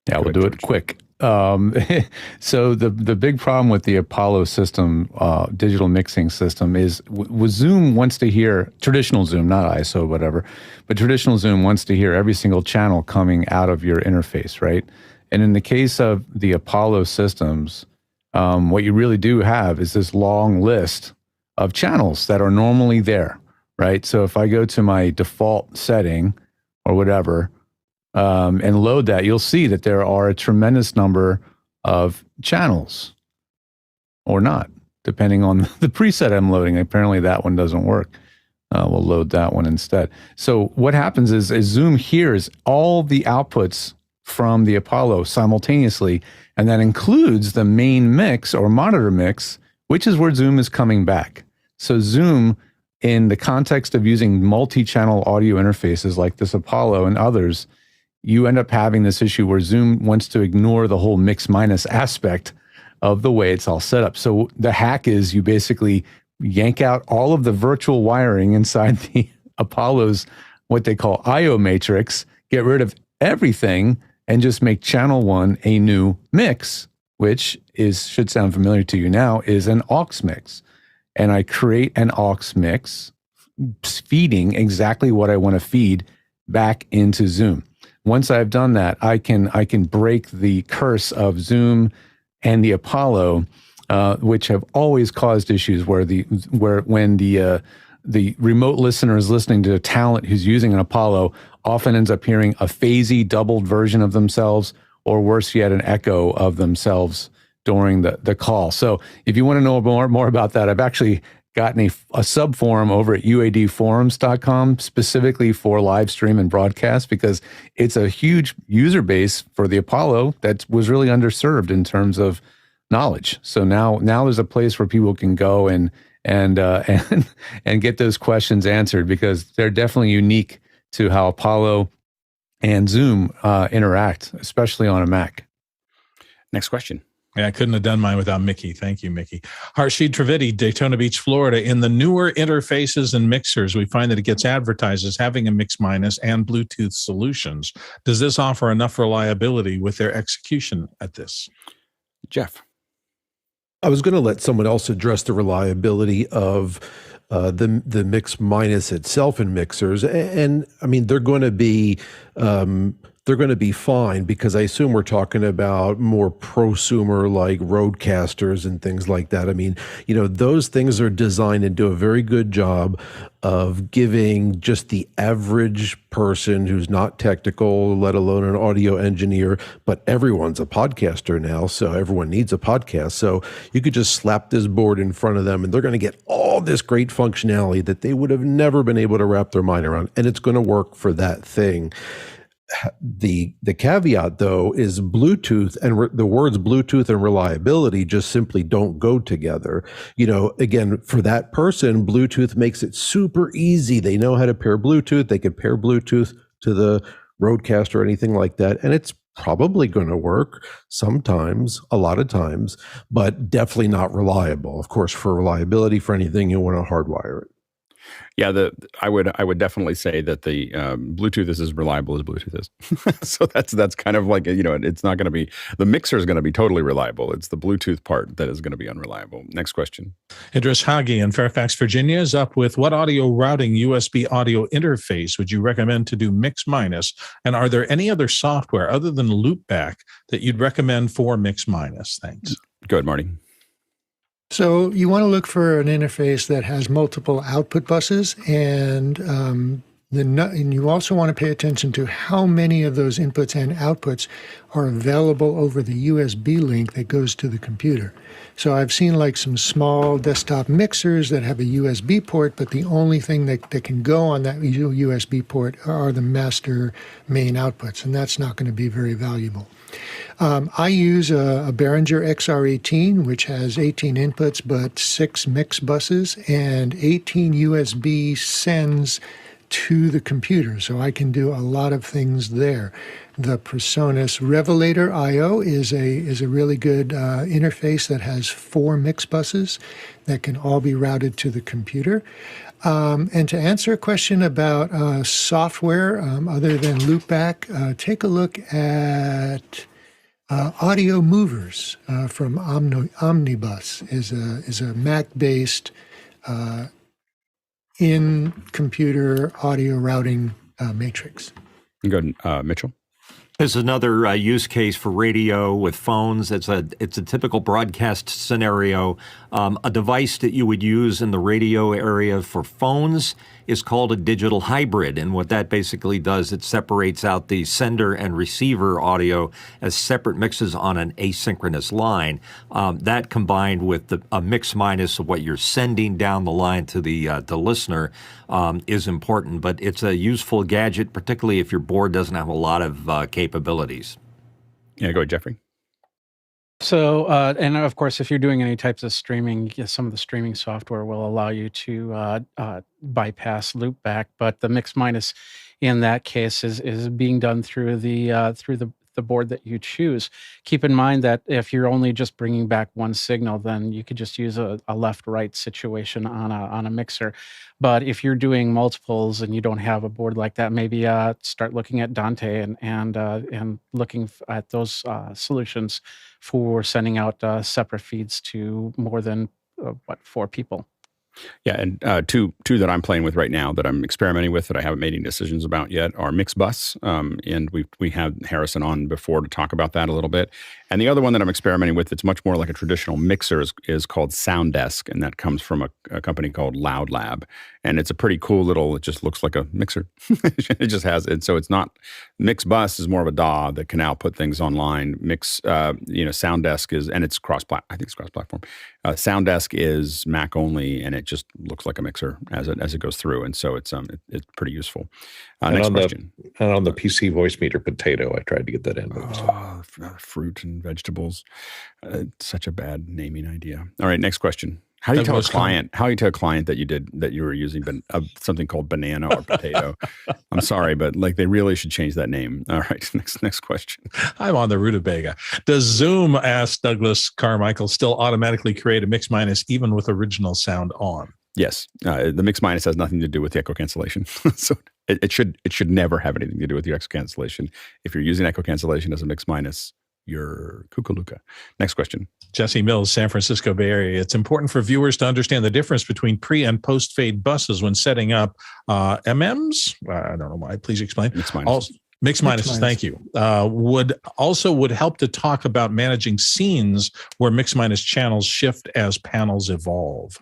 Yeah, we'll do it quick. So the big problem with the Apollo system, digital mixing system, is with Zoom wants to hear, traditional Zoom, not ISO, whatever, but traditional Zoom wants to hear every single channel coming out of your interface, right? And in the case of the Apollo systems, what you really do have is this long list of channels that are normally there, right? So if I go to my default setting or whatever, and load that, you'll see that there are a tremendous number of channels, or not, depending on the preset I'm loading. Apparently that one doesn't work. We'll load that one instead. So what happens is Zoom hears all the outputs from the Apollo simultaneously, and that includes the main mix or monitor mix, which is where Zoom is coming back. So Zoom, in the context of using multi-channel audio interfaces like this Apollo and others, you end up having this issue where Zoom wants to ignore the whole mix minus aspect of the way it's all set up. So the hack is you basically yank out all of the virtual wiring inside the Apollo's, what they call IO matrix, get rid of everything, and just make channel 1 a new mix, which should sound familiar to you now, is an aux mix. And I create an aux mix feeding exactly what I want to feed back into Zoom. Once I've done that, I can break the curse of Zoom and the Apollo, which have always caused issues when the remote listener is listening to a talent who's using an Apollo, often ends up hearing a phasey doubled version of themselves, or worse yet, an echo of themselves during the call. So if you want to know more about that, I've actually gotten a subforum over at uadforums.com specifically for live stream and broadcast, because it's a huge user base for the Apollo that was really underserved in terms of knowledge. So now there's a place where people can go and get those questions answered, because they're definitely unique to how Apollo and Zoom interact, especially on a Mac. Next question. Yeah, I couldn't have done mine without Mickey. Thank you, Mickey. Harshid Trivedi, Daytona Beach, Florida. In the newer interfaces and mixers, we find that it gets advertised as having a mix minus and Bluetooth solutions. Does this offer enough reliability with their execution at this? Jeff. I was going to let someone else address the reliability of the mix minus itself in mixers, and I mean they're going to be fine, because I assume we're talking about more prosumer like Rodecasters and things like that. I mean, those things are designed and do a very good job of giving just the average person who's not technical, let alone an audio engineer, but everyone's a podcaster now, so everyone needs a podcast. So you could just slap this board in front of them and they're going to get all this great functionality that they would have never been able to wrap their mind around, and it's going to work for that thing. The caveat, though, is Bluetooth, and the words Bluetooth and reliability just simply don't go together. Again, for that person, Bluetooth makes it super easy. They know how to pair Bluetooth. They could pair Bluetooth to the Rodecaster or anything like that, and it's probably going to work sometimes, a lot of times, but definitely not reliable. Of course, for reliability, for anything, you want to hardwire it. Yeah, I would definitely say that the Bluetooth is as reliable as Bluetooth is. So that's kind of like, it's not going to be, the mixer is going to be totally reliable. It's the Bluetooth part that is going to be unreliable. Next question. Idris Hagi in Fairfax, Virginia is up with, what audio routing USB audio interface would you recommend to do mix minus? And are there any other software other than Loopback that you'd recommend for mix minus? Thanks. Go ahead, Marty. So you want to look for an interface that has multiple output buses, and you also want to pay attention to how many of those inputs and outputs are available over the USB link that goes to the computer. So I've seen like some small desktop mixers that have a USB port, but the only thing that can go on that USB port are the master main outputs, and that's not going to be very valuable. I use a Behringer XR18, which has 18 inputs but 6 mix buses and 18 USB sends to the computer, so I can do a lot of things there. The PreSonus Revelator I/O is a really good interface that has 4 mix buses that can all be routed to the computer. And to answer a question about software other than loopback, take a look at Audio Movers from Omnibus. Is a Mac-based in-computer audio routing matrix. Good, Mitchell. There's another use case for radio with phones. It's a typical broadcast scenario. A device that you would use in the radio area for phones is called a digital hybrid. And what that basically does, it separates out the sender and receiver audio as separate mixes on an asynchronous line. That combined with a mix minus of what you're sending down the line to the listener is important. But it's a useful gadget, particularly if your board doesn't have a lot of capabilities. Yeah, go ahead, Jeffrey. So, and of course, if you're doing any types of streaming, some of the streaming software will allow you to bypass loopback, but the mix minus in that case is being done through the board that you choose. Keep in mind that if you're only just bringing back one signal, then you could just use a left-right situation on a mixer. But if you're doing multiples and you don't have a board like that, maybe start looking at Dante and looking at those solutions for sending out separate feeds to more than 4 people. Yeah, and two that I'm playing with right now that I'm experimenting with that I haven't made any decisions about yet are Mixbus, and we had Harrison on before to talk about that a little bit. And the other one that I'm experimenting with that's much more like a traditional mixer is called SoundDesk, and that comes from a company called Loud Lab. And it's a pretty cool little, it just looks like a mixer. It just has, and so it's not, Mixbus is more of a DAW that can output things online. SoundDesk is, and it's I think it's cross-platform. SoundDesk is Mac only, and it just looks like a mixer as it goes through, and so it's pretty useful. Next question. And on the PC voice meter Potato, I tried to get that in. Fruit and vegetables. Such a bad naming idea. All right, next question. How do you tell a client that you were using something called banana or potato? I'm sorry, but they really should change that name. All right, next question. I'm on the rutabaga. Does Zoom, ask Douglas Carmichael, still automatically create a mix minus even with original sound on? Yes, the mix minus has nothing to do with the echo cancellation. So it should never have anything to do with your echo cancellation. If you're using echo cancellation as a mix minus, you're kookaluka. Next question. Jesse Mills, San Francisco Bay Area. It's important for viewers to understand the difference between pre and post fade buses when setting up MMs. I don't know why. Please explain. Mix minuses. Mix minuses. Thank you. Would help to talk about managing scenes where mix minus channels shift as panels evolve.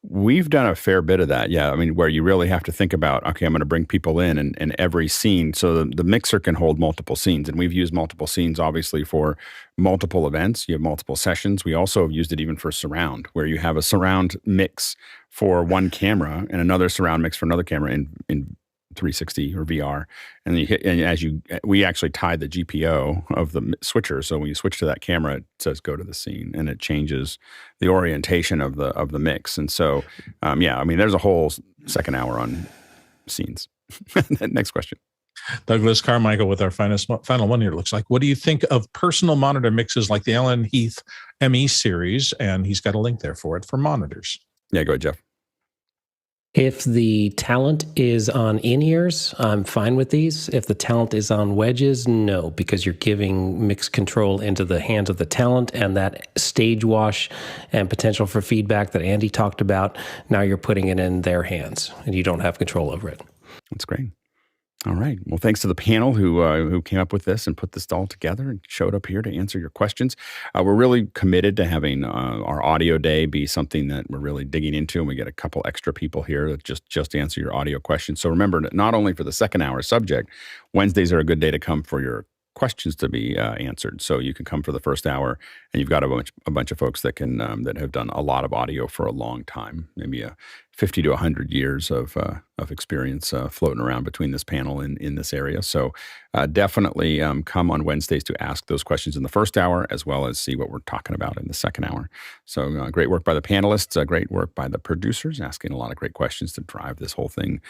We've done a fair bit of that, yeah. I mean, where you really have to think about, okay, I'm going to bring people in every scene. So the mixer can hold multiple scenes. And we've used multiple scenes, obviously, for multiple events. You have multiple sessions. We also have used it even for surround, where you have a surround mix for one camera and another surround mix for another camera in 360 or VR. And we actually tied the GPO of the switcher. So when you switch to that camera, it says go to the scene, and it changes the orientation of the mix. And so, there's a whole second hour on scenes. Next question. Douglas Carmichael with our final one here, looks like. What do you think of personal monitor mixes like the Alan Heath ME Series? And he's got a link there for it for monitors. Yeah, go ahead, Jeff. If the talent is on in-ears, I'm fine with these. If the talent is on wedges, no, because you're giving mix control into the hands of the talent, and that stage wash and potential for feedback that Andy talked about, now you're putting it in their hands, and you don't have control over it. That's great. All right. Well, thanks to the panel who came up with this and put this all together and showed up here to answer your questions. We're really committed to having our audio day be something that we're really digging into, and we get a couple extra people here that just answer your audio questions. So remember, not only for the second hour subject, Wednesdays are a good day to come for your questions to be answered. So you can come for the first hour, and you've got a bunch of folks that can that have done a lot of audio for a long time, maybe 50 to 100 years of experience floating around between this panel in this area. So definitely come on Wednesdays to ask those questions in the first hour, as well as see what we're talking about in the second hour. So great work by the panelists, great work by the producers, asking a lot of great questions to drive this whole thing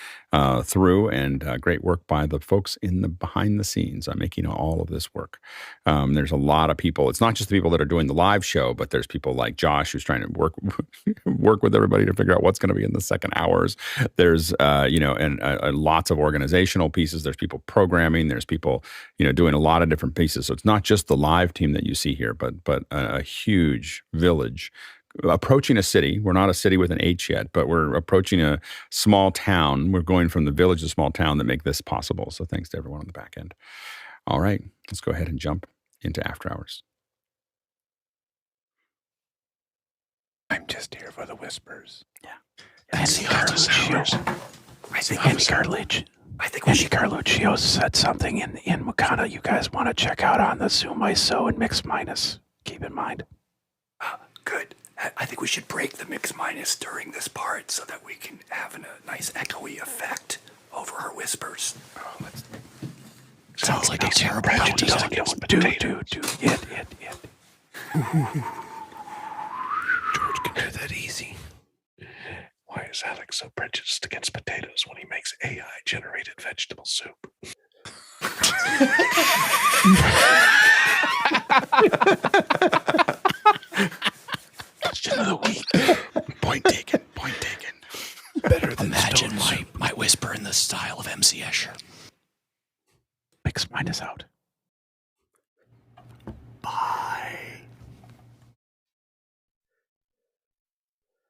through, and great work by the folks in the behind the scenes making all of this work. There's a lot of people. It's not just the people that are doing the live show, but there's people like Josh who's trying to work with everybody to figure out what's going to be in the second hours. There's and lots of organizational pieces. There's people programming. There's people doing a lot of different pieces. So it's not just the live team that you see here, but a huge village approaching a city. We're not a city with an H yet, but we're approaching a small town. We're going from the village to small town that make this possible. So thanks to everyone on the back end. All right, let's go ahead and jump into After Hours. I'm just here for the whispers. Yeah. Andy Carluccio. Andy Carluccio said something in Mukana you guys want to check out on the Zoom ISO and mix minus. Keep in mind. Good. I think we should break the mix minus during this part so that we can have a nice echoey effect over our whispers. Sounds like a terrible idea. Do. It. George can do that easy. Why is Alex so prejudiced against potatoes when he makes AI-generated vegetable soup? Question of the week. Point taken. Better than Imagine my whisper in the style of MC Escher. Mix minus out.